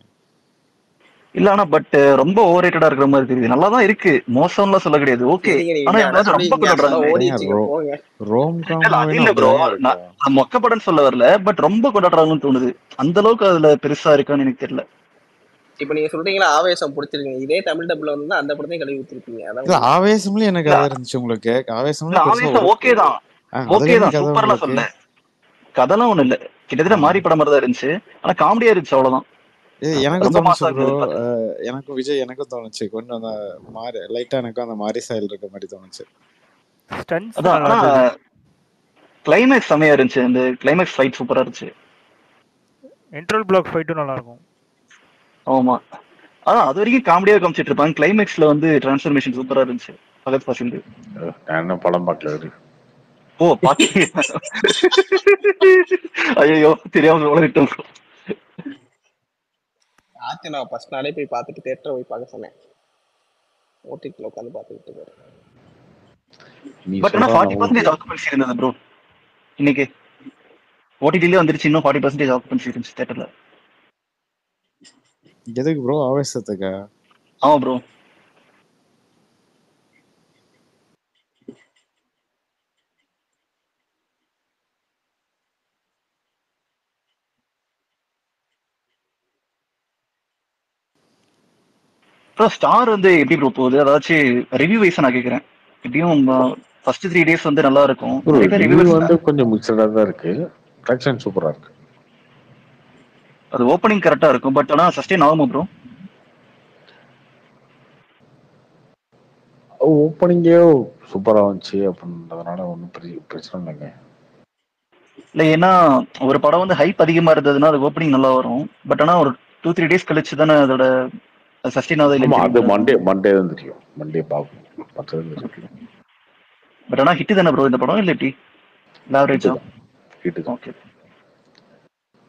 இல்ல ஆனா பட் ரொம்ப ஓவர் ரேட்டடா இருக்கிற மாதிரி தெரியுது. நல்லா தான் இருக்கு, மோசம்லாம் சொல்ல கிடையாது, ஓகே. ஆனா இவங்க வந்து ரொம்ப கொண்டாடுறாங்க. ரோம் இல்ல அது காமாவே இல்ல ப்ரோ, அப்படிதாங்க இருக்கும். நான் மொக்க படம்னு சொல்ல வரல, பட் ரொம்ப கொண்டாடுறாங்கன்னு தோணுது. அந்த அளவுக்கு அதுல பெருசா இருக்கான்னு எனக்கு தெரியல. இப்ப நீங்க சொல்றீங்களா ஆவேசம் பிடிச்சிருக்கீங்க, இதே தமிழ் டப்ல வந்து அந்த படத்தையும் கழுவி ஊத்திருப்பீங்க. இல்ல ஆவேசம்ல எனக்கு கதை இருந்துச்சு உங்களுக்கு. ஆவேசம்ல பெருசா ஓகே தான், அதுல என்ன கதை சூப்பர்லாம் உங்களுக்கு? சொல்ல, கதைலாம் ஒண்ணு இல்ல, கிட்டத்தட்ட மாறி படம் மாதிரி தான் இருந்துச்சு. ஆனா காமெடியா இருந்துச்சு, அவ்வளவுதான். எனக்கு ரொம்ப தோணுச்சு மாசா ப்ரோ, இருந்தது. எனக்கும் விஜய் எனக்கும் தோணுச்சு கொஞ்சம் அந்த மாறி லைட்டா எனக்கும் அந்த மாறி ஸ்டைல் இருக்க மாதிரி தோணுச்சு. அதான் ஆனா கிளைமேக்ஸ் செமையா இருந்துச்சு, அந்த கிளைமேக்ஸ் ஃபைட் சூப்பரா இருந்துச்சு. இன்ட்ரோல் பிளாக் ஃபைட்டும் நல்லா இருக்கும். ஆமா, அதான் அது வரைக்கும் காமெடியா காமிச்சிட்டு இருப்பாங்க, கிளைமேக்ஸ்ல வந்து டிரான்ஸ்ஃபர்மேஷன் சூப்பரா இருந்துச்சு. பகத் ஃபாசில் நான் என்ன படம் பார்க்கல. ஓ பாத்தீங்க? ஐயோ தெரியாம வளரிட்டோம். ஆச்சு, நான் ஃபர்ஸ்ட் நாளே போய் பார்த்துட்டு தேட்டரை போய் பார்க்க சொன்னேன், ஓடிடில உட்காந்து பார்த்துக்கிட்டு இருக்காரு. பட் ஆனா 40% ஆக்குபென்சி இருந்தது ப்ரோ இன்னைக்கு, ஓடிடிலே வந்துருச்சு, இன்னும் 40% ஆக்குபென்சி இருந்துச்சு தியேட்டர்ல. எதுக்கு ப்ரோ? ஆவேசத்துக்கா? ஆமா ப்ரோ. ஸ்டார் வந்து எப்படி ப்ரோ போகுது? அதாச்சும் ரிவ்யூ வைஸ் நான் கேக்குறேன். எப்படியும் ஃபர்ஸ்ட் 3 days வந்து நல்லா இருக்கும். ரிவ்யூ வந்து கொஞ்சம் மிக்சடா தான் இருக்கு, கலெக்ஷன் சூப்பரா இருக்கு. அது ஓப்பனிங் கரெக்டா இருக்கும், பட் ஆனா சஸ்டெயின் ஆகுமா ப்ரோ? ஓப்பனிங்கே சூப்பரா வந்துச்சு அப்படின்றதுனால ஒன்றும் பெரிய பிரச்சனை இல்லைங்க. இல்ல ஏன்னா ஒரு படம் வந்து ஹைப் அதிகமா இருந்ததுன்னா அது ஓப்பனிங் நல்லா வரும், பட் ஆனா ஒரு 2-3 days கழிச்சு தானே அதோட சஸ்டெயின் ஆகுது ஆமா, அது இல்லைன்னு மண்டே தான் தெரியும், மண்டே பார்க்கும் தெரியும். பட் ஆனா ஹிட் தானே ப்ரோ இந்த படம், இல்ல எப்படி ஆவரேஜா? ஹிட் தான். ஓகே.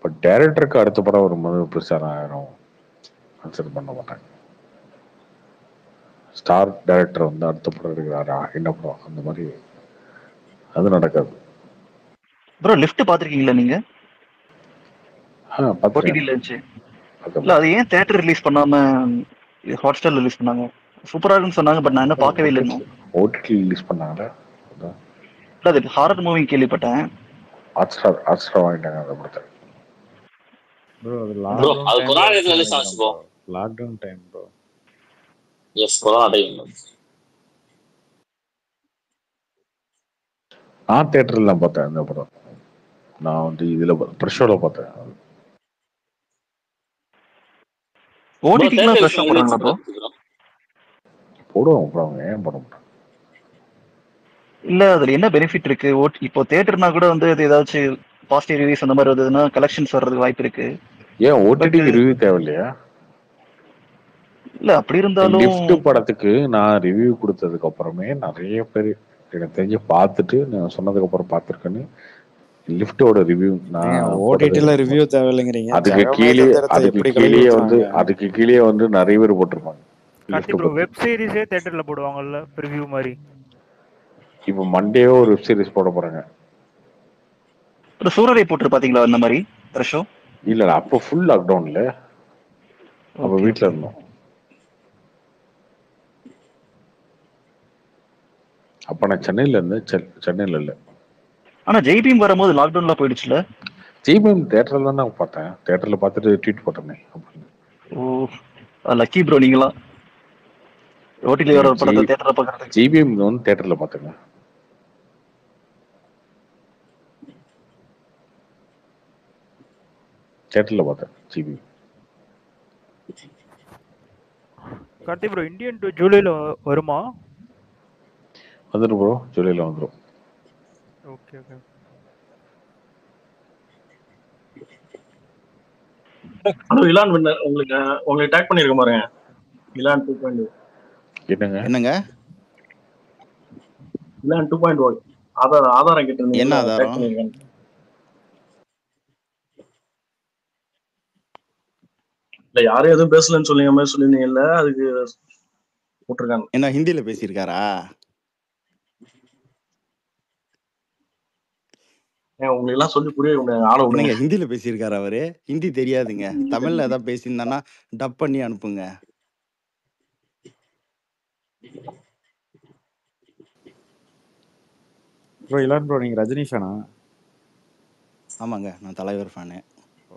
பட் டைரக்டருக்கு அடுத்த படம் வரும்போது பெருசா யாரும் கன்சிடர் பண்ண மாட்டாங்க. ஸ்டார் டைரக்டர் வந்து அடுத்த படம் எடுக்கிறாரா, என்ன படம், அந்த மாதிரி அது நடக்காது. ப்ரோ லிஃப்ட் பாத்திருக்கீங்களா நீங்க? ஓடிடில இருந்துச்சு. இல்ல அது ஏன் தியேட்டர் ரிலீஸ் பண்ணாம ஹாட்ஸ்டார்ல ரிலீஸ் பண்ணாங்க? சூப்பரா இருக்குன்னு சொன்னாங்க, பட் நான் இன்னும் பார்க்கவே இல்லை இன்னும். ஓடிடி ரிலீஸ் பண்ணாங்களா? இல்ல அது ஹாரர் மூவி கேள்விப்பட்டேன். ஹாட்ஸ்டார் வாங்கிட்டாங்க அந்த படத்தை. ப்ரோ அது ப்ரோ அது கொரோனா டைம்ல ரிலீஸ் ஆச்சு bro. Lockdown time bro. Yes, corona time. நான் தியேட்டர்ல தான் பார்த்தேன் அந்த படம். நான் வந்து இதுல ப்ரெஷோல பார்த்தேன். ஓடிடிக்குலாம் ப்ரெஷ் போடுறாங்களா ப்ரோ? போடுவோம் ப்ரோ, ஏன் போட மாட்டாங்க? இல்ல அதுல என்ன பெனிஃபிட் இருக்கு? இப்போ தியேட்டர்னா கூட வந்து அது ஏதாச்சும் பாசிட்டிவ் ரிவ்யூஸ் அந்த மாதிரி வந்ததுன்னா கலெக்ஷன்ஸ் வர்றதுக்கு வாய்ப்பு இருக்கு. ஏன் ஓடிடிக்கு ரிவ்யூ தேவையில்லையா? இல்ல அப்படி இருந்தாலும் லிஃப்ட் படத்துக்கு நான் ரிவ்யூ கொடுத்ததுக்கு அப்புறமே நிறைய பேர் எனக்கு தெரிஞ்சு பார்த்துட்டு நான் சொன்னதுக்கு அப்புறம் பார்த்துருக்கேன்னு லிஃப்டோட ரிவ்யூ நான் ஓடிடில ரிவ்யூ தேவையில்லைங்கறீங்க. அதுக்கு கீழே வந்து நிறைய பேர் போட்டிருப்பாங்க. வெப் சீரிஸே தியேட்டர்ல போடுவாங்கல்ல ரிவ்யூ மாதிரி. இப்போ மண்டேவே ஒரு வெப் சீரிஸ் போட போறாங்க. ஒரு சூரரை போட்டு பாத்தீங்களா அந்த மாதிரி ஷோ? இல்ல அப்போ ஃபுல் லாக்டவுன்ல, அப்ப வீட்ல இருந்தோம். அப்ப நான் சென்னையில இருந்தேன், சென்னையில இல்ல. ஆனா ஜெய்பீம் வரும்போது லாக்டவுன்ல போயிடுச்சுல. ஜெய்பீம் தியேட்டர்ல தான் பார்த்தேன், தியேட்டர்ல பார்த்துட்டு ட்வீட் போட்டேனே. ஓ லக்கி ப்ரோ நீங்களா. ஓடிடி வர படத்தை தியேட்டர்ல பார்க்கறது. ஜெய்பீம் வந்து தியேட்டர்ல பார்த்தேங்க. தியேட்டர்ல பார்த்தேன் ஜெய்பீம். கார்த்தி ப்ரோ இந்தியன் 2 ஜூலைல வருமா? வந்துடும் ப்ரோ, ஜூலைல வந்துடும். Okay okay. Hello Elon winner, உங்களுக்கு டேக் பண்ணிருக்க பாருங்க. இலான் 2.0. என்னங்க இலான் 2.0 ஆதாரம் கேட்டிருந்தீங்க. என்ன ஆதாரம்? டேக் பண்ணிருக்கேன். இல்ல யாரும் எதுவும் பேசலன்னு சொல்லிங்க மாதிரி சொல்லிருந்தீங்கல்ல, அதுக்கு போட்டிருக்காங்க. என்ன ஹிந்தியில பேசியிருக்காரா? உங்களுக்கு எல்லாம் சொல்லி புரிய ஆள விடுங்க. என்னங்க ஹிந்தியில பேசியிருக்காரு அவரு? ஹிந்தி தெரியாதுங்க. தமிழ்ல ஏதாவது பேசியிருந்தானா டப் பண்ணி அனுப்புங்க. ப்ரோ இலான் ப்ரோ நீங்க ரஜினி ஃபேனா? ஆமாங்க, நான் தலைவர் ஃபேனு.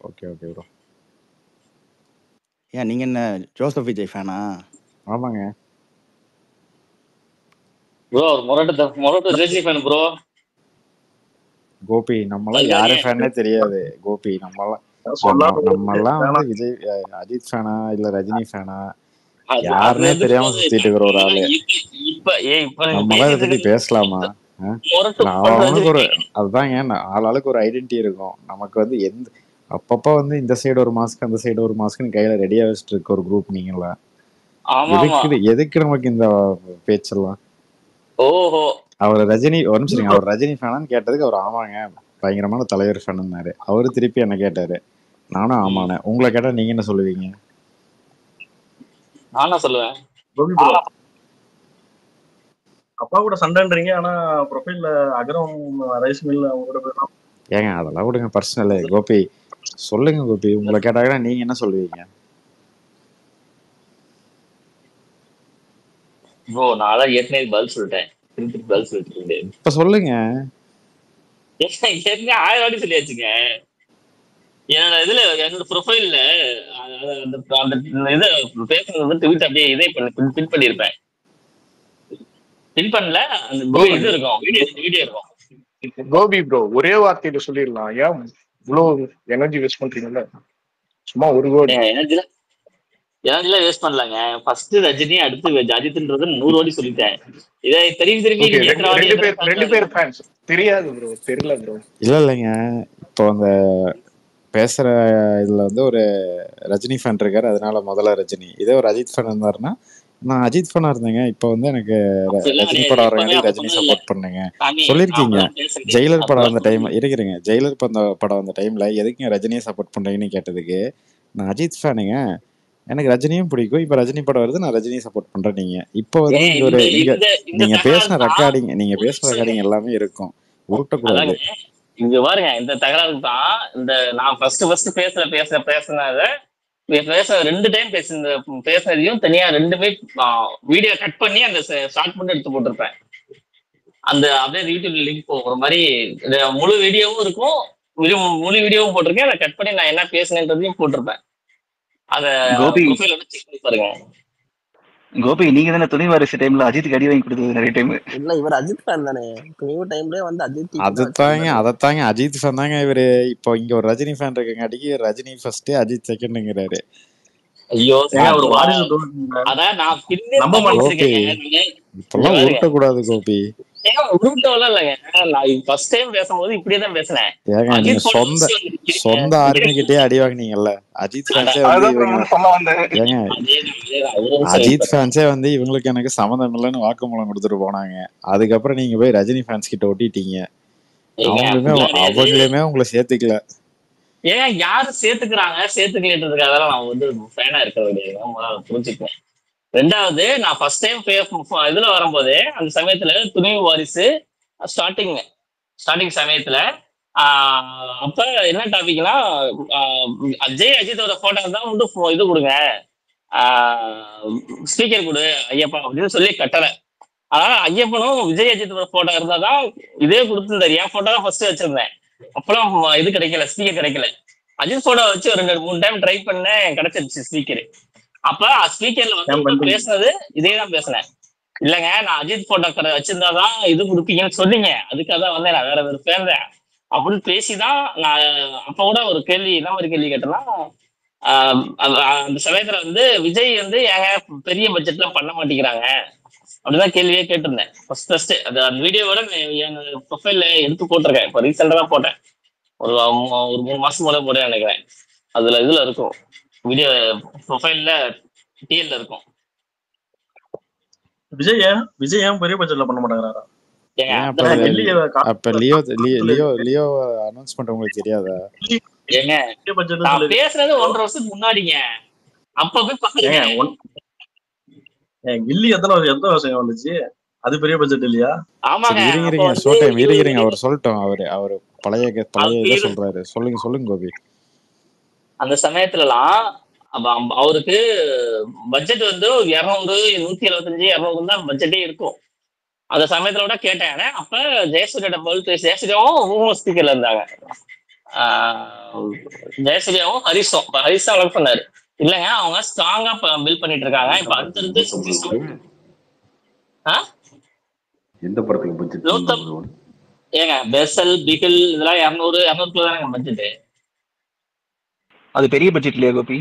Okay okay bro. ஏன் நீங்க என்ன ஜோசப் விஜய் ஃபேனா? ஆமாங்க ப்ரோ மொரட்டு ரஜினி ஃபேன் ப்ரோ. கோபி நம்மளாம் யாரு ஃபேனே தெரியாது. கோபி நம்மெல்லாம் வந்து விஜய் அஜித் ஃபேனா இல்ல ரஜினி ஃபேனா யாருன்னே தெரியாம சுத்திட்டு இருக்கிற ஒரு ஆளு. நம்மளாம் இதை பத்தி பேசலாமா? அவனுக்கு ஒரு அதுதாங்க ஆளாளுக்கு ஒரு ஐடென்டிட்டி இருக்கும். நமக்கு வந்து எந்த அப்பப்ப வந்து இந்த சைடு ஒரு மாஸ்க் அந்த சைடு ஒரு மாஸ்க்னு கையில ரெடியா வச்சுட்டு இருக்க ஒரு குரூப் நீங்களா? எதுக்கு நமக்கு இந்த பேச்செல்லாம்? ஓஹோ அவர் ரஜினி ஒரு நிமிஷம் அவர் ரஜினி ஃபேனான்னு கேட்டதுக்கு அவர் ஆமாங்க பயங்கரமான தலைவர் ஃபேனுன்னாரு. அவரு திருப்பி என்ன கேட்டாரு, நானும் ஆமாண்ணே. உங்களை கேட்டா நீங்க என்ன சொல்லுவீங்க? நானா சொல்லுவேன் அப்பா கூட சண்டைன்றீங்க, ஆனா ப்ரொஃபைல்ல அகரம் ரைஸ் மில் அவங்க கூட போயிடலாம். ஏங்க அதெல்லாம் விடுங்க பர்சனல். கோபி சொல்லுங்க கோபி, உங்களை கேட்டாங்கன்னா நீங்க என்ன சொல்லுவீங்க? ப்ரோ நான் ஏற்கனவே பதில் சொல்லிட்டேன். திருப்பி பதில் சொல்லிட்டு இப்ப சொல்லுங்க. ஏற்கனவே 1000 வாட்டி சொல்லியாச்சுங்க. என்னோட இதுல என்னோட ப்ரொஃபைல்ல அந்த இதை பேசுறது வந்து ட்வீட் அப்படியே இதே பின் பண்ணிருப்பேன். பின் பண்ணல அந்த இது இருக்கும், வீடியோ இருக்கும். கோபி ப்ரோ ஒரே வார்த்தையில சொல்லிடலாம். ஏன் இவ்வளவு எனர்ஜி வேஸ்ட் பண்றீங்கல்ல? சும்மா ஒரு கோடி எனர்ஜிலாம் வேஸ்ட் பண்ணலாங்க. ஃபர்ஸ்ட் ரஜினி அடுத்து அஜித்ன்றது 100 வாட்டி சொல்லிட்டேன். இதை திரும்பி ரெண்டு பேர் ஃபேன்ஸ் தெரியாது ப்ரோ, தெரியல ப்ரோ. இல்லைங்க இப்போ அந்த பேசுற இதுல வந்து ஒரு ரஜினி ஃபேன் இருக்காரு, அதனால முதல்ல ரஜினி. இதே ஒரு அஜித் ஃபேன் இருந்தாருன்னா நான் அஜித் ஃபேனா இருந்தேங்க, இப்போ வந்து எனக்கு ரஜினி படம் வரங்காட்டி ரஜினி சப்போர்ட் பண்ணுங்க சொல்லியிருக்கீங்க. ஜெயிலர் படம் வந்த டைம் இருக்கிறீங்க, ஜெயிலர் படம் வந்த டைம்ல எதுக்குங்க ரஜினியை சப்போர்ட் பண்றீங்கன்னு கேட்டதுக்கு நான் அஜித் ஃபேனுங்க, எனக்கு ரஜினியும் பிடிக்கும், இப்ப ரஜினி படம் வருது நான் ரஜினியை சப்போர்ட் பண்றேன். நீங்க இப்போ வந்து நீங்க பேசின ரெக்கார்டிங் எல்லாமே இருக்கும், உருட்டக்கூடாது. இங்க பாருங்க இந்த தகராறு தான். இந்த நான் ஃபர்ஸ்ட் பேசினத பேச 2 டைம் பேசுனதையும் தனியா 2மே வீடியோ கட் பண்ணி அந்த ஷார்ட் பண்ணி எடுத்து போட்டிருப்பேன். அந்த அப்படியே யூடியூப்ல லிங்க் போகிற மாதிரி முழு வீடியோவும் இருக்கும், முழு வீடியோவும் போட்டிருக்கேன். அதை கட் பண்ணி நான் என்ன பேசினேன்றதையும் போட்டிருப்பேன். அத ப்ரொஃபைல் வந்து செக் பண்ணி பாருங்க. கோபி நீங்க தானே துணை வாரிசு டைம்ல அஜித்துக்கு அடி வாங்கி கொடுத்தது நிறைய டைம். இல்ல இவர் அஜித் ஃபேன் தானே, துணிவு டைம்லயே வந்து அஜித் அதத்தாங்க அஜித் ஃபேன் தாங்க இவரு. இப்போ இங்க ஒரு ரஜினி ஃபேன் இருக்கங்காட்டிக்கு ரஜினி ஃபர்ஸ்ட் அஜித் செகண்ட்ங்கிறாரு. ஐயோ அதான் நான் இப்பெல்லாம் உருட்டக்கூடாது கோபி. சொந்த ஆர்மிகிட்டே அடி வாங்கினீங்கல்ல. அஜித் ஃபேன்ஸே வந்து இவங்களுக்கு எனக்கு சம்மந்தம் இல்லைன்னு வாக்குமூலம் கொடுத்துட்டு போனாங்க. அதுக்கப்புறம் நீங்க போய் ரஜினி ஃபேன்ஸ் கிட்ட ஒட்டிட்டீங்க. அவங்களுமே உங்களை சேர்த்துக்கல. ஏன் யாரும் சேர்த்துக்கலன்றதுக்கு அதெல்லாம் நான் வந்து ஃபேனா இருக்க புரிஞ்சுக்குவேன். 2வது நான் ஃபர்ஸ்ட் டைம் இதுல வரும்போது அந்த சமயத்துல துணிவு வாரிசு ஸ்டார்டிங் சமயத்துல அப்ப என்ன டாபிக்னா அஜித்தோட போட்டோ தான் வந்து இது கொடுங்க, ஸ்பீக்கர் கொடு ஐயப்பா அப்படின்னு சொல்லி கட்டல. அதனால ஐயப்பனும் விஜய் அஜித்தோட போட்டோ இருந்தாதான் இதே கொடுத்துருந்தாரு. என் போட்டோ தான் ஃபர்ஸ்ட் வச்சிருந்தேன். அப்பெல்லாம் இது கிடைக்கல, ஸ்பீக்கர் கிடைக்கல. அஜித் போட்டோ வச்சு ஒரு 2-3 டைம் ட்ரை பண்ணேன், கிடைச்சிருச்சு ஸ்பீக்கர். அப்ப ஸ்பீக்கர்ல வந்து பேசுனது இதேதான் பேசினேன். இல்லங்க நான் அஜித் போட்டோ கடை வச்சிருந்தாதான் இது கொடுப்பீங்கன்னு சொன்னீங்க, அதுக்காக தான் வந்து நான் வேற சேர்ந்தேன் அப்படின்னு பேசிதான் நான் அப்ப கூட ஒரு கேள்வி என்ன ஒரு கேள்வி கேட்டேன்னா, அந்த சமயத்துல வந்து விஜய் வந்து ஏங்க பெரிய பட்ஜெட்ல பண்ண மாட்டேங்கிறாங்க அப்படிதான் கேள்வியே கேட்டிருந்தேன். ஃபர்ஸ்ட் அந்த வீடியோவோட என் ப்ரொஃபைல்ல எடுத்து போட்டிருக்கேன். இப்போ ரீசெண்டா தான் போட்டேன், ஒரு 3 மாசம் போல போட நினைக்கிறேன். அதுல இதுல இருக்கும் வீடியோ ப்ரொஃபைல்ல டிஎல்ல இருக்கும். விஜய் ஏன் பெரிய பட்ஜெட்ல பண்ண மாட்டாங்கறாரா? அப்ப லியோ அனௌன்ஸ்மென்ட் உங்களுக்கு தெரியாதா? ஏங்க நான் பேசுறது 1.5 வருஷத்துக்கு முன்னாடிங்க. அப்ப போய் பாருங்க. கில்லி எத்தனை வருஷம் வந்துச்சு? அது பெரிய பட்ஜெட் இல்லையா? ஆமாங்க. சரி அப்ப இருங்க வந்து ஷோ டைம் 20 இருங்க அவர் சொல்லட்டும். அவரு பழைய அப்ப இதை சொல்றாரு. சொல்லுங்க கோபி. அந்த சமயத்துலலாம் அவருக்கு பட்ஜெட் வந்து 200 175 200 தான் பட்ஜெட்டே இருக்கும். அந்த சமயத்துல கூட கேட்டேன். அப்ப ஜெயசூர்யாவும் ஸ்பீக்கர்ல இருந்தாங்க. ஜெயசூர்யாவும் ஹரிஷும் அளவு சொன்னாரு, இல்லங்க அவங்க ஸ்ட்ராங்கா பில்ட் பண்ணிட்டு இருக்காங்க. இப்ப அடுத்தடுத்து 67 எந்த படத்துக்கு பட்ஜெட்? ஏங்க பெசல் பிகில் இதெல்லாம் 200 தானங்க பட்ஜெட். அது பெரிய பட்ஜெட் இல்லையா கோபி?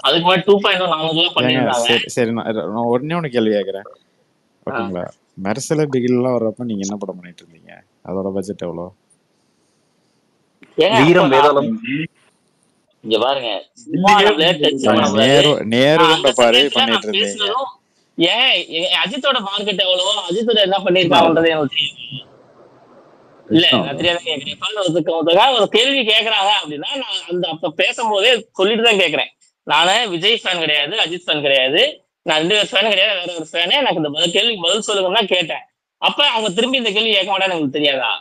அதுக்கு முன்னாடி 2.0 400 பண்ணிருந்தாங்க. சரி நான் ஒண்ணு கேள்வி கேக்குறேன். ஓகேங்களா, மெர்சல் பிகில் எல்லாம் வர்றப்ப நீங்க என்ன படம் பண்ணிட்டு இருந்தீங்க? அதோட பட்ஜெட் எவ்வளவு? வீரம் வேதாளம். இங்க பாருங்க, நேரு பாரு பண்ணிட்டு இருந்தீங்க. ஏன் அஜித்தோட மார்க்கெட் எவ்வளவோ அஜித்தோட என்ன பண்ணிருக்காங்கன்றது எனக்கு தெரியும். இல்ல நான் தெரியாத கேக்குறேன். ஒரு கேள்வி கேக்குறாங்க அப்படின்னா நான் அந்த அப்ப பேசும்போதே சொல்லிட்டு தான் கேக்குறேன். நானு விஜய் ஃபேன் கிடையாது, அஜித் ஃபேன் கிடையாது, நான் 2 பேர் ஃபேன் கிடையாது, வேற ஒரு ஃபேனே. எனக்கு இந்த கேள்விக்கு பதில் சொல்லுங்கன்னா கேட்டேன். அப்ப அவங்க திரும்பி இந்த கேள்வி கேட்க மாட்டான்னு எனக்கு தெரியாதா?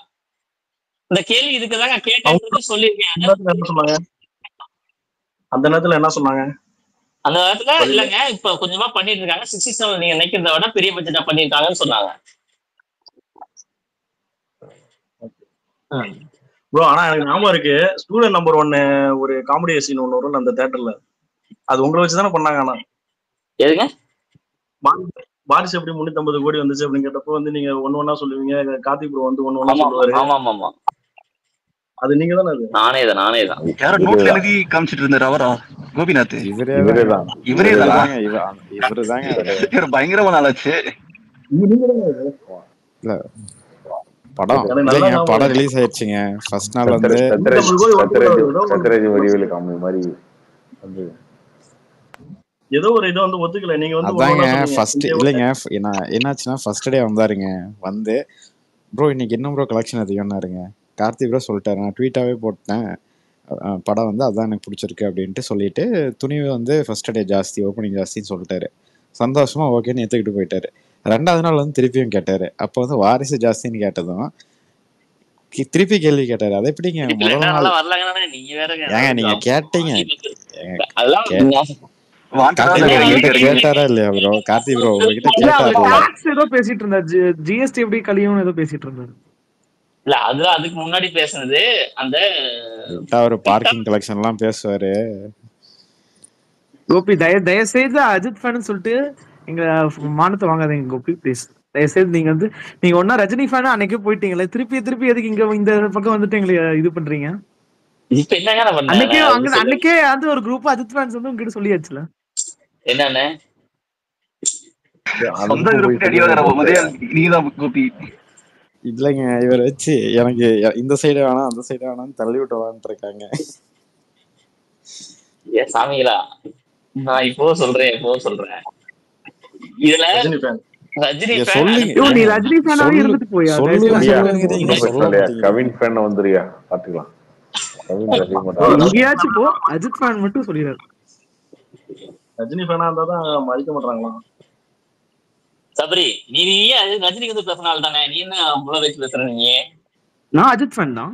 இந்த கேள்வி இதுக்குதாங்க கேட்டேன் சொல்லியிருக்கேன். அந்த நேரத்துல என்ன சொன்னாங்க? அந்த நேரத்துல இல்லங்க இப்ப கொஞ்சமா பண்ணிட்டு இருக்காங்க. 67 நீங்க நினைக்கிறத விட பெரிய பட்ஜெட்டா பண்ணிருக்காங்கன்னு சொன்னாங்க. ப்ரோ ஆனா எனக்கு ஞாபகம் இருக்கு, ஸ்டூடெண்ட் நம்பர் 1 ஒரு காமெடி சீன் ஒண்ணு வரும் அந்த தியேட்டர்ல. அது உங்களை வச்சுதானே பண்ணாங்க? ஆனா எதுங்க பாரிஸ் எப்படி 350 கோடி வந்துச்சு அப்படின்னு கேட்டப்போ வந்து நீங்க ஒண்ணா சொல்லுவீங்க, கார்த்திக் ப்ரோ வந்து ஒண்ணா சொல்லுவாரு. ஆமா அது நீங்க தானே? அது நானே தான். யாரோ நோட்ல எழுதி காமிச்சிட்டு இருந்தாரு அவரா? கோபிநாத் இவரே தாங்க பயங்கரமான ஆளாச்சு. இல்ல படம் ரிலீஸ் ஆயிடுச்சுங்க. ஃபர்ஸ்ட் நாள் வந்து சத்யராஜ் வடிவேலு காமெடி மாதிரி வந்து ஏதோ ஒரு இதை வந்து ஒத்துக்கல. நீங்க வந்து அதாங்க ஃபர்ஸ்ட் இல்லைங்க, என்னாச்சுன்னா ஃபர்ஸ்ட் டே வந்தாருங்க. வந்து ப்ரோ இன்னைக்கு என்ன ப்ரோ கலெக்ஷன் அதிகம்னாருங்க. கார்த்திக் ப்ரோ சொல்லிட்டாரு, நான் ட்வீட்டாவே போட்டேன், படம் வந்து அதான் எனக்கு பிடிச்சிருக்கு அப்படின்ட்டு சொல்லிட்டு துணிவு வந்து ஃபர்ஸ்ட் டே ஜாஸ்தி ஓப்பனிங் ஜாஸ்தின்னு சொல்லிட்டாரு. சந்தோஷமா ஓகேன்னு ஏற்றுக்கிட்டு போயிட்டாரு. 2வது நாள் வந்து திருப்பியும் கேட்டாரு. அப்போ வந்து வாரிசு ஜாஸ்தின்னு கேட்டதும் திருப்பி கேள்வி கேட்டாரு. அதை எப்படிங்க முதல் நாள் ஏங்க நீங்க கேட்டீங்க? கேட்டாரா இல்லையா ப்ரோ? கார்த்தி ப்ரோ உங்ககிட்ட ஏதோ பேசிட்டு இருந்தாரு, ஜிஎஸ்டி எப்படி கழியும் ஏதோ பேசிட்டு இருந்தாரு. இல்ல அதுக்கு முன்னாடி பேசுனது அந்த ஒரு பார்க்கிங் கலெக்ஷன் எல்லாம் பேசுவாரு. கோபி தயவு செய்து அஜித் ஃபேன் சொல்லிட்டு எங்க மானத்தை வாங்காதீங்க கோபி ப்ளீஸ். தயவு செய்து நீங்க ஒன்னா ரஜினி ஃபேன் அன்னைக்கே போயிட்டீங்களே, திருப்பி எதுக்கு இங்க இந்த பக்கம் வந்துட்டு எங்களை இது பண்றீங்க? அன்னைக்கே வந்து ஒரு குரூப் அஜித் ஃபேன்ஸ் வந்து உங்ககிட்ட சொல்லியாச்சுல என்னன்னு இல்லைங்க. இவர் வச்சு எனக்கு இந்த சைடு வேணாம் அந்த சைடு வேணாம்னு தள்ளி விட்டு விளாண்டு இருக்காங்க. சாமிகளா, நான் இப்போ சொல்றேன் இதுல ரஜினி கவின் ஃபேன் வந்துறியா பாத்துக்கலாம். அஜித் ஃபேன் மட்டும் சொல்லிடுறாரு. ரஜினி ஃபேனா இருந்தா தான் மதிக்க மாட்டாங்களா? சபரி நீ ரஜினிக்கு வந்து பேசினால தானே, நீ என்ன அவ்வளவு வச்சு பேசுற? நீ நான் அஜித் ஃபேன் தான்.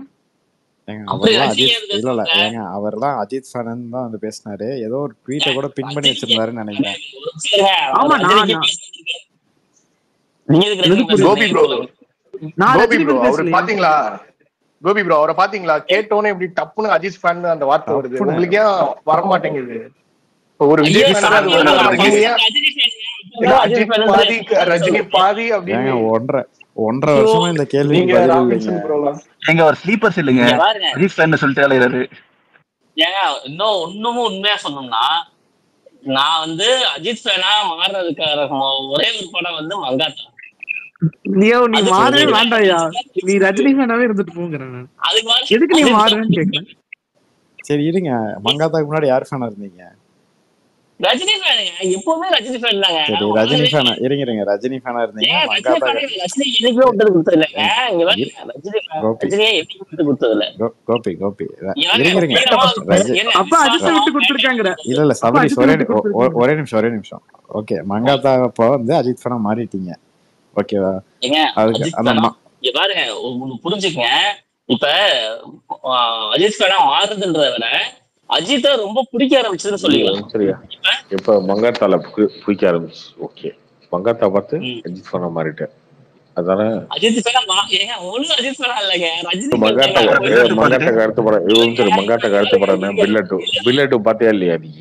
அவர்லாம் அஜித் ஃபேன் தான் வந்து பேசினாரு. ஏதோ ஒரு ட்வீட்டை கூட பின் பண்ணி வச்சிருந்தாருன்னு நினைக்கிறேன். கோபி ப்ரோ அவரை பாத்தீங்களா? கேட்டோன்னே இப்படி டப்புன்னு அஜித் ஃபேன் அந்த வார்த்தை வருது. உங்களுக்கு ஏன் வர மாட்டேங்குது? ஒரு விஜய் ரஜினி பாதி அப்படின்னு 1.5 வருஷமா இந்த கேள்வி எங்க அவர் ஸ்லீப்பர்ஸ் இல்லைங்க, அஜித் ஃபேன் சொல்லிட்டு அலையறாரு. ஏங்க இன்னும் ஒண்ணுமும் உண்மையா சொன்னோம்னா, நான் வந்து அஜித் ஃபேனா மாறுறதுக்காக ஒரே ஒரு படம் வந்து மங்காத்தா. நீ மாறவே வேண்டாயா, நீ ரஜினி ஃபேனாவே இருந்துட்டு போங்கறேன். எதுக்கு நீ மாறுறேன்னு கேக்குறேன். சரி இருங்க, மங்காத்தாக்கு முன்னாடி யார் ஃபேனா இருந்தீங்க? ரஜினி ஃபேனுங்க, எப்பவுமே ரஜினி ஃபேன் தாங்க. சரி ரஜினி ஃபேனா இருங்க ரஜினி ஃபேனா இருந்தீங்க ஏன் ரஜினி மங்காத்தா ஃபேனே ரஜினி என்னைக்குமே விட்டு கொடுத்தது இல்லைங்க. இங்க வேற ரஜினி கோபி ரஜினியே என்னைக்கு விட்டு கொடுத்தது இல்ல. கோபி இருங்க அப்ப அஜித்தை விட்டு கொடுத்துருக்காங்கிற. இல்ல சபரிஷ் ஒரே நிமிஷம் ஓகே மங்காத்தா அப்போ வந்து அஜித் ஃபேனா மாறிட்டீங்க ஓகேவா? அதுக்கு அந்த பாருங்க புரிஞ்சுக்கங்க. இப்ப அஜித் ஃபேனா மாறுதுன்றத விட அஜித்தை ரொம்ப பிடிக்க ஆரம்பிச்சதுன்னு சொல்லிக்கலாம். சரியா? இப்ப மங்காத்தால பிடிக்க ஆரம்பிச்சு ஓகே, மங்காத்தா பார்த்து அஜித் ஃபேனா மாறிட்டேன் அதானே? அஜித் ஃபேனா ஏங்க ஒண்ணு அஜித் ஃபேனா இல்லங்க ரஜினி. மங்காத்தாக்கு அடுத்த படம் சரி, மங்காத்தாக்கு அடுத்த படம் பில்லட்டு பாத்தியா இல்லையா நீ?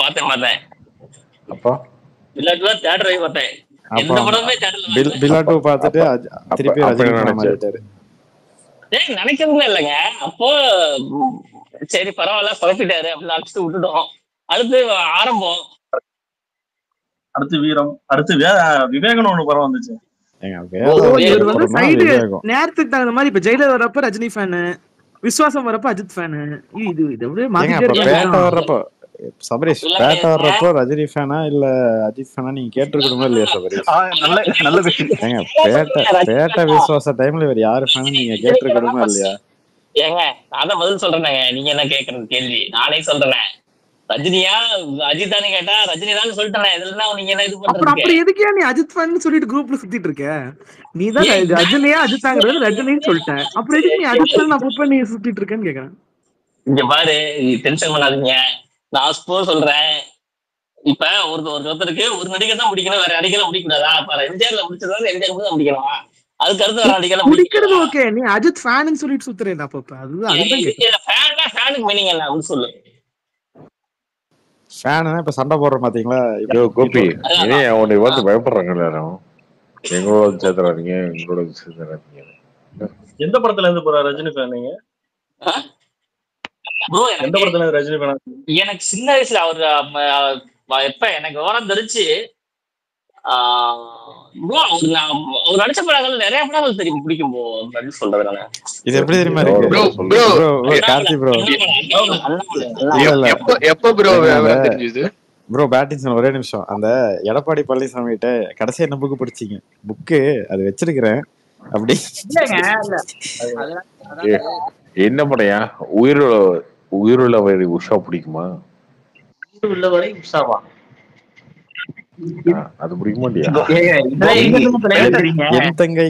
பார்த்தேன். அப்பா பில்லட்டு தியேட்டர் போய் பார்த்தேன். எந்த படமே தியேட்டர்ல பில்லட்டு பார்த்துட்டு திருப்பி ரஜினி ஃபேனா மாறிட்டாரு. ஏய் நினைக்கிறதுல இல்லைங்க. அப்போ சரி பரவாயில்ல குழப்பிட்டாரு அப்படின்னு அடிச்சுட்டு விட்டுட்டோம். அடுத்து ஆரம்பம், அடுத்து வீரம், அடுத்து விவேகம்னு ஒண்ணு படம் வந்துச்சு. இவர் வந்து சைடு நேரத்துக்கு தகுந்த மாதிரி இப்ப ஜெயிலர் வரப்ப ரஜினி ஃபேனு, விஸ்வாசம் வரப்ப அஜித் ஃபேனு, இது வர்றப்போ சபரீஷ் பேட்டை வர்றப்போ ரஜினி ஃபேனா இல்ல அஜித் ஃபேனா நீங்க கேட்டிருக்கணுமா இல்லையா சபரீஷ்? ஏங்க பேட்டை விஸ்வாச டைம்ல இவர் யாரு ஃபேனு நீங்க கேட்டிருக்கணுமா இல்லையா? ஏங்க நான் பதில் சொல்றேங்க, நீங்க என்ன கேக்குறது கேள்வி? நானே சொல்றேன் ரஜினியா அஜித்தானு கேட்டா ரஜினி தான் சொல்லிட்டேன். இதுல நீங்க என்ன இது பண்றீங்க? அப்புறம் எதுக்கே நீ அஜித் ஃபேன் சொல்லிட்டு குரூப்ல சுத்திட்டு இருக்க? நீ தான் ரஜினியா அஜித்தாங்கிறது ரஜினின்னு சொல்லிட்டேன். அப்புறம் எதுக்கு நீ அஜித் ஃபேன் அப்பப்ப நீ சுத்திட்டு இருக்கேன்னு கேக்குறேன். இங்க பாரு, டென்ஷன் பண்ணாதீங்க. நான் சொல்றேன், இப்ப ஒருத்தருக்கு ஒரு நடிகர் தான் பிடிக்கணும், வேற நடிகர் பிடிக்கூடாதா? எம்ஜிஆர்ல முடிச்சது எம்ஜிஆர் தான் பிடிக்கணும், அதுக்கு அடுத்து வேற நடிகர் பிடிக்கிறது ஓகே. நீ அஜித் ஃபேன் சொல்லிட்டு சுத்துறேன் அப்பப்ப அதுதான் ஃபேனுக்கு மீனிங் என்ன அப்படின்னு சொல்லு. ஃபேனா இப்ப சண்டை போடுற பாத்தீங்களா? கோபி உன்னை பார்த்து பயப்படுறாங்க எல்லாரும். எங்களோட சேர்த்துறாதீங்க, எங்களோட சேர்த்துறாதீங்க. எந்த படத்துல இருந்து போற ரஜினி ஃபேன் நீங்க? எந்த படத்துல ரஜினி ஃபேன்? எனக்கு சின்ன வயசுல அவர் எப்ப எனக்கு விவரம் தெரிஞ்சு அவர் நடிச்ச படங்கள் நிறைய படங்கள் தெரியும் பிடிக்கும் சொல்றதுனால. இது எப்படி தெரியுமா இருக்கு கார்த்தி ப்ரோ? எப்ப ப்ரோ பேட்டிங்ஸ் ஒரே நிமிஷம். அந்த எடப்பாடி பழனிசாமி கிட்ட கடைசியா என்ன புக்கு படிச்சீங்க? புக்கு அது வச்சிருக்கிறேன் அப்படி. என்ன படையா? உயிருள்ளவரை உஷா பிடிக்குமா? உயிருள்ளவரை உஷாவா? அது பிடிக்குமா இல்லையா? என் தங்கை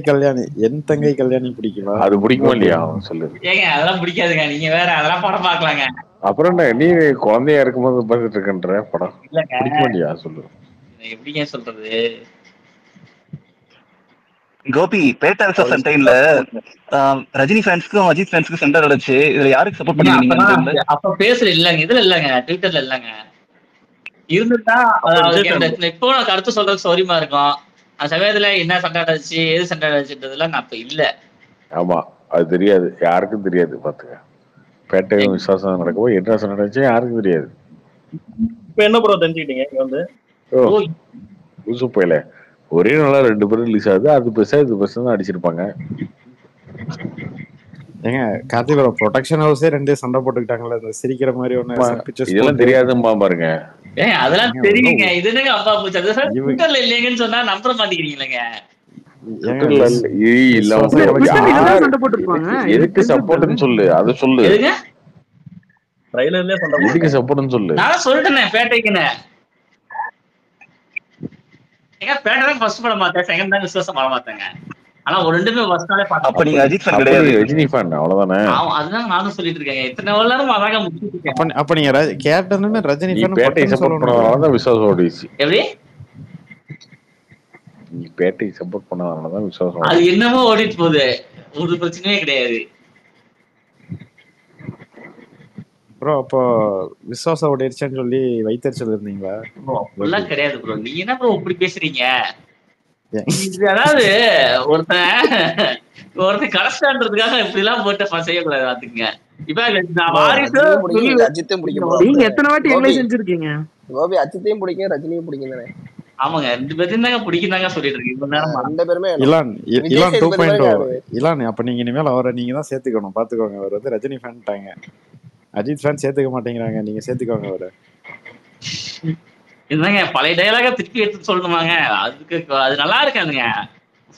கல்யாணி பிடிக்குமா? அது பிடிக்குமா இல்லையா சொல்லு. ஏங்க அதெல்லாம் பிடிக்காதுங்க, நீங்க வேற அதெல்லாம் படம் பாக்கலாங்க. அப்புறம் என்ன நீ குழந்தையா இருக்கும்போது பார்த்துட்டு இருக்கன்ற படம் பிடிக்குமா இல்லையா சொல்லு. எப்படிங்க சொல்றது? கோபி பேட்டா சண்டைல ரஜினி ஃபேன்ஸ்க்கும் அஜித் ஃபேன்ஸ்க்கும் சண்டை நடந்துச்சு. இதுல யாருக்கு சப்போர்ட் பண்ணீங்க? அப்ப பேசல இல்லங்க, இதுல இல்லங்க, ட்விட்டர்ல இல்லங்க. இருந்துட்டா இப்போ எனக்கு அடுத்து சொல்றதுக்கு சௌரியமா இருக்கும். அந்த சமயத்துல என்ன சண்டை நடந்துச்சு, எது சண்டை நடந்துச்சுன்றதுலாம் நான் அப்ப இல்ல. ஆமா அது தெரியாது, யாருக்கும் தெரியாது. பாத்துக்க, பேட்டை விசுவாசம் நடக்கவோ என்ன சண்டை நடந்துச்சு யாருக்கும் தெரியாது. இப்ப என்ன ப்ரோ தெரிஞ்சுக்கிட்டீங்க? இங்க வந்து புதுசு போயில ஒரே நாளா 2 பேரும் ரிலீஸ் ஆகுது. அது பெருசா இது பெருசா தான் அடிச்சிருப்பாங்க. ஏங்க கார்த்தி ப்ரோ ப்ரொடக்ஷன் ஹவுஸே 2 சண்டை போட்டுக்கிட்டாங்கல்ல, இந்த சிரிக்கிற மாதிரி ஒண்ணு. இதெல்லாம் தெரியாதுமா பாருங்க. அதெல்லாம் தெரியுங்க. இது என்னங்க அப்பா போச்சு ட்விட்டர்ல இல்லைங்கன்னு சொன்னா நம்ப மாட்டேங்கிறீங்களேங்க. எதுக்கு சப்போர்ட்னு சொல்லு, அதை சொல்லு. எதுக்கு சப்போர்ட்னு சொல்லு. நான் சொல்லிட்டேன் பேட்டைக்குன்னு. ஏங்க பேட்டை தான் ஃபர்ஸ்ட் படம் பார்த்தேன், செகண்ட் தான் விசுவாசம் படம் பார்த்தேங்க. ஆனா ஒரு 2மே ஃபர்ஸ்ட் நாளே பார்த்தேன். அப்ப நீங்க அஜித் ஃபேன் கிடையாது, ரஜினி ஃபேன் அவ்வளவுதானே? அதுதான் நானும் சொல்லிட்டு இருக்கேன். இத்தனை நேரம் அழகா முடிச்சிட்டு இருக்கேன். அப்ப நீங்க கேட்டதுமே ரஜினி ஃபேன் பேட்டை சப்போர்ட் பண்ணாதனால தான் விசுவாசம் ஓடிச்சு. எப்படி நீ பேட்டை சப்போர்ட் பண்ணாதனால தான் விசுவாசம். அது என்னமோ ஓடிட்டு போகுது, ஒரு பிரச்சனையே கிடையாது ப்ரோ. அப்போ விசுவாசம் ஓடிடுச்சுன்னு சொல்லி வைத்தறிச்சல் இருந்தீங்களா? அப்படிலாம் கிடையாது ப்ரோ. நீங்க என்ன ப்ரோ இப்படி பேசுறீங்க? அதாவது ஒருத்தன் கடைசின்றதுக்காக இப்படி எல்லாம் போட்டு செய்யக்கூடாது. பாத்துக்கங்க. இப்ப நீங்க எத்தனை வாட்டி எங்களை செஞ்சிருக்கீங்க? கோபி அஜித்தையும் பிடிக்கும், ரஜினியும் பிடிக்கும் தானே? ஆமாங்க, 2 பேரும் தாங்க பிடிக்கும் தாங்க சொல்லிட்டு இருக்கீங்க. 2 பேருமே இலான் 2.0. இலான் அப்ப நீங்க இனிமேல் அவரை நீங்க தான் சேர்த்துக்கணும். பாத்துக்கோங்க, அவர் வந்து ரஜினி ஃபேன்ட்டாங்க, அஜித் ஃபேன் சேர்த்துக்க மாட்டேங்கிறாங்க. நீங்க சேர்த்துக்கோங்க அவரை. என்னங்க பழைய டயலாக திருப்பி எடுத்து சொல்லணுமாங்க? அதுக்கு அது நல்லா இருக்காதுங்க.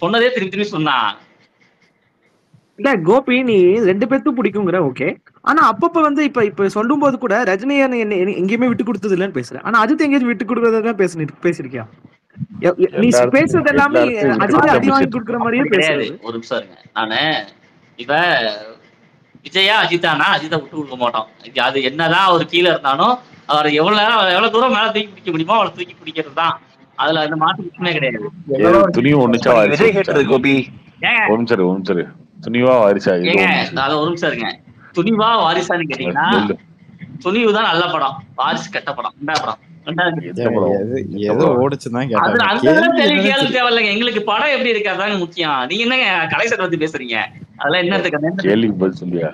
சொன்னதே திருப்பி திருப்பி சொன்னா. இல்ல கோபி, நீ 2 பேத்துக்கும் பிடிக்குங்கிற ஓகே. ஆனா அப்பப்ப வந்து இப்ப சொல்லும்போது கூட ரஜினியை எங்கேயுமே விட்டு கொடுத்தது இல்லைன்னு பேசுற. ஆனா அஜித் எங்கேயும் விட்டு கொடுக்கறதா பேசிருக்கியா? நீ பேசுறது எல்லாமே அஜித் அடி வாங்கி கொடுக்குற மாதிரியே கிடையாது. பேசுறது. ஒரு நிமிஷம் இருங்க. நானு இப்ப விஜயா அஜித்தானா அஜித்தை விட்டு கொடுக்க மாட்டோம். அது என்னதான் அவர் கீழே இருந்தாலும் அவர் எவ்வளவு தூரம் மேல தூக்கி பிடிக்க முடியுமோ அவளை தூக்கி பிடிக்கிறது தான். அதுல அந்த மாற்று விஷயமே கிடையாது. துணிவு ஒண்ணுச்சா வாரிசு கோபி ஏங்க ஒன்று துணிவா வாரிசா ஏங்க அது ஒரு நிமிஷம் இருங்க. துணிவா வாரிசான்னு கேட்டீங்கன்னா துணிவு தான் நல்ல படம், வாரிசு கெட்ட படம். ரெண்டாவது படம் ஏதோ ஓடுச்சுதான் அது அந்த கேட்டாங்க. கேள்வி தேவையில்லைங்க. எங்களுக்கு படம் எப்படி இருக்கு அதாங்க முக்கியம். நீங்க என்னங்க கலைசர் வந்து பேசுறீங்க? அதெல்லாம் என்னத்துக்கு கேள்விக்கு பதில் சொல்லியா?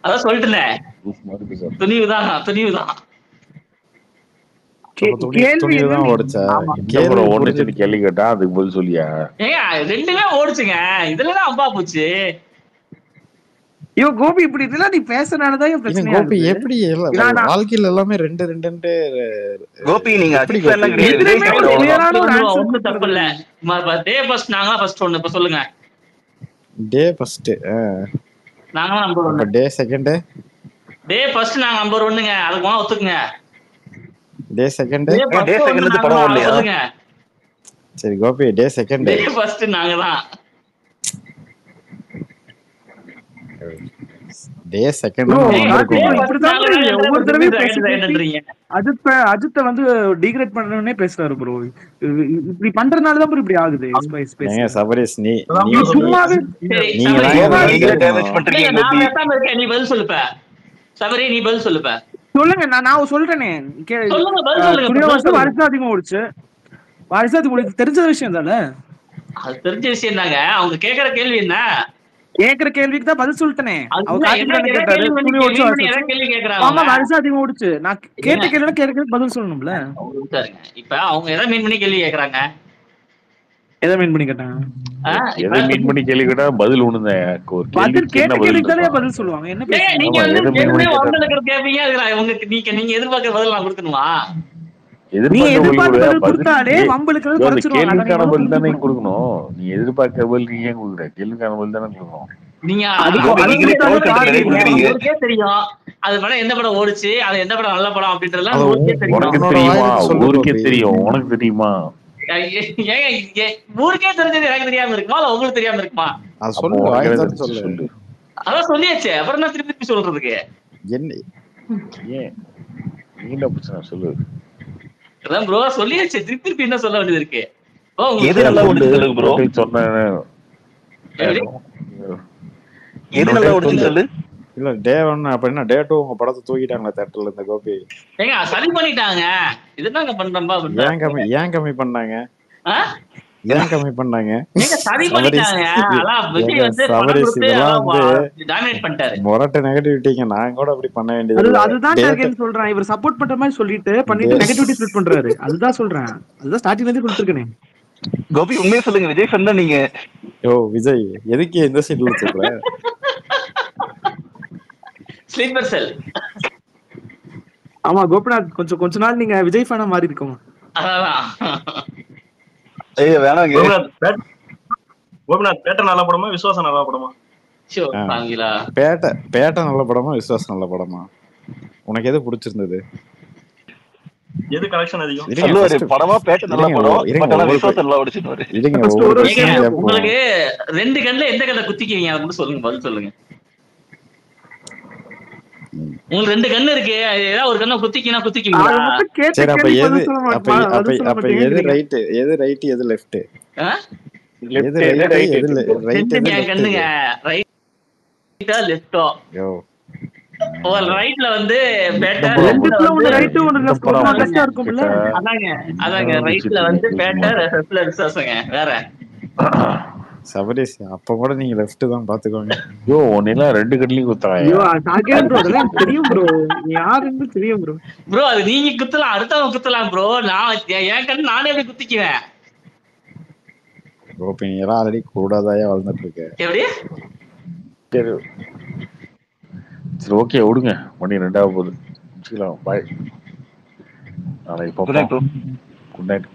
அதான் சொல்லிட்டேன், துணிவுதான் துணிவுதான். துணிவுதான் ஓடுச்சா? கேள்வி கேட்டா அதுக்கு பதில் சொல்லியா? ஏங்க ரெண்டுமே ஓடுச்சுங்க. இதுலதான் அம்பா போச்சு. ஐயோ கோபி, இப்படி இதெல்லாம் நீ பேசுறதுனாலதான் பிரச்சனை. கோபி எப்படி வாழ்க்கையில எல்லாமே ரெண்டு ரெண்டு கோபி நீங்க ஒண்ணு தப்பு இல்ல. டே ஃபர்ஸ்ட் நாங்க ஃபர்ஸ்ட் ஒண்ணு. இப்ப சொல்லுங்க. டே ஃபர்ஸ்ட் நாங்க number 1. Day second day first நாங்க நம்பர் 1ங்க. அதுக்கு போனா ஒத்துக்குங்க. டே செகண்ட் படம் ஓடலையா? சொல்லுங்க. சரி Gopi, day second day first நாங்க தான். டே செகண்ட் ஒவ்வொரு தடவையும் அஜித்தை வந்து டிகிரேட் பண்ணணும்னே பேசுறாரு ப்ரோ. இப்படி பண்றதுனாலதான் ப்ரோ இப்படி ஆகுது. சபரீஷ் நீ சும்மாவே நீ பதில் சொல்லுப்ப. சபரி நீ பதில் சொல்லுப்ப. சொல்லுங்க. நான் சொல்றேனே, வாரிசு அதிகமா ஓடிச்சு. வாரிசு அதிகம் தெரிஞ்ச விஷயம் தானே. அது தெரிஞ்ச விஷயம் தாங்க. அவங்க கேக்குற கேள்வி என்ன? கேக்குற கேள்விக்கு தான் பதில் சொல்லிட்டேனே. அதிகம் ஓடிச்சு. நான் கேட்ட கேள்வி கேட்கறதுக்கு பதில் சொல்லணும்ல. இப்ப அவங்க எதை மீன் பண்ணி கேள்வி கேக்குறாங்க? எதை மீன் பண்ணி கேட்டாங்க? எதை மீன் பண்ணி கேள்வி கேட்டா பதில் ஒண்ணுதான். பதில் சொல்லுவாங்க. என்ன நீங்க கேப்பீங்க, நீங்க எதிர்பார்க்கிற பதில் நான் கொடுக்கணுமா? கேள்விக்கான பதில் தானே கொடுக்கணும். நீ எதிர்பார்க்கிற பதில் நீங்க ஏன் கொடுக்குற? கேள்விக்கான பதில் தானே கொடுக்கணும். நீங்க தெரியும் அது படம் எந்த படம் ஓடிச்சு, அது எந்த படம் நல்ல படம் அப்படின்றதுலாம் உனக்கு தெரியுமா? ஊருக்கே தெரியும். உனக்கு தெரியுமா? ஊருக்கே தெரிஞ்சது எனக்கு தெரியாம இருக்குமா? இல்ல உங்களுக்கு தெரியாம இருக்குமா? சொல்லு. அதான் சொல்லியாச்சு. அப்புறம் என்ன திருப்பி சொல்றதுக்கு? என்ன பிரச்சனை சொல்லு. அதான் ப்ரோ சொல்லியாச்சு. திருப்பி என்ன சொல்ல வேண்டியது இருக்கு? இல்ல டே 1 அப்ப என்ன டே 2 உங்க படத்தை தூக்கிட்டாங்களா தியேட்டர்ல இந்த கோபி? ஏங்க சரி பண்ணிட்டாங்க. இதுதாங்க பண்றம்பா. ஏன் கம்மி பண்ணாங்க? ஏன் கம்மி பண்ணாங்க? நீங்க சரி பண்ணிட்டாங்க. அதான் விஜய் வந்து டாமினேட் பண்ணிட்டாரு. மொரட்ட நெகட்டிவிட்டிங்க. நான் கூட அப்படி பண்ண வேண்டியது. அதுதான் நான் சொல்றேன். இவர் சப்போர்ட் பண்ற மாதிரி சொல்லிட்டு நெகட்டிவிட்டி ஸ்ப்ரெட் பண்றாரு. அதுதான் சொல்றேன். அதுதான் ஸ்டார்டிங்ல இருந்து கொடுத்துருக்கேன். கோபி உண்மையை சொல்லுங்க. விஜய் ஃபேன் தான் நீங்க. விஜய் எதுக்கு இந்த சீட்ல சொல்ற? ஸ்லீப்பர் செல். ஆமா கோபிநாத், கொஞ்ச நாள் நீங்க விஜய் ஃபேனா மாறி இருக்கோம். கோபிநாத் பேட்ட நல்ல படமா விசுவாசம் நல்ல படமா? பேட்ட நல்ல படமா விசுவாசம் நல்ல படமா? உனக்கு எது பிடிச்சிருந்தது? எது கலெக்ஷன் அதிகம்? படமா பேட்ட நல்ல படம் விசுவாசம் நல்லா ஓடிச்சுன்னு. உங்களுக்கு ரெண்டு கண்ணுல எந்த கண்ணை குத்திக்குவீங்க? அதை மட்டும் சொல்லுங்க, பதில் சொல்லுங்க. உங்களுக்கு 2 கண்ணு இருக்கு. ஏதாவது ஒரு கண்ணை குத்திக்கினா குத்திக்குவீங்களா? சரி அப்ப எது ரைட் எது ரைட் எது லெஃப்ட்? எது ரைட் எது ரைட்? கண்ணுங்க ரைட்டா லெஃப்ட்டோ? ஒரு ரைட்ல வந்து பேட்டர், அதாங்க ரைட்ல வந்து பேட்டர், லெஃப்ட்ல விசுவாசங்க. வேற சபரீஷ் அப்ப கூட நீங்க லெஃப்ட் தான் பாத்துக்கோங்க. ஐயோ உன்னெல்லாம் 2 கண்ணிலையும் குத்தாங்க. தெரியும் ப்ரோ. யாருன்னு தெரியும் ப்ரோ. ப்ரோ அது நீங்க குத்தலாம், அடுத்தவங்க குத்தலாம் ப்ரோ. நான் என் கண்ணு நானே எப்படி குத்திக்குவேன்? கோபி நீ எல்லாம் ஆல்ரெடி கூடாதாயா வளர்ந்துட்டு இருக்க. எப்படி? சரி ஓகே விடுங்க. மணி 2 ஆக போகுது. பாய். நாளைக்கு குட் நைட் பார்ப்போம். ப்ரோ. Good night.